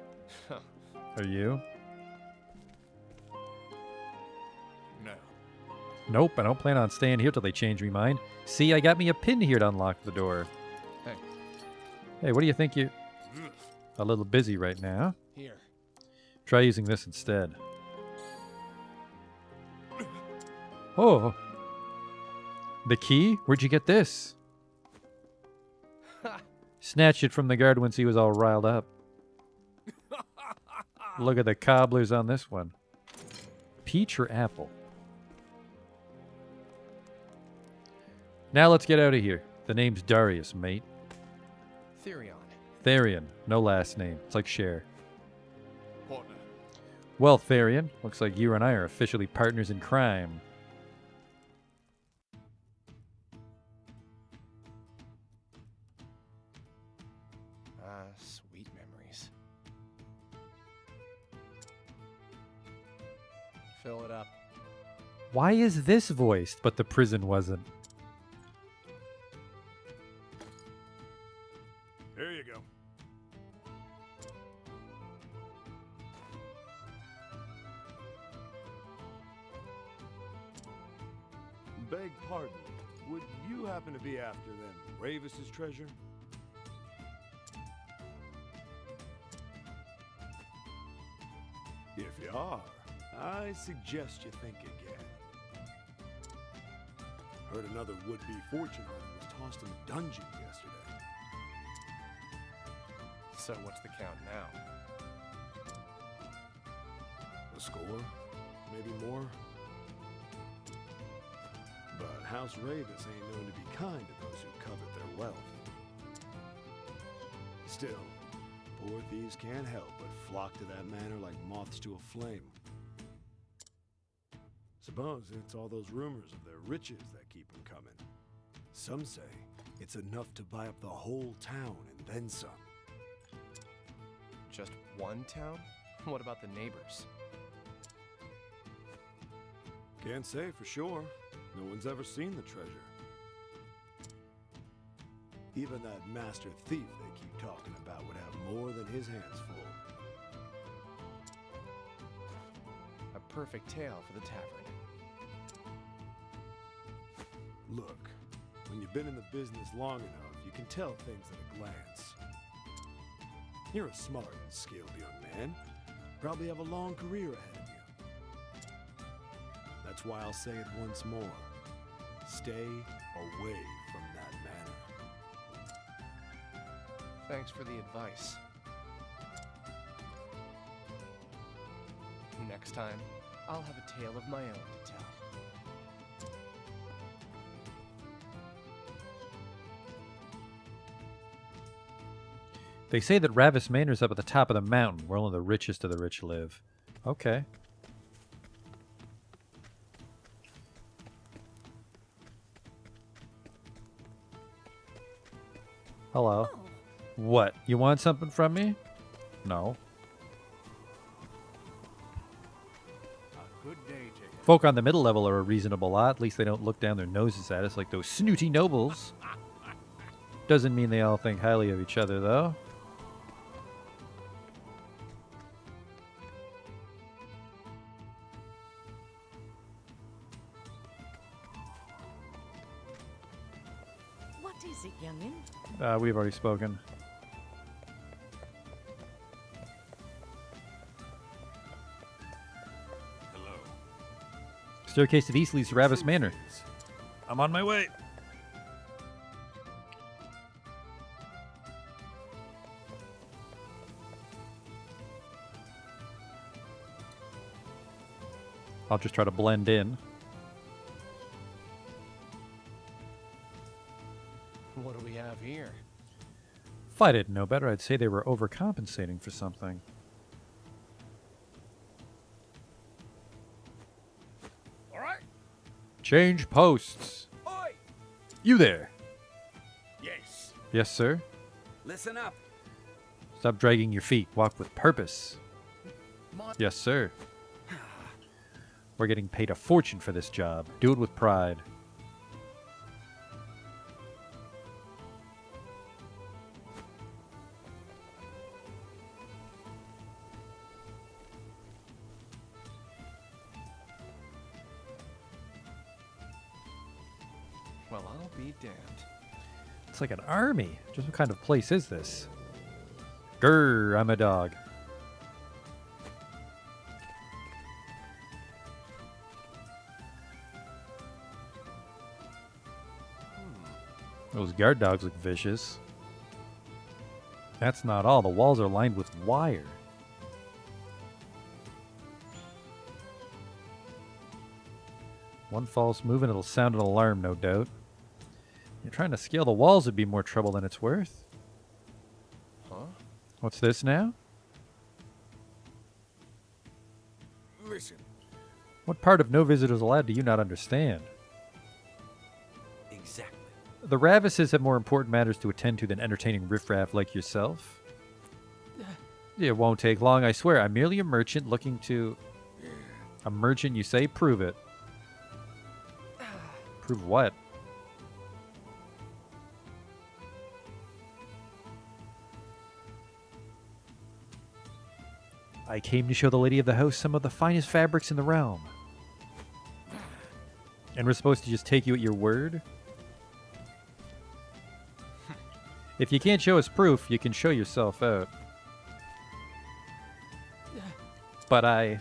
Are you? No. Nope, I don't plan on staying here till they change me mind. See, I got me a pin here to unlock the door. Hey. Hey, what do you think you... A little busy right now. Here. Try using this instead. Oh. The key? Where'd you get this? Snatched it from the guard once he was all riled up. Look at the cobblers on this one. Peach or apple? Now let's get out of here. The name's Darius, mate. Therion. Therion. No last name. It's like Cher. Partner. Well, Therion, looks like you and I are officially partners in crime. Sweet memories. Fill it up. Why is this voiced, but the prison wasn't? Here you go. Beg pardon. Would you happen to be after them Ravis's treasure? If you are, I suggest you think again. Heard another would-be fortune hunter was tossed in a dungeon yesterday. So what's the count now? A score? Maybe more? But House Ravis ain't known to be kind to those who covet their wealth. Still, poor thieves can't help but flock to that manor like moths to a flame. Suppose it's all those rumors of their riches that keep them coming. Some say it's enough to buy up the whole town and then some. Just one town? What about the neighbors? Can't say for sure. No one's ever seen the treasure. Even that master thief they keep talking about would have more than his hands full. A perfect tale for the tavern. Look, when you've been in the business long enough, you can tell things at a glance. You're a smart and skilled young man. Probably have a long career ahead of you. That's why I'll say it once more. Stay away from that manor. Thanks for the advice. Next time, I'll have a tale of my own to tell. They say that Ravis Manor's up at the top of the mountain, where only the richest of the rich live. Okay. Hello. Oh. What? You want something from me? No. A good day, Jacob. Folk on the middle level are a reasonable lot. At least they don't look down their noses at us like those snooty nobles. Doesn't mean they all think highly of each other, though. What is it, youngin? We've already spoken. Hello. Staircase to the east leads to Ravis Manor. I'm on my way. I'll just try to blend in. What do we have here? If I didn't know better, I'd say they were overcompensating for something. All right. Change posts. Oi! You there. Yes. Yes, sir. Listen up. Stop dragging your feet. Walk with purpose. Yes, sir. We're getting paid a fortune for this job. Do it with pride. Well, I'll be damned. It's like an army. Just what kind of place is this? Grr, I'm a dog. Those guard dogs look vicious. That's not all. The walls are lined with wire. One false move and it'll sound an alarm, no doubt. You're trying to scale the walls would be more trouble than it's worth. Huh? What's this now? Listen. What part of no visitors allowed do you not understand? Exactly. The Ravises have more important matters to attend to than entertaining riffraff like yourself. It won't take long, I swear. I'm merely a merchant looking to... A merchant, you say? Prove it. Prove what? I came to show the lady of the house some of the finest fabrics in the realm. And we're supposed to just take you at your word? If you can't show us proof, you can show yourself out. But I...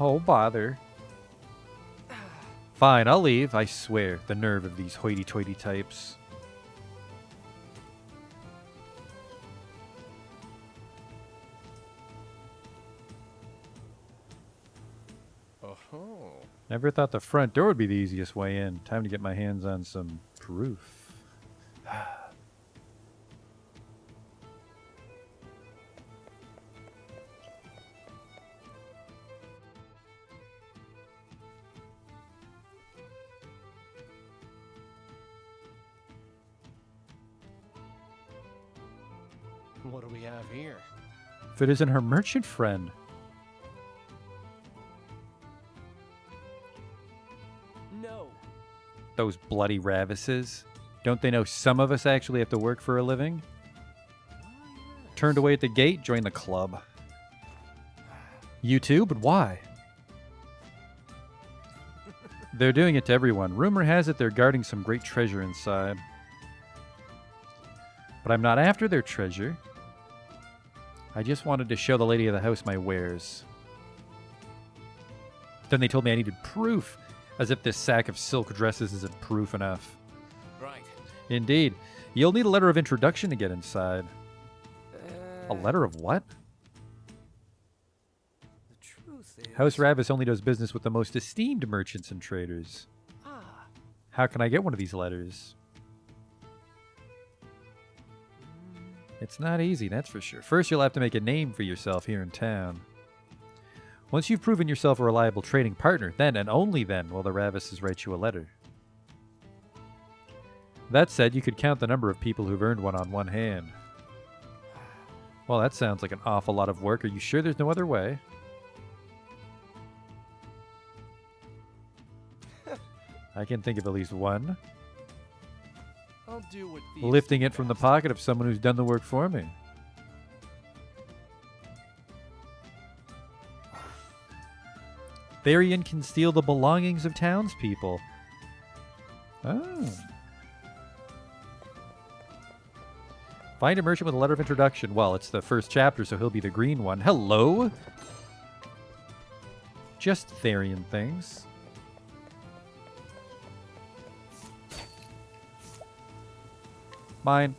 Oh, bother. Fine, I'll leave. I swear, the nerve of these hoity-toity types. Oh. Never thought the front door would be the easiest way in. Time to get my hands on some proof. What do we have here? If it isn't her merchant friend. No. Those bloody Ravises. Don't they know some of us actually have to work for a living? Turned away at the gate, join the club. You too? But why? They're doing it to everyone. Rumor has it they're guarding some great treasure inside. But I'm not after their treasure. I just wanted to show the lady of the house my wares. Then they told me I needed proof, as if this sack of silk dresses isn't proof enough. Right. Indeed. You'll need a letter of introduction to get inside. A letter of what? The truth is... House Ravis only does business with the most esteemed merchants and traders. How can I get one of these letters? It's not easy, that's for sure. First, you'll have to make a name for yourself here in town. Once you've proven yourself a reliable trading partner, then and only then will the Ravises write you a letter. That said, you could count the number of people who've earned one on one hand. Well, that sounds like an awful lot of work. Are you sure there's no other way? I can think of at least one. I'll do what these Lifting it from the pocket of someone who's done the work for me. Therian can steal the belongings of townspeople. Oh. Find a merchant with a letter of introduction. Well, it's the first chapter, so he'll be the green one. Hello? Just Therian things. Mine.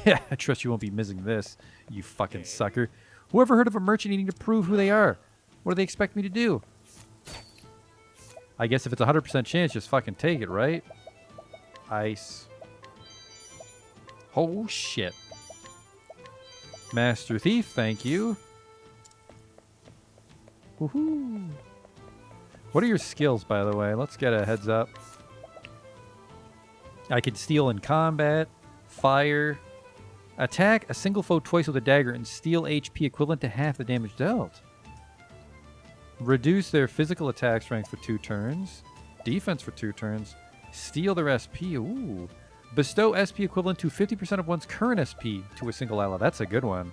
Yeah, I trust you won't be missing this, you fucking sucker. Whoever heard of a merchant needing to prove who they are? What do they expect me to do? I guess if it's a 100% chance, just fucking take it, right? Ice. Oh, shit. Master Thief, thank you. Woohoo. What are your skills, by the way? Let's get a heads up. I can steal in combat, fire, attack a single foe twice with a dagger, and steal HP equivalent to half the damage dealt. Reduce their physical attack strength for 2 turns, defense for 2 turns, steal their SP. Ooh. Bestow SP equivalent to 50% of one's current SP to a single ally. That's a good one.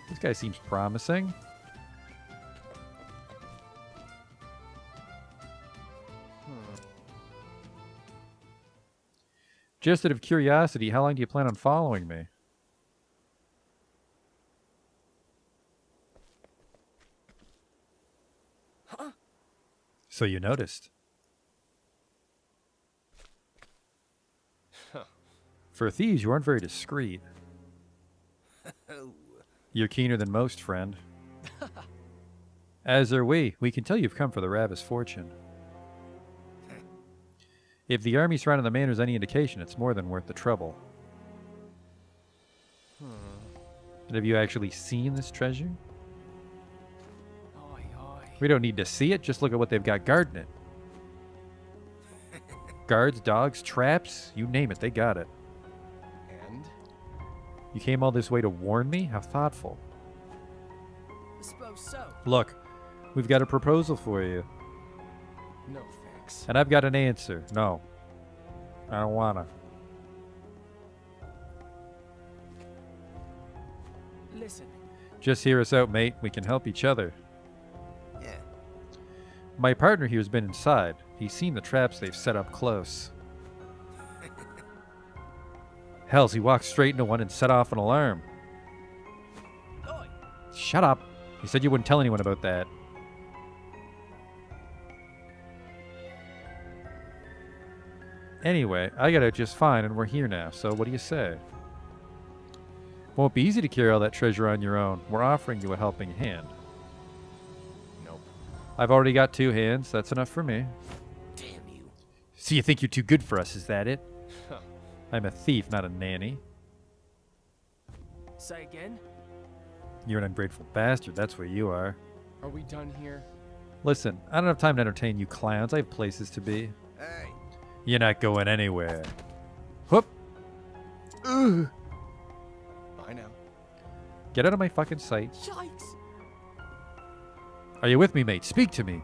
This guy seems promising. Just out of curiosity, how long do you plan on following me? Huh? So you noticed. For thieves, you aren't very discreet. You're keener than most, friend. As are we. We can tell you've come for the Ravis fortune. If the army surrounding the manor is any indication, it's more than worth the trouble. And have you actually seen this treasure? Oi, oi. We don't need to see it. Just look at what they've got guarding it. Guards, dogs, traps, you name it, they got it. And? You came all this way to warn me? How thoughtful. I suppose so. Look, we've got a proposal for you. No thanks. And I've got an answer. No. I don't wanna. Listen. Just hear us out, mate. We can help each other. Yeah. My partner here's been inside. He's seen the traps they've set up close. Hells, he walked straight into one and set off an alarm. Oi. Shut up. You said you wouldn't tell anyone about that. Anyway, I got out just fine and we're here now, so what do you say? Won't be easy to carry all that treasure on your own. We're offering you a helping hand. Nope. I've already got 2 hands. That's enough for me. Damn you. So you think you're too good for us, is that it? I'm a thief, not a nanny. Say again? You're an ungrateful bastard, that's what you are. Are we done here? Listen, I don't have time to entertain you clowns. I have places to be. Hey. You're not going anywhere. Whoop! Ugh. Bye now. Get out of my fucking sight. Yikes! Are you with me, mate? Speak to me.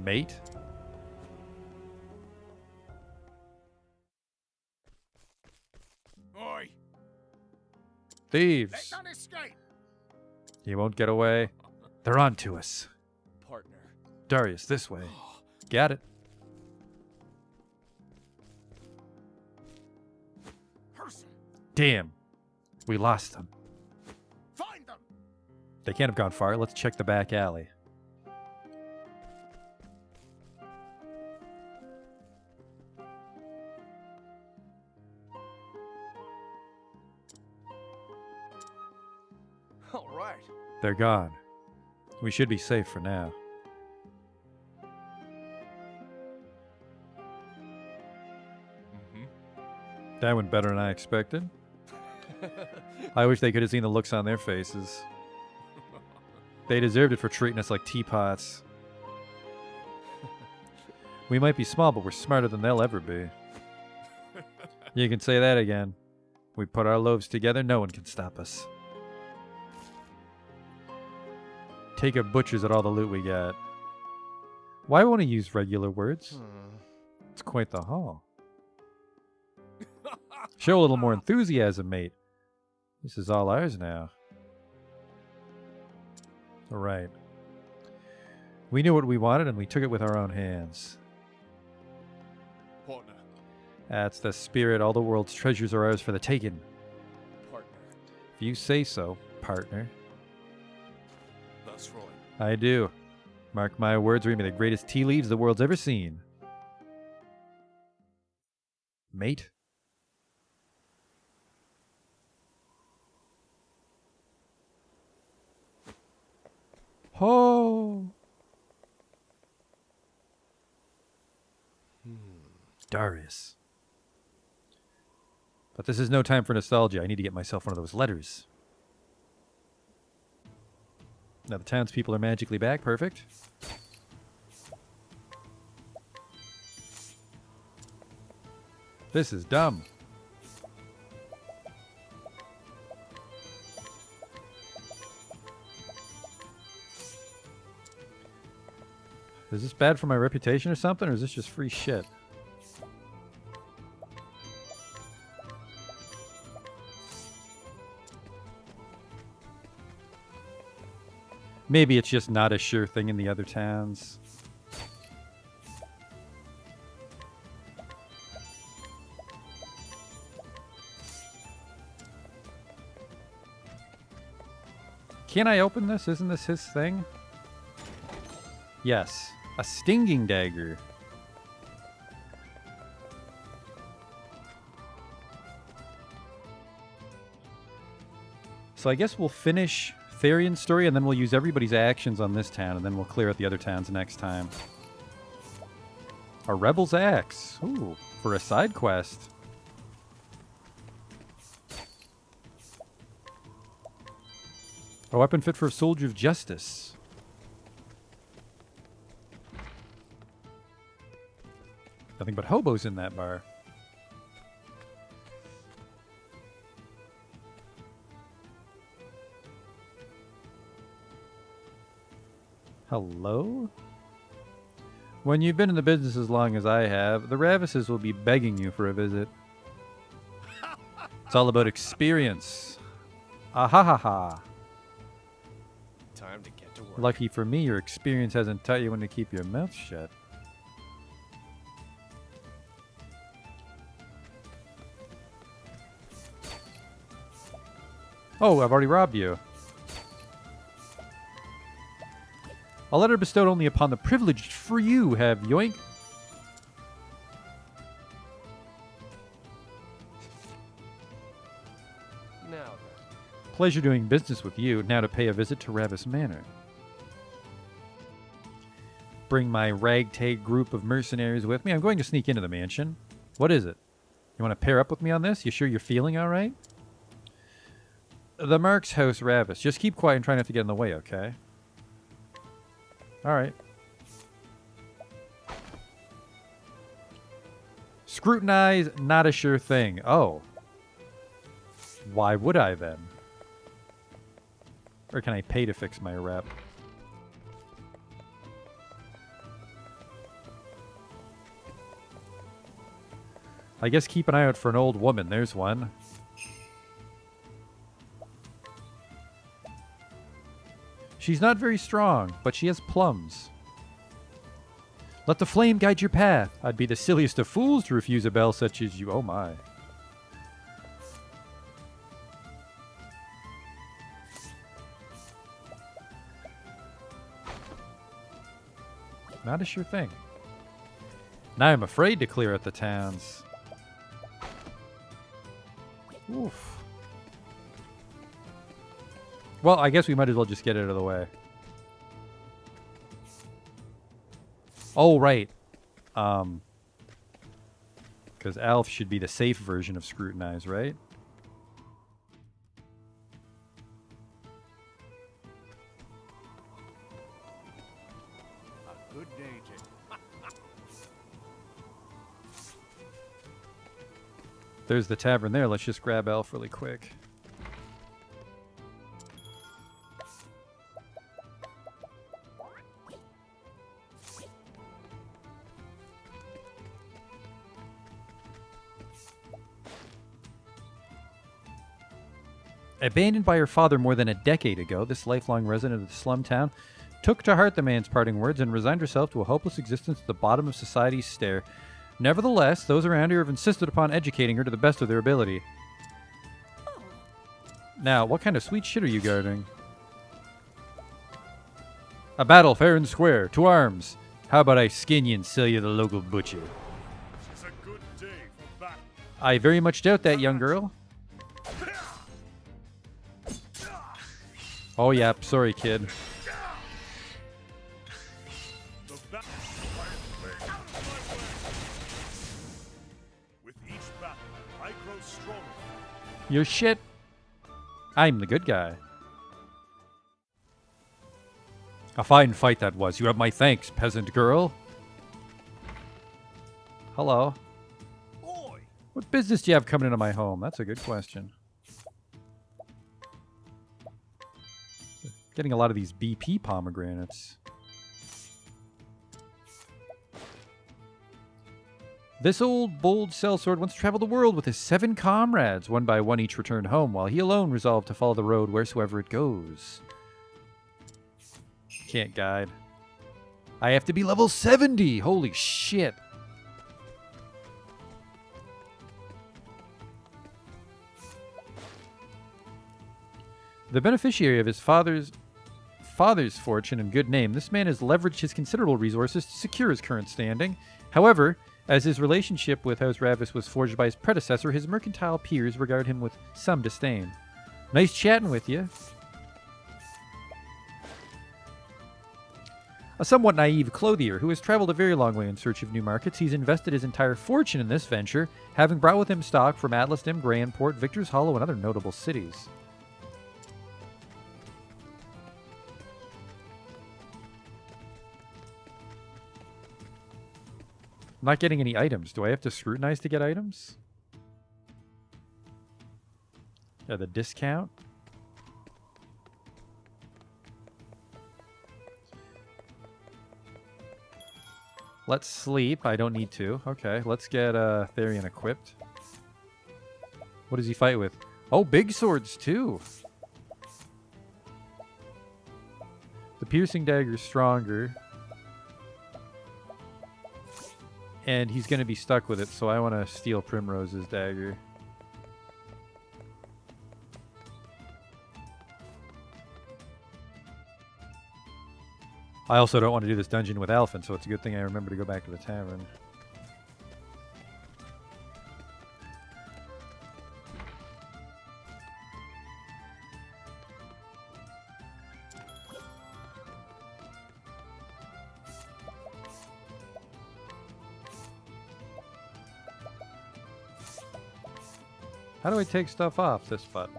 Mate? Oi! Thieves! Let none escape! You won't get away. They're on to us. Partner. Darius, this way. Got it. Person! Damn. We lost them. Find them! They can't have gone far. Let's check the back alley. All right. They're gone. We should be safe for now. That went better than I expected. I wish they could have seen the looks on their faces. They deserved it for treating us like teapots. We might be small, but we're smarter than they'll ever be. You can say that again. We put our loaves together, no one can stop us. Take a butcher's at all the loot we got. Why won't he use regular words? It's quite the haul. Show a little more enthusiasm, mate. This is all ours now. All right. We knew what we wanted and we took it with our own hands. Partner. That's the spirit. All the world's treasures are ours for the taking. Partner. If you say so, partner. That's right. I do. Mark my words, read me the greatest tea leaves the world's ever seen. Mate? Ho! Darius. But this is no time for nostalgia. I need to get myself one of those letters. Now the townspeople are magically back. Perfect. This is dumb. Is this bad for my reputation or something, or is this just free shit? Maybe it's just not a sure thing in the other towns. Can I open this? Isn't this his thing? Yes. A stinging dagger. So I guess we'll finish Tharion's story, and then we'll use everybody's actions on this town, and then we'll clear out the other towns next time. A rebel's axe. Ooh, for a side quest. A weapon fit for a soldier of justice. Nothing but hobos in that bar. Hello? When you've been in the business as long as I have, the Ravises will be begging you for a visit. It's all about experience. Ah ha ha ha. Time to get to work. Lucky for me, your experience hasn't taught you when to keep your mouth shut. Oh, I've already robbed you. A letter bestowed only upon the privileged for you have yoink. Now then. Pleasure doing business with you. Now to pay a visit to Ravis Manor. Bring my ragtag group of mercenaries with me. I'm going to sneak into the mansion. What is it? You want to pair up with me on this? You sure you're feeling all right? The Mark's house, Ravis. Just keep quiet and try not to get in the way, okay? All right. Scrutinize, not a sure thing. Oh. Why would I then? Or can I pay to fix my rep? I guess keep an eye out for an old woman. There's one. She's not very strong, but she has plums. Let the flame guide your path. I'd be the silliest of fools to refuse a bell such as you. Oh my. Not a sure thing. Now I'm afraid to clear out the towns. Oof. Well, I guess we might as well just get it out of the way. Oh, right. Because Alf should be the safe version of Scrutinize, right? A good day, Jake. There's the tavern there. Let's just grab Alf really quick. Abandoned by her father more than a decade ago, this lifelong resident of the slum town took to heart the man's parting words and resigned herself to a hopeless existence at the bottom of society's stair. Nevertheless, those around her have insisted upon educating her to the best of their ability. Now, what kind of sweet shit are you guarding? A battle fair and square. To arms. How about I skin you and sell you to the local butcher? It's a good day for battle. I very much doubt that, young girl. Oh, yeah. Sorry, kid. With each battle, I grow stronger. You're shit. I'm the good guy. A fine fight that was. You have my thanks, peasant girl. Hello. Oi! What business do you have coming into my home? That's a good question. Getting a lot of these BP pomegranates. This old, bold sellsword once traveled the world with his 7 comrades. One by one each returned home, while he alone resolved to follow the road wheresoever it goes. Can't guide. I have to be level 70! Holy shit! The beneficiary of his father's fortune and good name, this man has leveraged his considerable resources to secure his current standing. However, as his relationship with House Ravis was forged by his predecessor, his mercantile peers regard him with some disdain. Nice chatting with you. A somewhat naive clothier who has traveled a very long way in search of new markets, he's invested his entire fortune in this venture, having brought with him stock from Atlasdam, Grandport, Victor's Hollow, and other notable cities. I'm not getting any items. Do I have to scrutinize to get items? Yeah, the discount. Let's sleep. I don't need to. Okay, let's get Therian equipped. What does he fight with? Oh, big swords too. The piercing dagger's stronger. And he's going to be stuck with it, so I want to steal Primrose's dagger. I also don't want to do this dungeon with Alphen, so it's a good thing I remember to go back to the tavern. How do I take stuff off this button?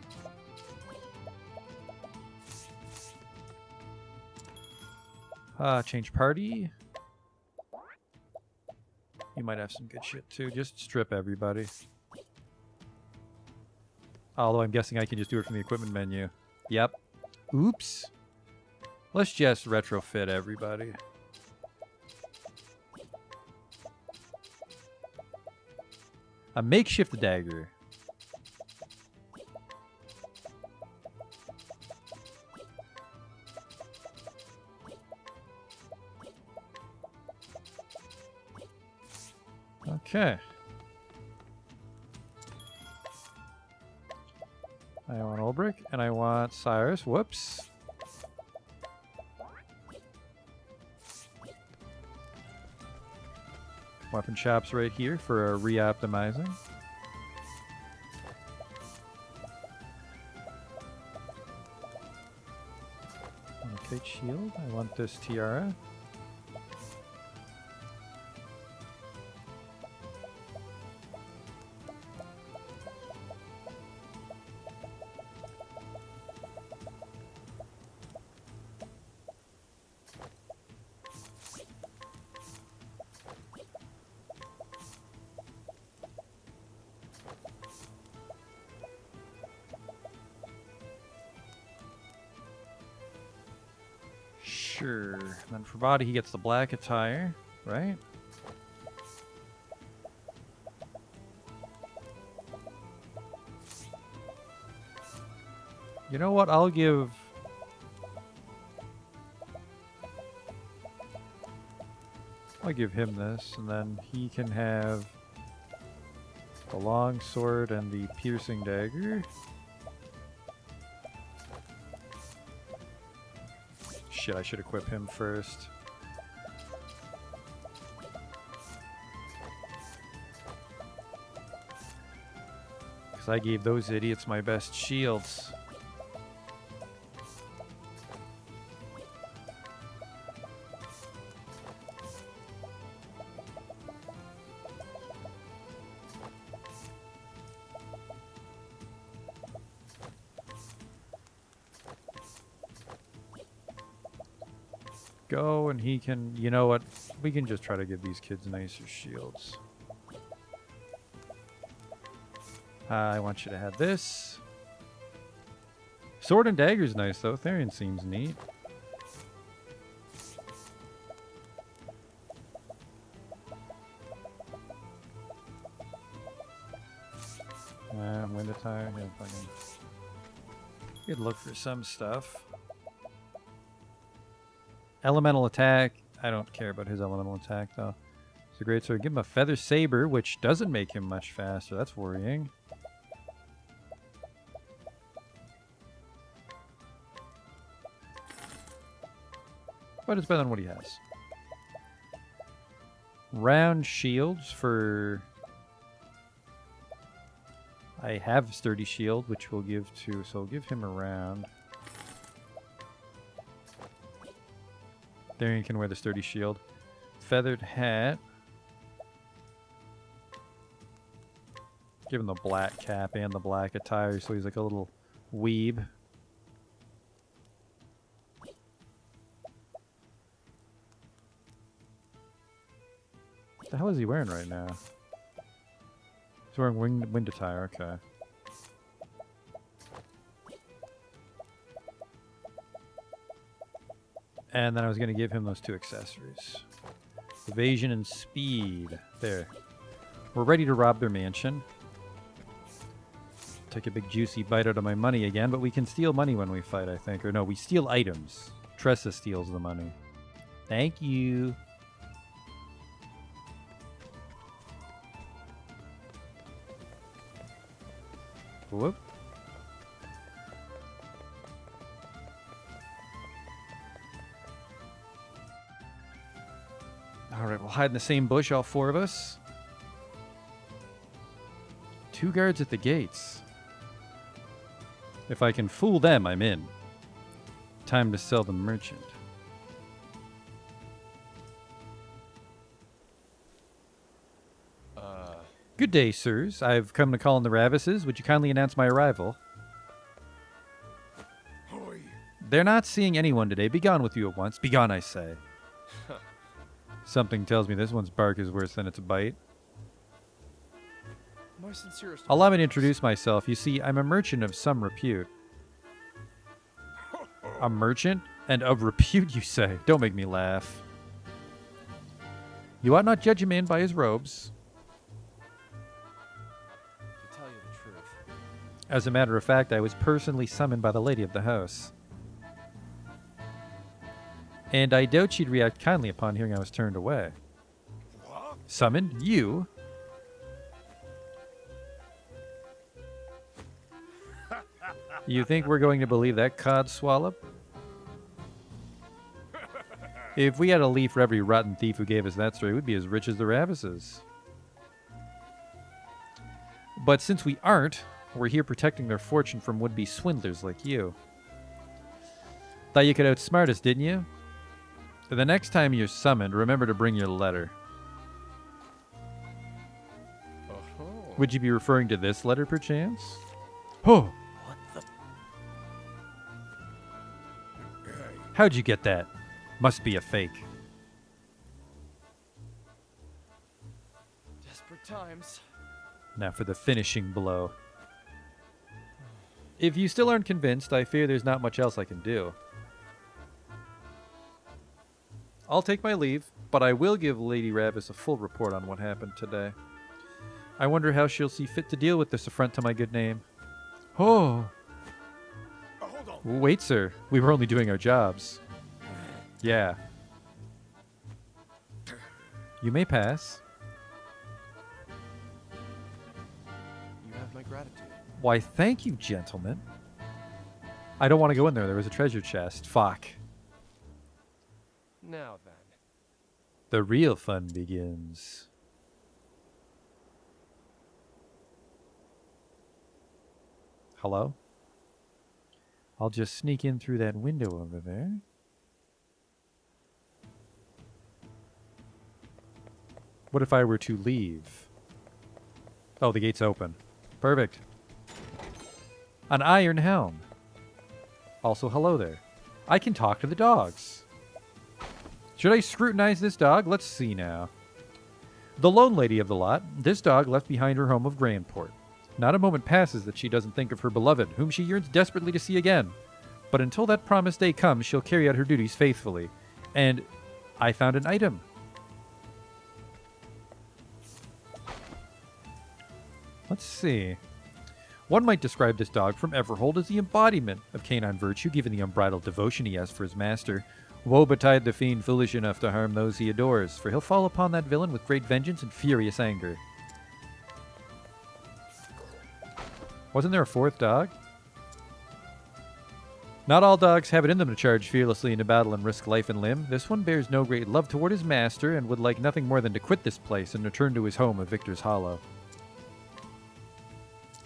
Change party. You might have some good shit too. Just strip everybody. Although I'm guessing I can just do it from the equipment menu. Yep. Oops. Let's just retrofit everybody. A makeshift dagger. Okay. I want Ulbrich, and I want Cyrus. Whoops. Weapon shop's right here for re-optimizing. Okay, shield. I want this tiara. Sure. And then for body, he gets the black attire, right? You know what? I'll give him this, and then he can have the long sword and the piercing dagger. Shit, I should equip him first. Because I gave those idiots my best shields. go, and he can... You know what? We can just try to give these kids nicer shields. I want you to have this. Sword and dagger's nice, though. Therian seems neat. Wind attire. Yeah, fucking... You'd look for some stuff. Elemental attack. I don't care about his elemental attack, though. It's a great sword. Give him a feather saber, which doesn't make him much faster. That's worrying. But it's better than what he has. Round shields for... I have sturdy shield, which we'll give to... So we'll give him a round. There you can wear the sturdy shield. Feathered hat. Give him the black cap and the black attire, so he's like a little weeb. What the hell is he wearing right now? He's wearing wind attire, okay. And then I was going to give him those two accessories. Evasion and speed. There. We're ready to rob their mansion. Take a big juicy bite out of my money again, but we can steal money when we fight, I think. Or no, we steal items. Tressa steals the money. Thank you. Whoop. Alright, we'll hide in the same bush, all four of us. 2 guards at the gates. If I can fool them, I'm in. Time to sell the merchant. Good day, sirs. I've come to call on the Ravises. Would you kindly announce my arrival? Hoi. They're not seeing anyone today. Begone with you at once. Begone, I say. Something tells me this one's bark is worse than its bite. My sincerest. Allow me to introduce myself. You see, I'm a merchant of some repute. A merchant? And of repute, you say? Don't make me laugh. You ought not judge a man by his robes. To tell you the truth. As a matter of fact, I was personally summoned by the lady of the house. And I doubt she'd react kindly upon hearing I was turned away. What? Summoned? You? You think we're going to believe that cod swallop? If we had a leaf for every rotten thief who gave us that story, we'd be as rich as the Ravises. But since we aren't, we're here protecting their fortune from would-be swindlers like you. Thought you could outsmart us, didn't you? The next time you're summoned, remember to bring your letter. Would you be referring to this letter, perchance? Oh! How'd you get that? Must be a fake. Desperate times. Now for the finishing blow. If you still aren't convinced, I fear there's not much else I can do. I'll take my leave, but I will give Lady Ravis a full report on what happened today. I wonder how she'll see fit to deal with this affront to my good name. Oh! Hold on. Wait, sir. We were only doing our jobs. Yeah. You may pass. You have my gratitude. Why, thank you, gentlemen. I don't want to go in there. There was a treasure chest. Fuck. Now then. The real fun begins. Hello? I'll just sneak in through that window over there. What if I were to leave? Oh, the gate's open. Perfect. An iron helm. Also, hello there. I can talk to the dogs. Should I scrutinize this dog? Let's see now. The lone lady of the lot, this dog left behind her home of Grandport. Not a moment passes that she doesn't think of her beloved, whom she yearns desperately to see again. But until that promised day comes, she'll carry out her duties faithfully. And I found an item. Let's see. One might describe this dog from Everhold as the embodiment of canine virtue, given the unbridled devotion he has for his master. Woe betide the fiend foolish enough to harm those he adores, for he'll fall upon that villain with great vengeance and furious anger. Wasn't there a fourth dog? Not all dogs have it in them to charge fearlessly into battle and risk life and limb. This one bears no great love toward his master and would like nothing more than to quit this place and return to his home of Victor's Hollow.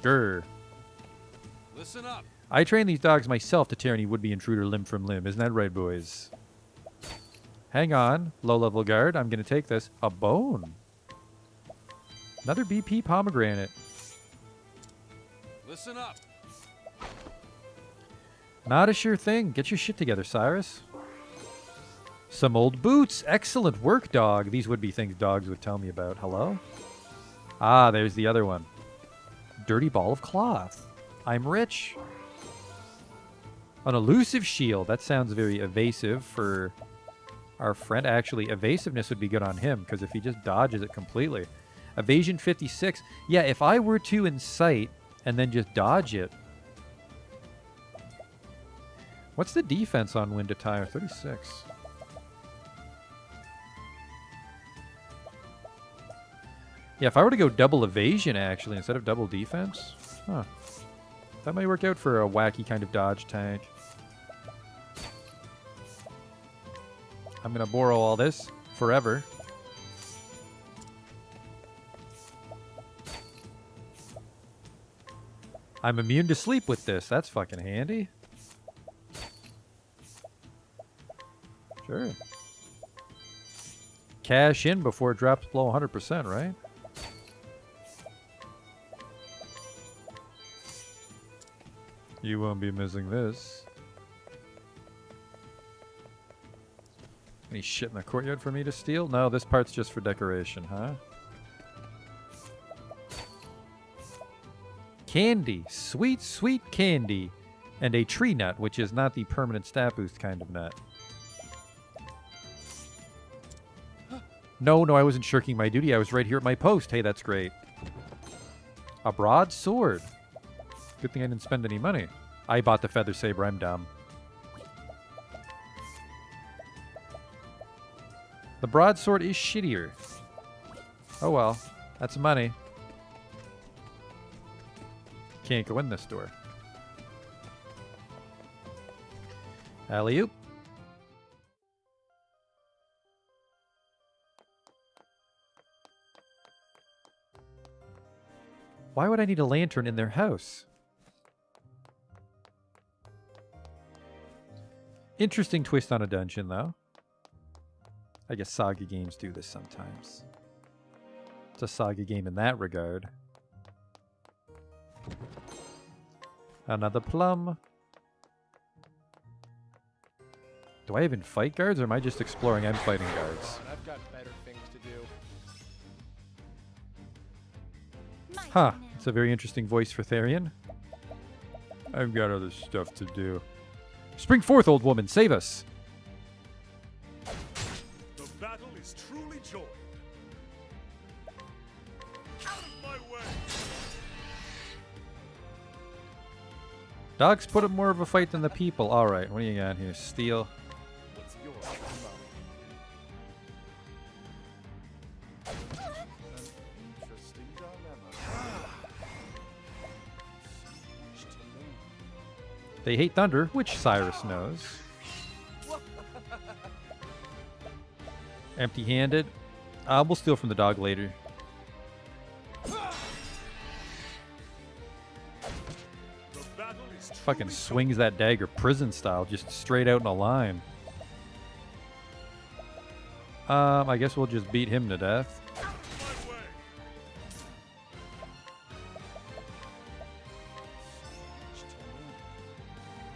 Grr. Listen up. I train these dogs myself to tear any would-be intruder limb from limb. Isn't that right, boys? Hang on. Low-level guard. I'm going to take this. A bone. Another BP pomegranate. Listen up. Not a sure thing. Get your shit together, Cyrus. Some old boots. Excellent work, dog. These would be things dogs would tell me about. Hello? Ah, there's the other one. Dirty ball of cloth. I'm rich. An elusive shield. That sounds very evasive for our friend. Actually, evasiveness would be good on him, because if he just dodges it completely. Evasion 56. Yeah, if I were to incite and then just dodge it. What's the defense on Wind Attire? 36. Yeah, if I were to go double evasion, actually, instead of double defense. Huh. That might work out for a wacky kind of dodge tank. I'm going to borrow all this forever. I'm immune to sleep with this. That's fucking handy. Sure. Cash in before it drops below 100%, right? You won't be missing this. Any shit in the courtyard for me to steal? No, this part's just for decoration, huh? Candy. Sweet, sweet candy. And a tree nut, which is not the permanent stat boost kind of nut. No, I wasn't shirking my duty. I was right here at my post. Hey, that's great. A broadsword. Good thing I didn't spend any money. I bought the feather saber. I'm dumb. The broadsword is shittier. Oh well. That's money. Can't go in this door. Alley-oop. Why would I need a lantern in their house? Interesting twist on a dungeon, though. I guess Saga games do this sometimes. It's a Saga game in that regard. Another plum. Do I even fight guards, or am I just exploring? I'm fighting guards. I've got better things to do. Huh. It's a very interesting voice for Therian. I've got other stuff to do. Spring forth, old woman. Save us. The battle is truly joined. Out of my way! Dogs put up more of a fight than the people. All right. What do you got here? Steel. What's your MO? An interesting dilemma. Much to learn. They hate thunder, which Cyrus knows. Empty-handed. We'll steal from the dog later. Fucking swings that dagger prison style, just straight out in a line. I guess we'll just beat him to death.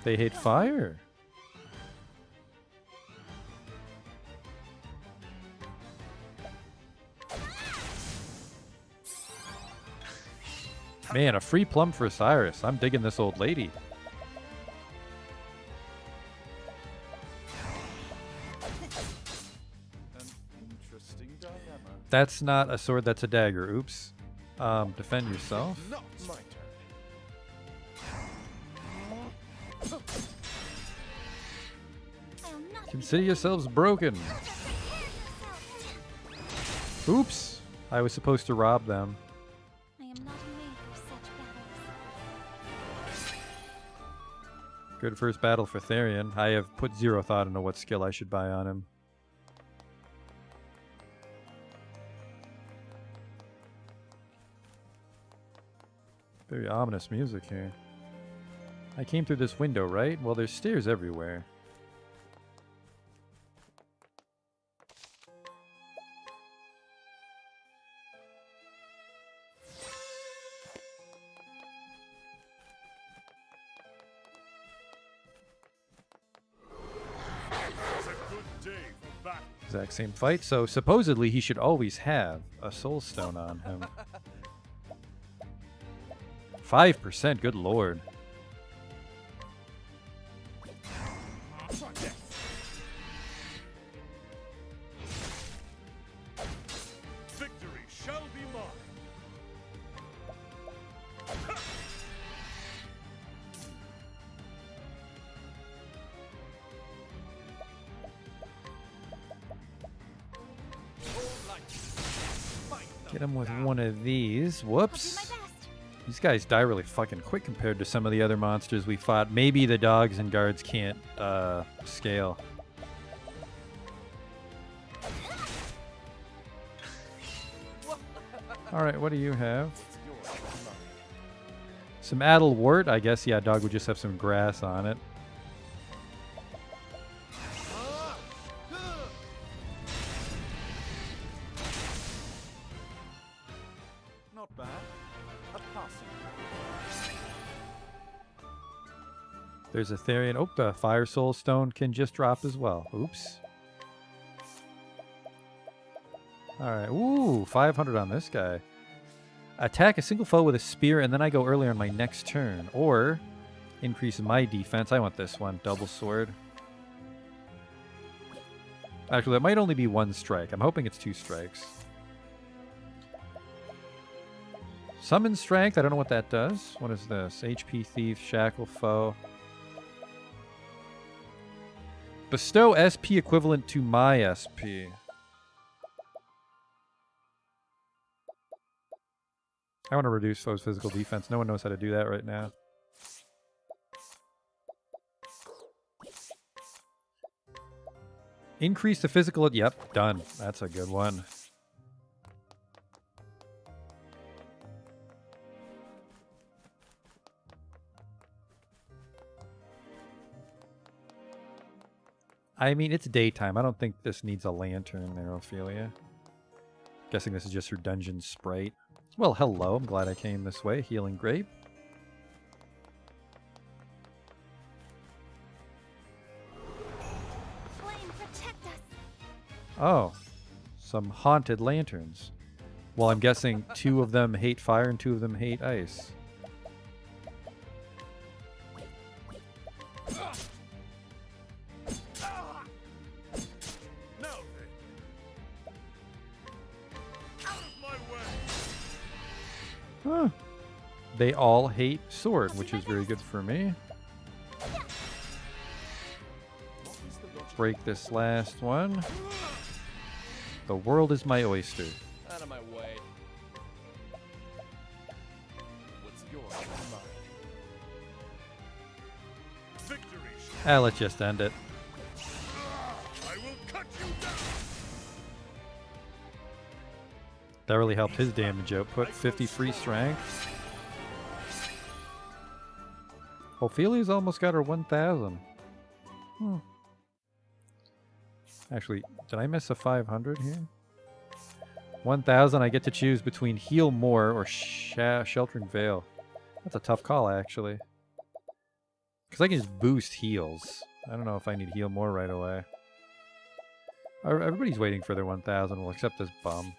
They hate fire. Man, a free plum for Cyrus. I'm digging this old lady. An interesting dilemma. That's not a sword, that's a dagger. Oops. Defend yourself. Not my turn. I'll not Consider yourselves broken. Oops. I was supposed to rob them. I am not made for such battles. Good first battle for Therian. I have put zero thought into what skill I should buy on him. Very ominous music here. I came through this window, right? Well, there's stairs everywhere. It's a good day for battle. Exact same fight, so supposedly he should always have a soul stone on him. 5%, good lord. Victory shall be mine. Get him with one of these. Whoops. These guys die really fucking quick compared to some of the other monsters we fought. Maybe the dogs and guards can't scale. Alright, what do you have? Some addle wort. I guess, yeah, dog would just have some grass on it. Not bad. A passing. There's a Therian. Oh, the Fire Soul Stone can just drop as well. Oops. Alright. Ooh, 500 on this guy. Attack a single foe with a spear, and then I go earlier on my next turn. Or increase my defense. I want this one. Double sword. Actually, that might only be one strike. I'm hoping it's 2 strikes. Summon Strength. I don't know what that does. What is this? HP Thief, Shackle Foe. Bestow SP equivalent to my SP. I want to reduce foe's physical defense. No one knows how to do that right now. Increase the physical... Yep, done. That's a good one. I mean, it's daytime. I don't think this needs a lantern there, Ophelia. Guessing this is just her dungeon sprite. Well, hello. I'm glad I came this way. Healing Grape. Flame, protect us. Oh. Some haunted lanterns. Well, I'm guessing 2 of them hate fire and 2 of them hate ice. Now then. Out of my way. Huh. They all hate sword, which is very good for me. Break this last one. The world is my oyster. Out of my way. What's yours is mine. Victory shall Let's just end it. I will cut you down. That really helped his damage output. 50 free strength. Ophelia's almost got her 1,000. Actually, did I miss a 500 here? 1,000, I get to choose between Heal More or Sheltering Veil. That's a tough call, actually. Because I can just boost heals. I don't know if I need Heal More right away. Everybody's waiting for their 1,000, well, except this bum.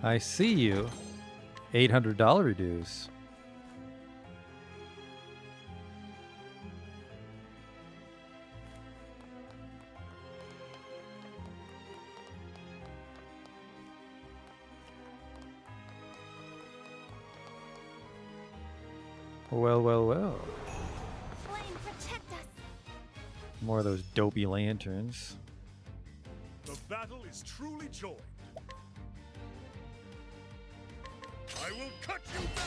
I see you. $800 dues. Well, well, well. Flame, protect us. More of those dopey lanterns. The battle is truly joined. I will cut you down!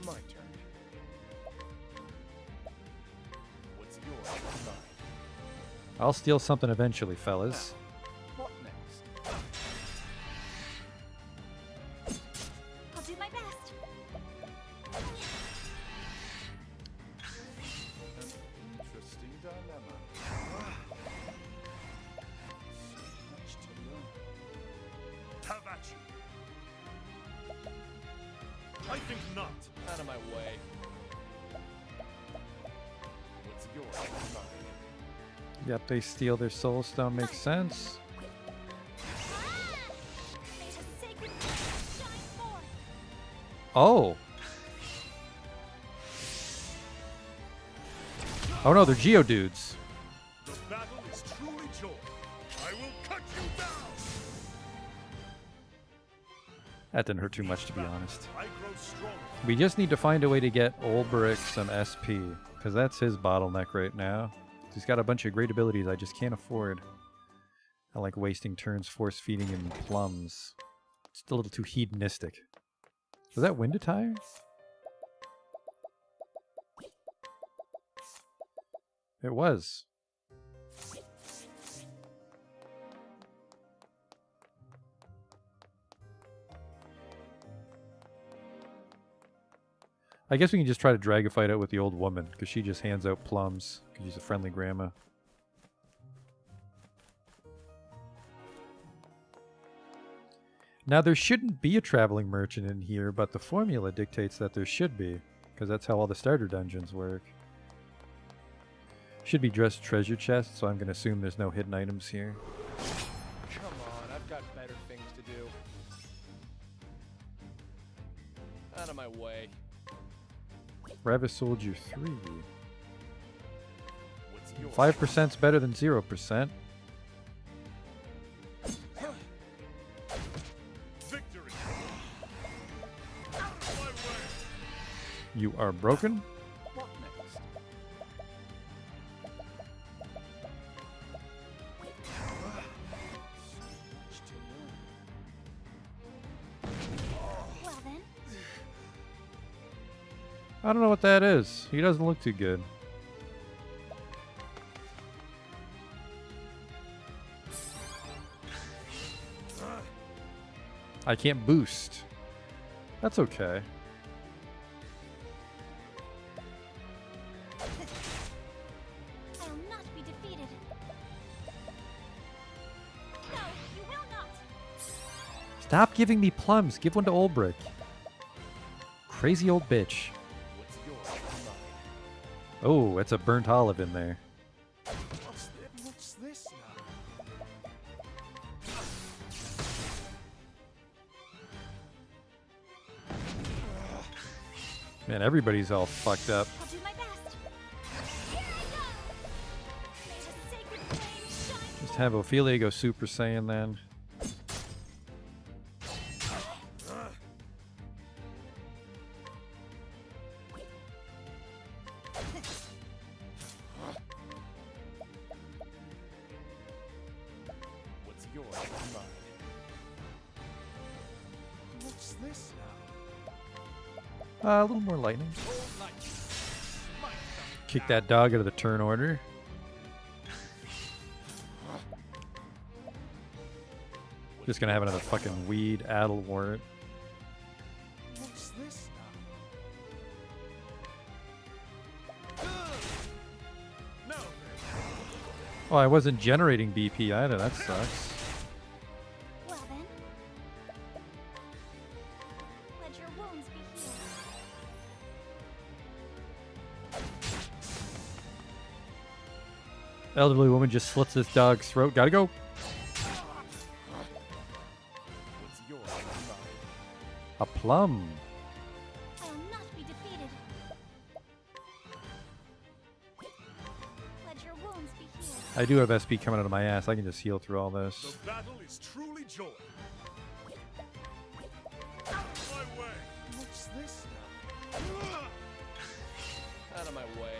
My turn. What's yours? Mine. I'll steal something eventually, fellas. What next? I'll do my best. An interesting dilemma. So much to learn. Have at you. I think not. Out of my way. What's yours? Mine. Yep, they steal their soul stone. Makes sense. May the sacred flame shine forth. Oh. Oh no, they're Geodudes. The battle is truly joined. I will cut you down! That didn't hurt too much, to be honest. I grow stronger. We just need to find a way to get Olberic some SP, because that's his bottleneck right now. He's got a bunch of great abilities I just can't afford. I like wasting turns force feeding him plums. It's a little too hedonistic. Was that wind attire? It was. I guess we can just try to drag a fight out with the old woman, because she just hands out plums, because she's a friendly grandma. Now, there shouldn't be a traveling merchant in here, but the formula dictates that there should be, because that's how all the starter dungeons work. Should be just treasure chests, so I'm going to assume there's no hidden items here. Come on, I've got better things to do. Out of my way. Ravis Soldier 3. What's yours? 5%'s better than 0%. Victory! Out of my way! You are broken? What next? Well then, I don't know what that is. He doesn't look too good. I can't boost. That's okay. I will not be defeated. No, you will not. Stop giving me plums. Give one to Olberic. Crazy old bitch. What's yours? Mine. Oh, it's a burnt olive in there. What's this now? Man, everybody's all fucked up. I'll do my best. Here I go. May the sacred flame shine Just have Ophelia go Super Saiyan then. What's yours? Mine. What's this now? A little more lightning. All night. Smite them Kick down. that dog out of the turn order. Just gonna have another fucking weed addle warrant. What's this now? Now then, Oh, I wasn't generating BP either. That sucks. Well then, let your wounds be healed. Elderly woman just slits this dog's throat. Gotta go. A plum. I'll not be defeated. Let your wounds be healed. I do have SP coming out of my ass. I can just heal through all this. The battle is truly joy. Out of my way. What's this now? Out of my way.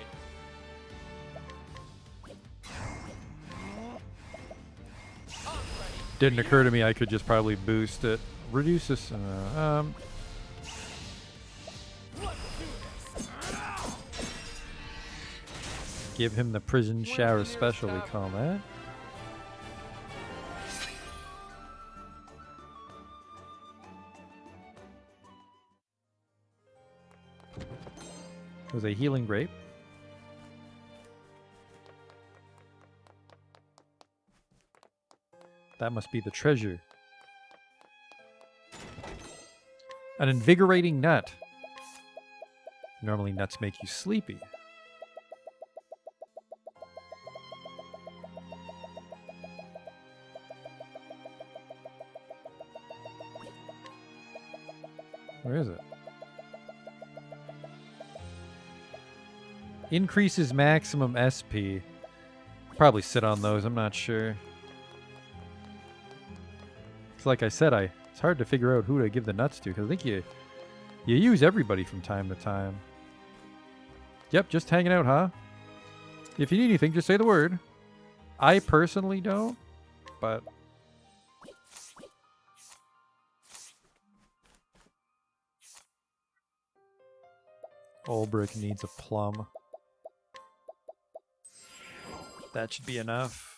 Didn't occur to me I could just probably boost it. Reduce this. Give him the prison shower special, we call that. It was a healing grape. That must be the treasure. An invigorating nut. Normally nuts make you sleepy. Where is it? Increases maximum SP. Probably sit on those, I'm not sure. Like I said, it's hard to figure out who to give the nuts to, because I think you use everybody from time to time. Yep, just hanging out, huh? If you need anything, just say the word. I personally don't, but Ulbrich needs a plum. That should be enough.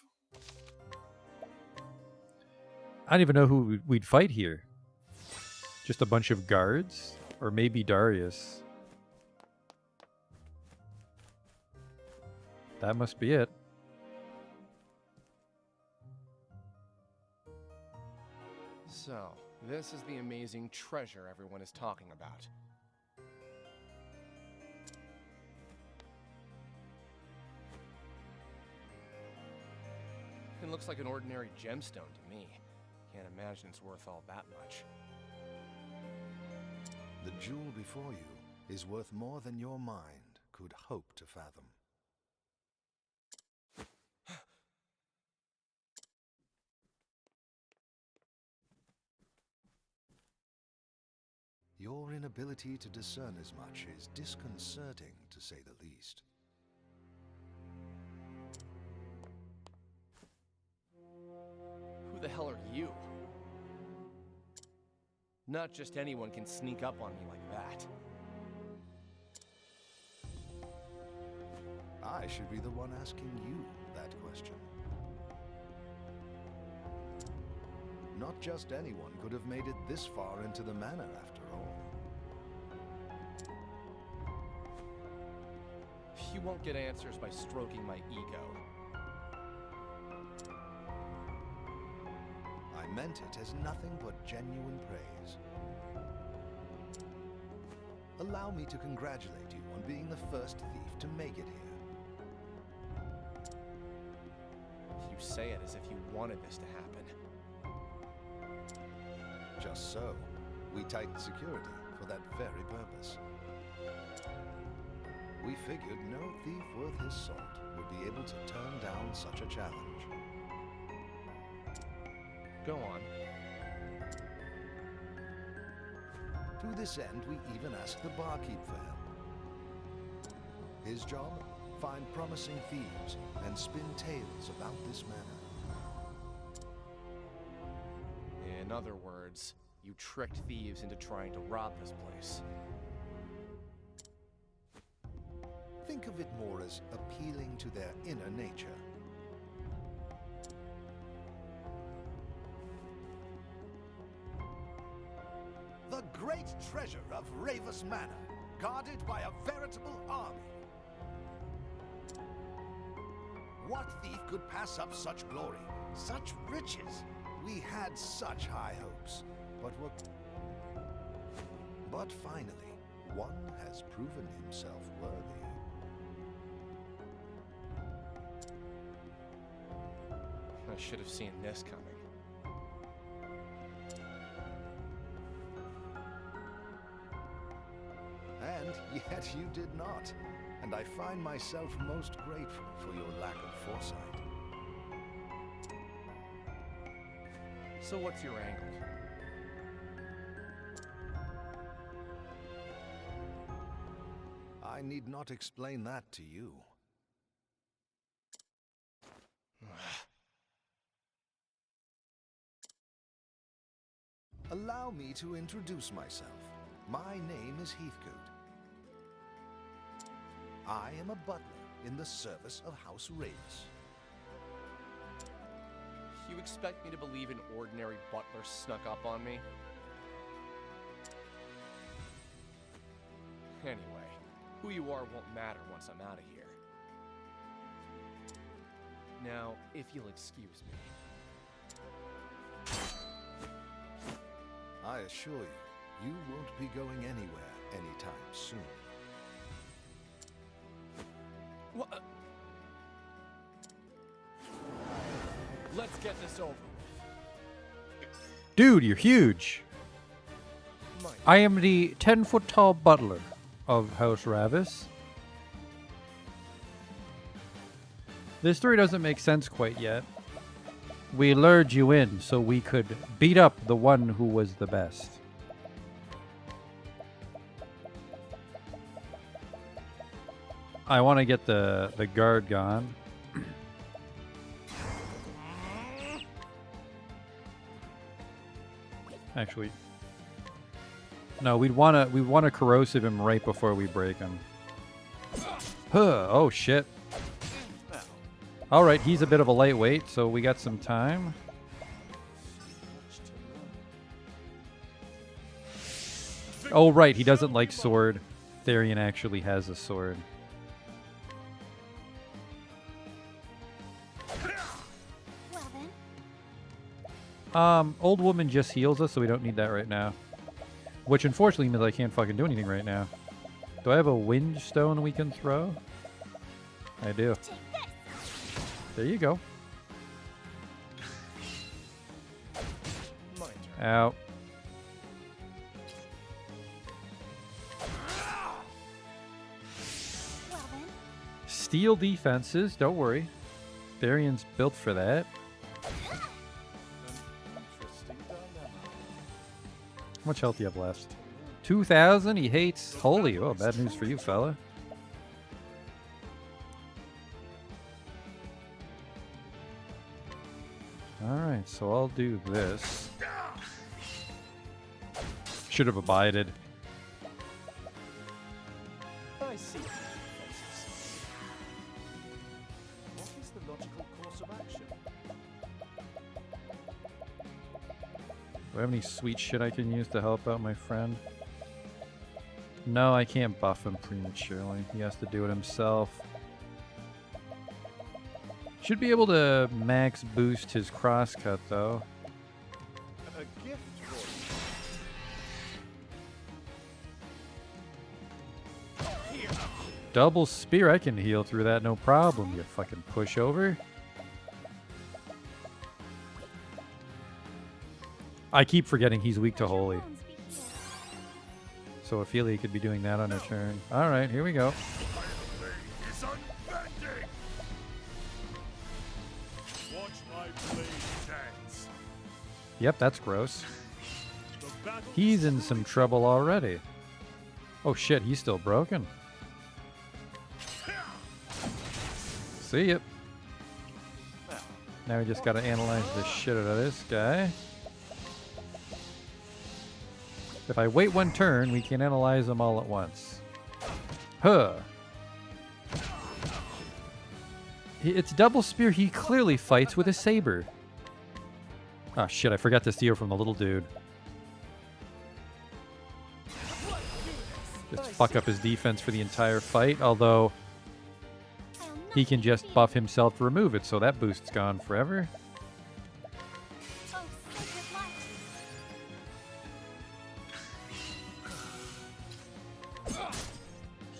I don't even know who we'd fight here. Just a bunch of guards? Or maybe Darius. That must be it. So, this is the amazing treasure everyone is talking about. It looks like an ordinary gemstone to me. Can't imagine it's worth all that much. The jewel before you is worth more than your mind could hope to fathom. Your inability to discern as much is disconcerting, to say the least. Who the hell are you? Not just anyone can sneak up on me like that. I should be the one asking you that question. Not just anyone could have made it this far into the manor, after all. You won't get answers by stroking my ego. I meant it as nothing but genuine praise. Allow me to congratulate you on being the first thief to make it here. You say it as if you wanted this to happen. Just so. We tightened security for that very purpose. We figured no thief worth his salt would be able to turn down such a challenge. Go on. To this end, we even asked the barkeep for help. His job? Find promising thieves and spin tales about this manor. In other words, you tricked thieves into trying to rob this place. Think of it more as appealing to their inner nature. The great treasure of Ravus Manor, guarded by a veritable army. What thief could pass up such glory, such riches? We had such high hopes, but finally, one has proven himself worthy. I should have seen this coming. and yet you did not. And I find myself most grateful for your lack of foresight. So what's your angle? I need not explain that to you. Allow me to introduce myself. My name is Heathcote. I am a butler in the service of House Ravis. You expect me to believe an ordinary butler snuck up on me? Anyway, who you are won't matter once I'm out of here. Now, if you'll excuse me. I assure you, you won't be going anywhere anytime soon. What? Let's get this over. Dude, you're huge. I am the 10-foot tall butler of House Ravis. This story doesn't make sense quite yet. We lured you in so we could beat up the one who was the best. I want to get the guard gone. Actually, no, we want to corrosive him right before we break him. Huh, oh shit. All right, he's a bit of a lightweight, so we got some time. Oh right, he doesn't like sword. Therian actually has a sword. Old woman just heals us, so we don't need that right now. Which unfortunately means I can't fucking do anything right now. Do I have a wind stone we can throw? I do. There you go. Ow. Steel defenses, don't worry. Therian's built for that. How much health do you have left? 2,000? He hates holy. Oh, bad news for you, fella. Alright, so I'll do this. Should have abided. I see. What is the logical course of action? Do I have any sweet shit I can use to help out my friend? No, I can't buff him prematurely. He has to do it himself. Should be able to max boost his crosscut though. A gift for you. Double spear, I can heal through that no problem, you fucking pushover. I keep forgetting he's weak to holy. So Ophelia could be doing that on her turn. Alright, here we go. Yep, that's gross. He's in some trouble already. Oh shit, he's still broken. See ya. Now we just gotta analyze the shit out of this guy. If I wait one turn, we can analyze them all at once. Huh. It's double spear. He clearly fights with a saber. Oh shit, I forgot to steal from the little dude. Just fuck up his defense for the entire fight, although he can just buff himself to remove it, so that boost's gone forever.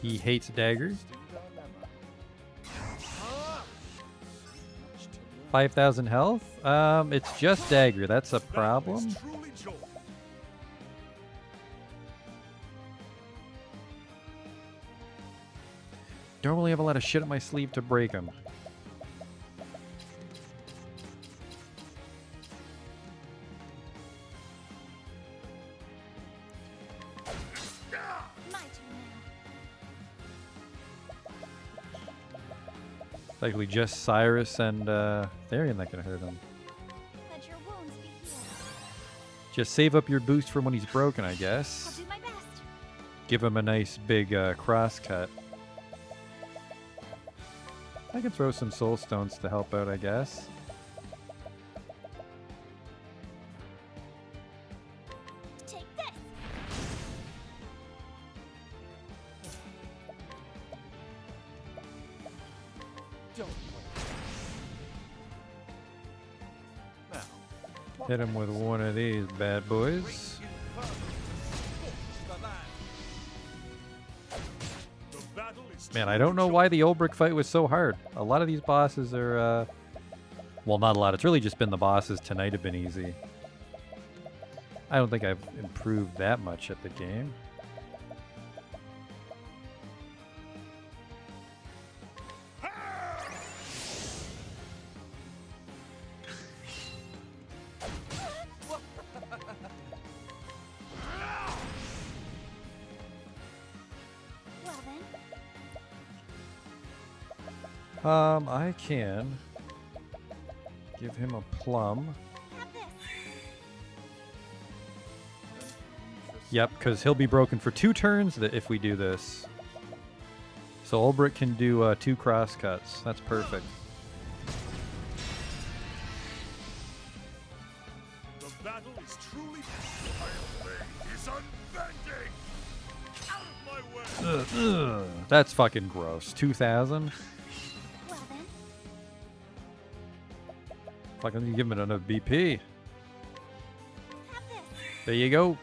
He hates daggers. 5,000 health? It's just dagger. That's a problem. normally have a lot of shit up my sleeve to break them. My turn now. Likely just Cyrus and Therian that can hurt him. Let your wounds be healed. Just save up your boost from when he's broken, I I'll guess. do my best. Give him a nice big cross cut. I can throw some soul stones to help out, I guess. Take this. Don't Now, Hit him with one of these bad boys. Man, I don't know why the Olbrich fight was so hard. A lot of these bosses are, well, not a lot. It's really just been the bosses tonight have been easy. I don't think I've improved that much at the game. Well then, I can give him a plum. have this. Yep, because he'll be broken for 2 turns if we do this. So Olbrich can do 2 cross cuts. That's perfect. the battle is truly. Is unbending. Out of my way. That's fucking gross. 2,000? Well then, Fucking give him another BP. have this. There you go.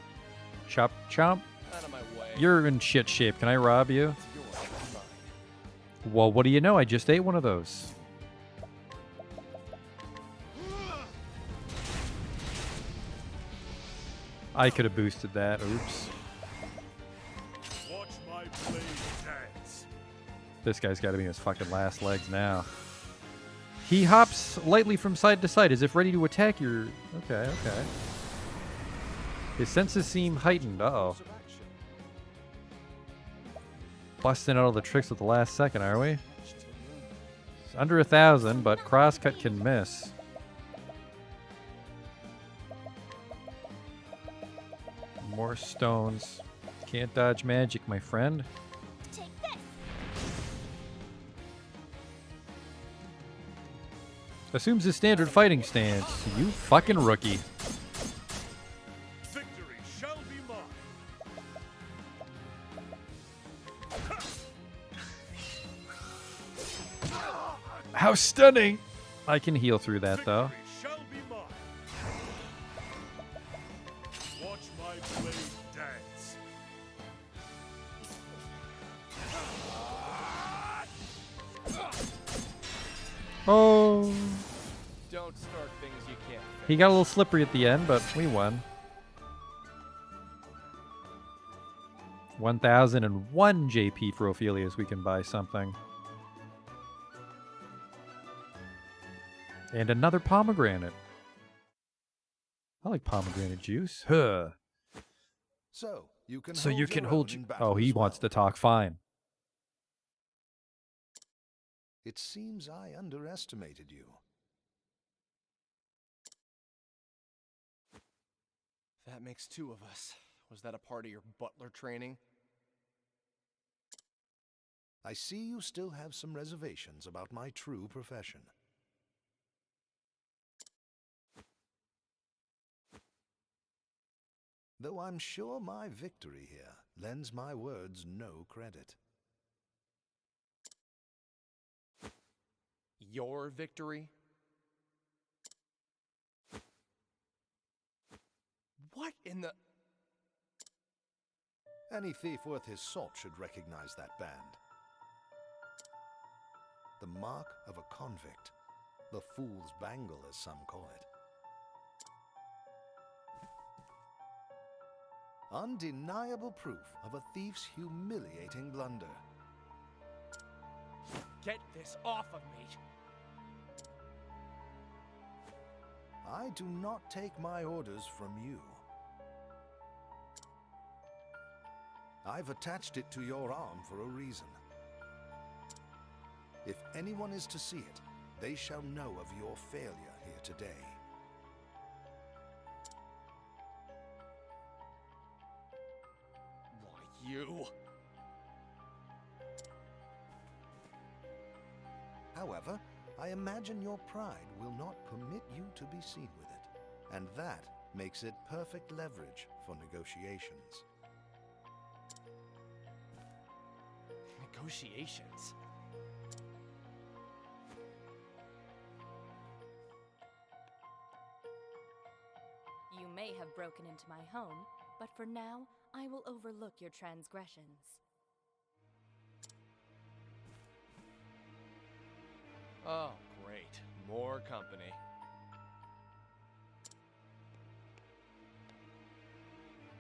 Chop, chop. out of my way. You're in shit shape. Can I rob you? It's yours, not mine. Well, what do you know? I just ate one of those. I could have boosted that. Oops. Watch my blade dance. This guy's got to be in his fucking last legs now. He hops lightly from side to side as if ready to attack your... Okay, okay. His senses seem heightened. Uh-oh. Busting out all the tricks at the last second, are we? It's under 1,000, but crosscut can miss. More stones. Can't dodge magic, my friend. Take this. Assumes his standard fighting stance. You fucking rookie. Victory shall be mine. How stunning! I can heal through that, though. Victory shall be mine. Watch my blade dance. Oh. Don't start things you can't. He got a little slippery at the end, but we won. 1,001 JP for Ophelia's. We can buy something. And another pomegranate. I like pomegranate juice. Huh. So you can So hold you can your hold... own in you- battle Oh, he as wants well. to talk fine. It seems I underestimated you. That makes 2 of us. Was that a part of your butler training? I see you still have some reservations about my true profession. Though I'm sure my victory here lends my words no credit. Your victory? What in the... Any thief worth his salt should recognize that band. The mark of a convict. The fool's bangle, as some call it. Undeniable proof of a thief's humiliating blunder. Get this off of me! I do not take my orders from you. I've attached it to your arm for a reason. If anyone is to see it, they shall know of your failure here today. Why, you... However, I imagine your pride will not permit you to be seen with it, and that makes it perfect leverage for negotiations. Negotiations? You may have broken into my home, but for now, I will overlook your transgressions. Oh, great. More company.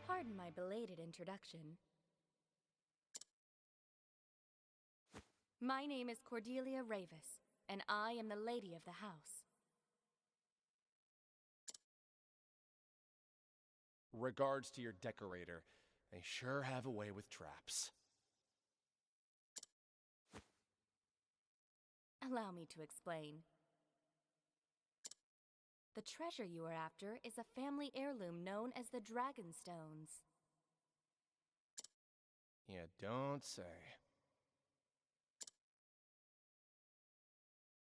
Pardon my belated introduction. My name is Cordelia Ravis, and I am the lady of the house. Regards to your decorator. They sure have a way with traps. Allow me to explain. The treasure you are after is a family heirloom known as the Dragonstones. You don't say.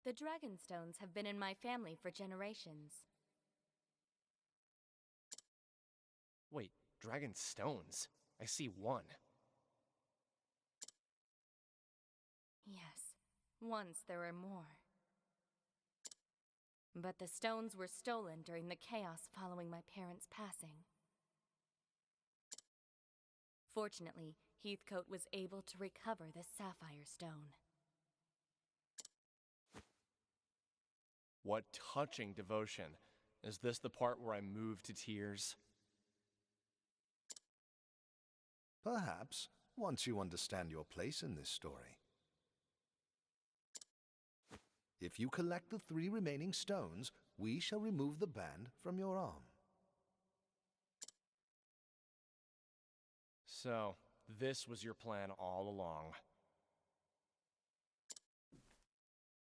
The Dragonstones have been in my family for generations. Wait, dragon stones? I see one. Yes, once there were more. But the stones were stolen during the chaos following my parents' passing. Fortunately, Heathcote was able to recover the Sapphire Stone. What touching devotion. Is this the part where I move to tears? Perhaps, once you understand your place in this story. If you collect the 3 remaining stones, we shall remove the band from your arm. So, this was your plan all along.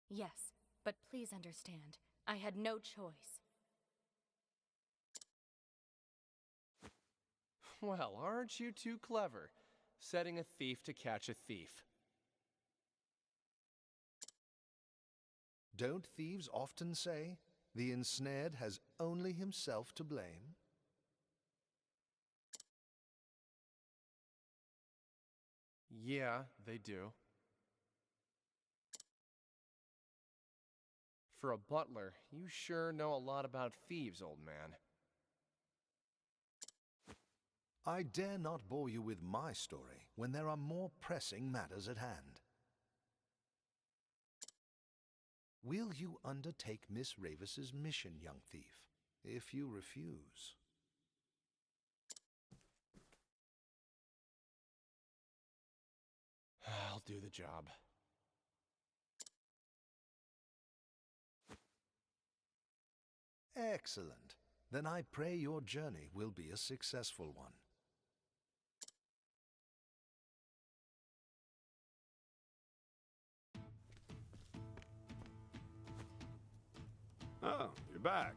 Yes, but please understand, I had no choice. Well, aren't you too clever? Setting a thief to catch a thief. Don't thieves often say, the ensnared has only himself to blame? Yeah, they do. For a butler, you sure know a lot about thieves, old man. I dare not bore you with my story when there are more pressing matters at hand. Will you undertake Miss Ravis's mission, young thief? If you refuse... I'll do the job. Excellent. Then I pray your journey will be a successful one. Oh, you're back.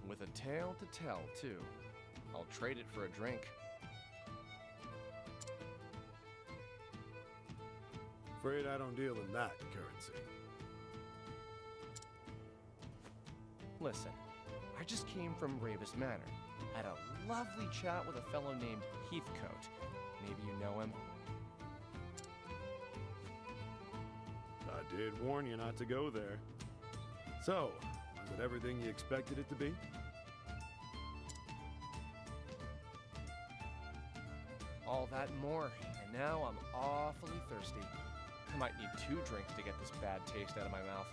With a tale to tell, too. I'll trade it for a drink. Afraid I don't deal in that currency. Listen, I just came from Ravis Manor. Had a lovely chat with a fellow named Heathcote. Maybe you know him? I did warn you not to go there. So, was it everything you expected it to be? All that and more, and now I'm awfully thirsty. I might need 2 drinks to get this bad taste out of my mouth.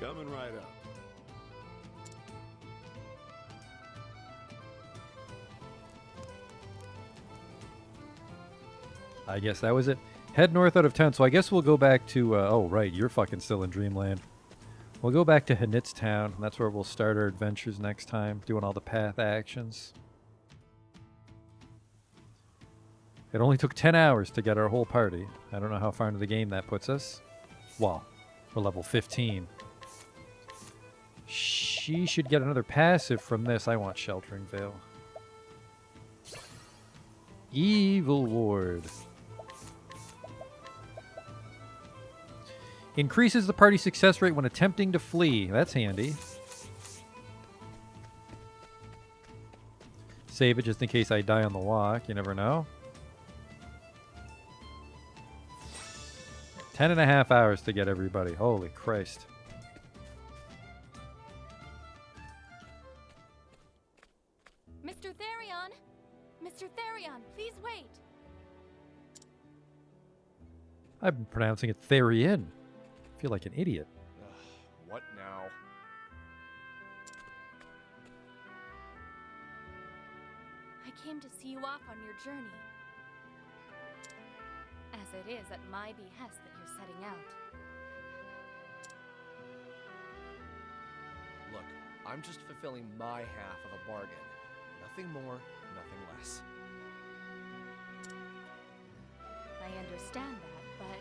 Coming right up. I guess that was it. Head north out of town. So I guess we'll go back to... oh, right. You're fucking still in Dreamland. We'll go back to Hanitz Town. And that's where we'll start our adventures next time. Doing all the path actions. It only took 10 hours to get our whole party. I don't know how far into the game that puts us. Well, we're level 15. She should get another passive from this. I want Sheltering Veil. Evil Ward. Increases the party success rate when attempting to flee. That's handy. Save it just in case I die on the walk. You never know. 10.5 hours to get everybody. Holy Christ. Mr. Therion! Mr. Therion, please wait! I've been pronouncing it Therion. I feel like an idiot. What now? I came to see you off on your journey. As it is at my behest that you're setting out. Look, I'm just fulfilling my half of a bargain. Nothing more, nothing less. I understand that, but...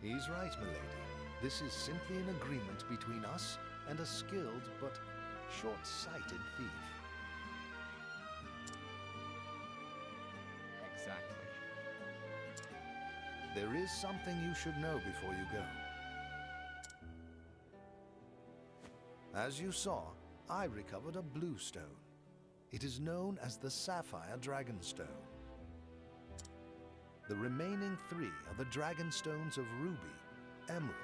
He's right, milady. This is simply an agreement between us and a skilled but short-sighted thief. Exactly. There is something you should know before you go. As you saw, I recovered a blue stone. It is known as the Sapphire Dragonstone. The remaining 3 are the Dragonstones of Ruby, Emerald,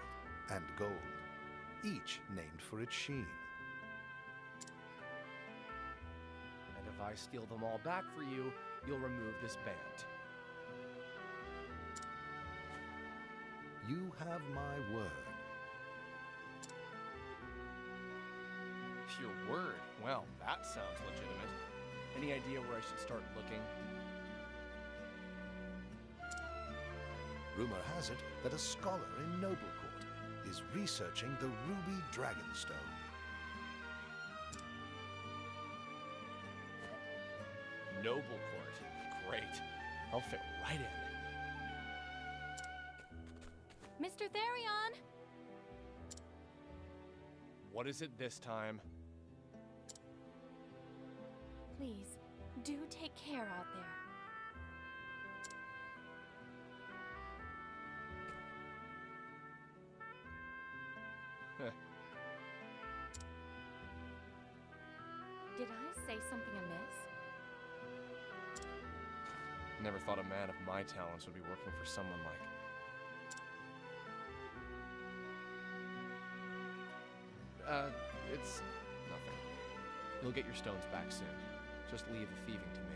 and Gold, each named for its sheen. And if I steal them all back for you, you'll remove this band. You have my word. Your word? Well, that sounds legitimate. Any idea where I should start looking? Rumor has it that a scholar in Noblecourt is researching the Ruby Dragonstone. Noblecourt. Great. I'll fit right in. Mr. Therion! What is it this time? Please, do take care out there. Did I say something amiss? Never thought a man of my talents would be working for someone like... it's nothing. You'll get your stones back soon. Just leave the thieving to me.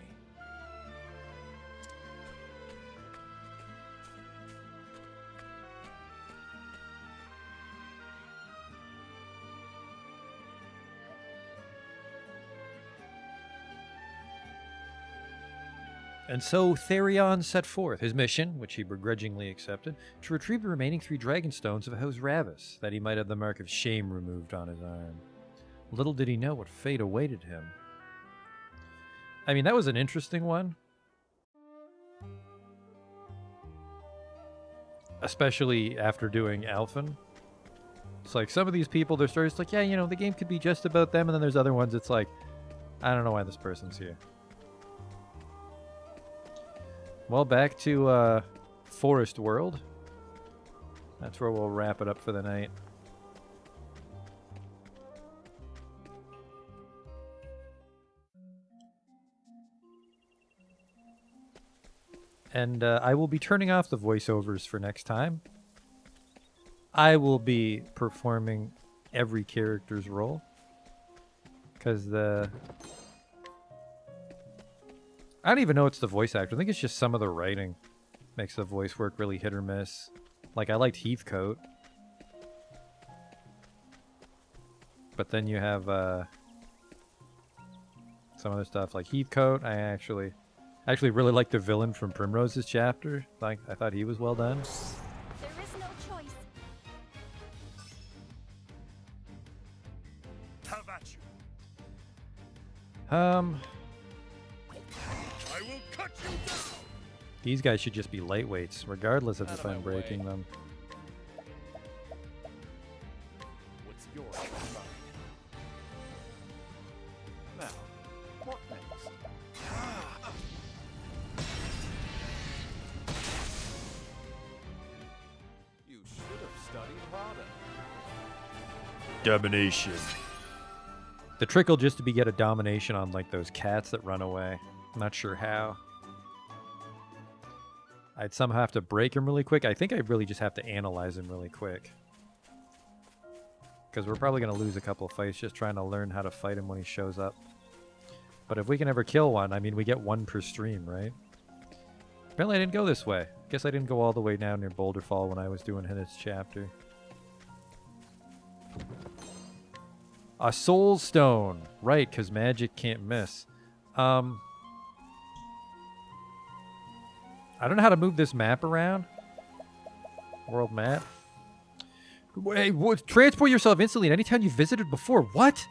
And so Therion set forth his mission, which he begrudgingly accepted, to retrieve the remaining 3 Dragonstones of House Ravis, that he might have the mark of shame removed on his arm. Little did he know what fate awaited him. I mean, that was an interesting one. Especially after doing Alphen. It's like, some of these people, their stories, like, yeah, you know, the game could be just about them, and then there's other ones, it's like, I don't know why this person's here. Well, back to Forest World. That's where we'll wrap it up for the night. And I will be turning off the voiceovers for next time. I will be performing every character's role. Because I don't even know it's the voice actor. I think it's just some of the writing makes the voice work really hit or miss. Like, I liked Heathcote. But then you have some other stuff like Heathcote. I actually really like the villain from Primrose's chapter. I thought he was well done. There is no choice. Have at you. I will cut you down. These guys should just be lightweights, regardless of Out if of I'm my breaking way. them. What's yours is mine. Now, what next? You should have studied harder. Domination. The trick will just to be get a domination on like those cats that run away. Not sure how. I'd somehow have to break him really quick. I think I really just have to analyze him really quick. Because we're probably going to lose a couple fights just trying to learn how to fight him when he shows up. But if we can ever kill one, I mean, we get one per stream, right? Apparently I didn't go this way. Guess I didn't go all the way down near Boulder Fall when I was doing his chapter. A soul stone. Right, because magic can't miss. I don't know how to move this map around. World map. Wait, transport yourself instantly at any town you've visited before. What?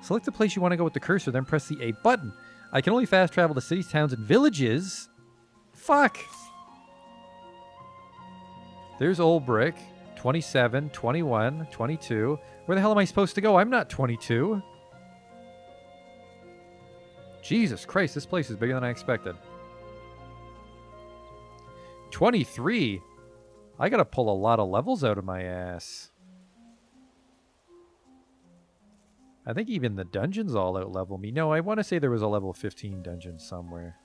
Select the place you want to go with the cursor, then press the A button. I can only fast travel to cities, towns, and villages. Fuck. There's Old Brick. 27, 21, 22. Where the hell am I supposed to go? I'm not 22. Jesus Christ, this place is bigger than I expected. 23? I gotta pull a lot of levels out of my ass. I think even the dungeons all out level me. No, I want to say there was a level 15 dungeon somewhere.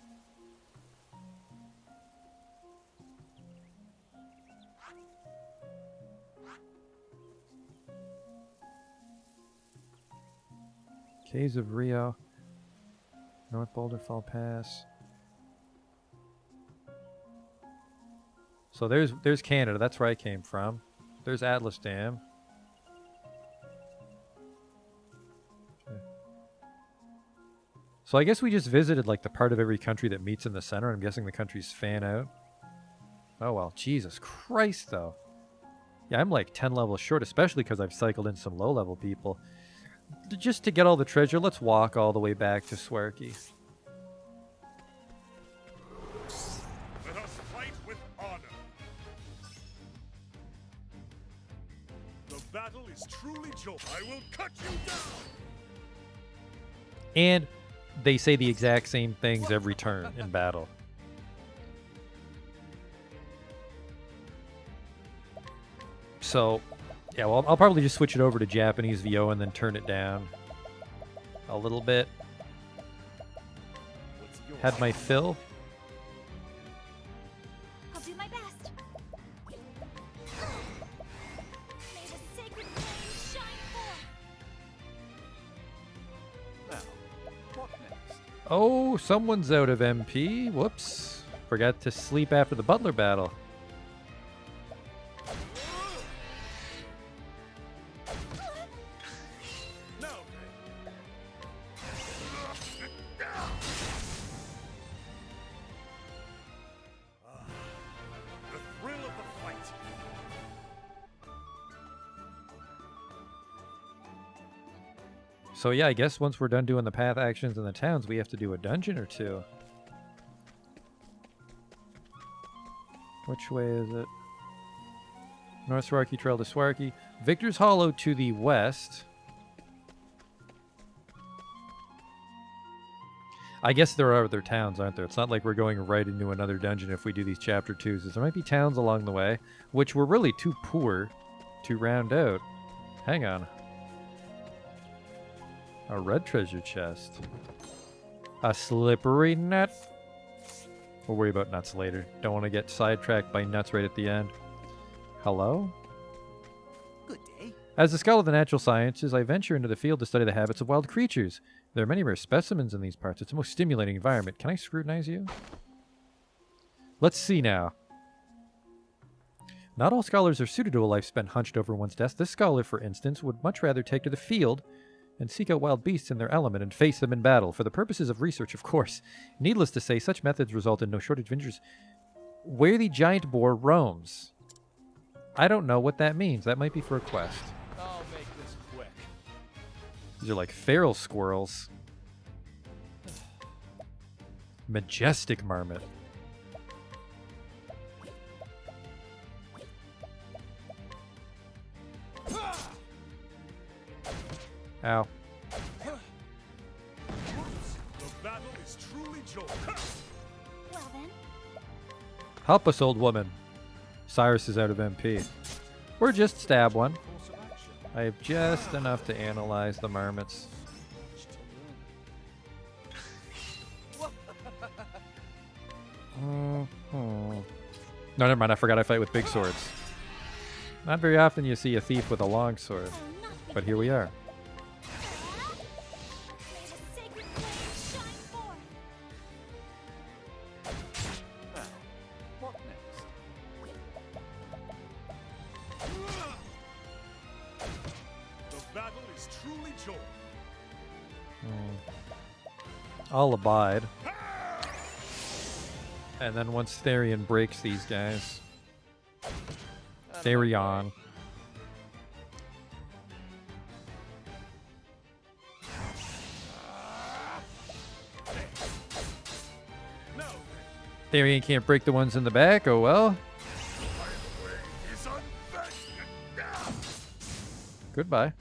Caves of Rio. North Boulder Fall Pass. So there's Canada. That's where I came from. There's Atlas Dam. Okay. So I guess we just visited like the part of every country that meets in the center. I'm guessing the countries fan out. Oh well, Jesus Christ though. Yeah, I'm like 10 levels short, especially because I've cycled in some low-level people. Just to get all the treasure, let's walk all the way back to Swarky. Let us fight with honor. The battle is truly joyous. I will cut you down. And they say the exact same things every turn in battle. So, yeah, well, I'll probably just switch it over to Japanese VO and then turn it down a little bit. Had my fill. I'll do my best. May the sacred flame shine forth. Now, what next? Oh, someone's out of MP. Whoops. Forgot to sleep after the Butler battle. So yeah, I guess once we're done doing the path actions in the towns, we have to do a dungeon or two. Which way is it? North Swarky Trail to Swarky. Victor's Hollow to the west. I guess there are other towns, aren't there? It's not like we're going right into another dungeon if we do these chapter 2s. There might be towns along the way, which we're really too poor to round out. Hang on. A red treasure chest. A slippery nut. We'll worry about nuts later. Don't want to get sidetracked by nuts right at the end. Hello? Good day. As a scholar of the natural sciences, I venture into the field to study the habits of wild creatures. There are many rare specimens in these parts. It's a most stimulating environment. Can I scrutinize you? Let's see now. Not all scholars are suited to a life spent hunched over one's desk. This scholar, for instance, would much rather take to the field and seek out wild beasts in their element and face them in battle, for the purposes of research, of course. Needless to say, such methods result in no shortage of injuries. Where the giant boar roams. I don't know what that means. That might be for a quest. I'll make this quick. These are like feral squirrels. Majestic marmot. Ow. The battle is truly joy. Well then, Help us, old woman. Cyrus is out of MP. Or just stab one. I have just enough to analyze the marmots. No, never mind. I forgot I fight with big swords. Not very often you see a thief with a long sword. But here we are. may the sacred flame shine forth. Now, what next? The battle is truly joy. I'll abide. And then once Therion breaks these guys. Therion. Therion can't break the ones in the back. Oh well. Goodbye.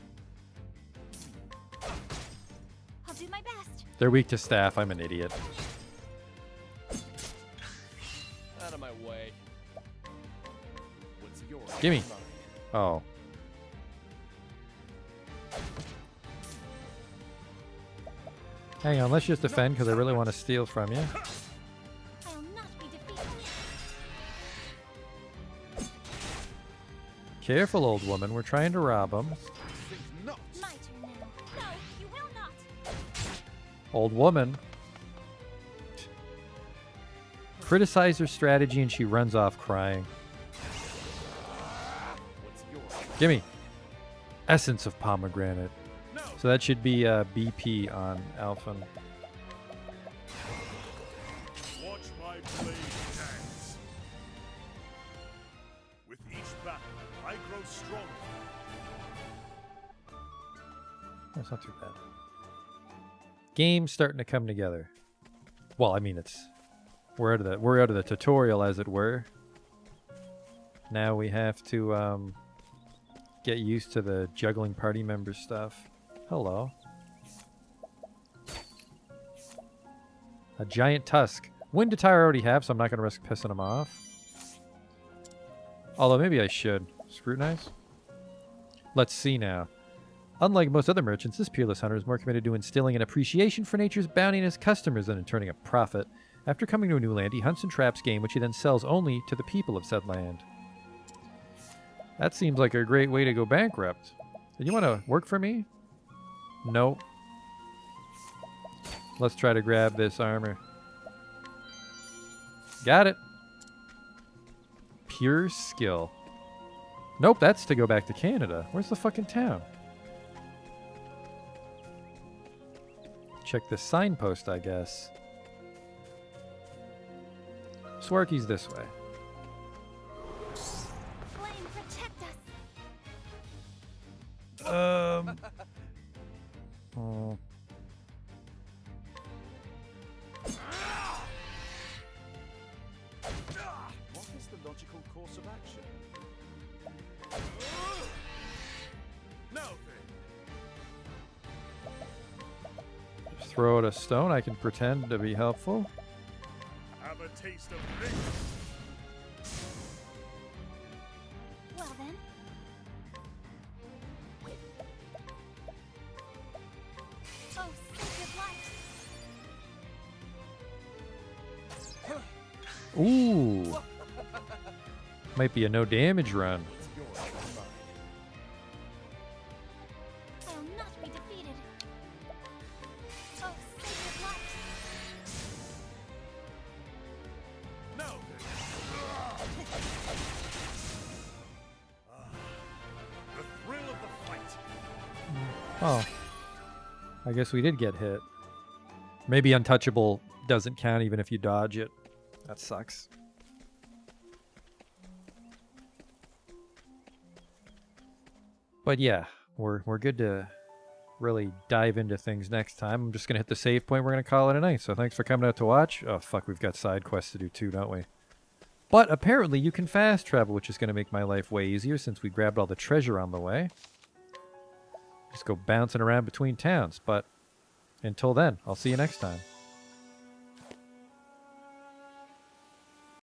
I'll do my best. They're weak to staff. I'm an idiot. Out of my way. What's yours? Gimme. Oh. Hang on, let's just defend because I really want to steal from you. I'll not be defeated. Careful, old woman. We're trying to rob him. My turn now. No, you will not. Old woman. Criticize her strategy and she runs off crying. Gimme. Essence of pomegranate. So that should be BP on Alphen. Watch my blade dance. With each battle, I grow stronger. That's not too bad. Game's starting to come together. Well, I mean, we're out of the tutorial, as it were. Now we have to get used to the juggling party member stuff. Hello. A giant tusk. Wind attire I already have, so I'm not going to risk pissing him off. Although maybe I should. Scrutinize? Let's see now. Unlike most other merchants, this peerless hunter is more committed to instilling an appreciation for nature's bounty in his customers than in turning a profit. After coming to a new land, he hunts and traps game, which he then sells only to the people of said land. That seems like a great way to go bankrupt. Do you want to work for me? No. Let's try to grab this armor. Got it. Pure skill. Nope, that's to go back to Canada. Where's the fucking town? Check the signpost, I guess. Swarky's this way. Flame, protect us. Oh. What is the logical course of action? Now then. Throw out a stone. I can pretend to be helpful. Have a taste of victory. Well then. Oh, sacred light. Ooh. Might be a no damage run. I'll not be defeated. Oh, sacred light. Now then. The thrill of the fight. Oh. I guess we did get hit. Maybe untouchable doesn't count even if you dodge it. That sucks. But yeah, we're good to really dive into things next time. I'm just going to hit the save point. We're going to call it a night. So thanks for coming out to watch. Oh, fuck, we've got side quests to do too, don't we? But apparently you can fast travel, which is going to make my life way easier since we grabbed all the treasure on the way. Just go bouncing around between towns. But until then, I'll see you next time.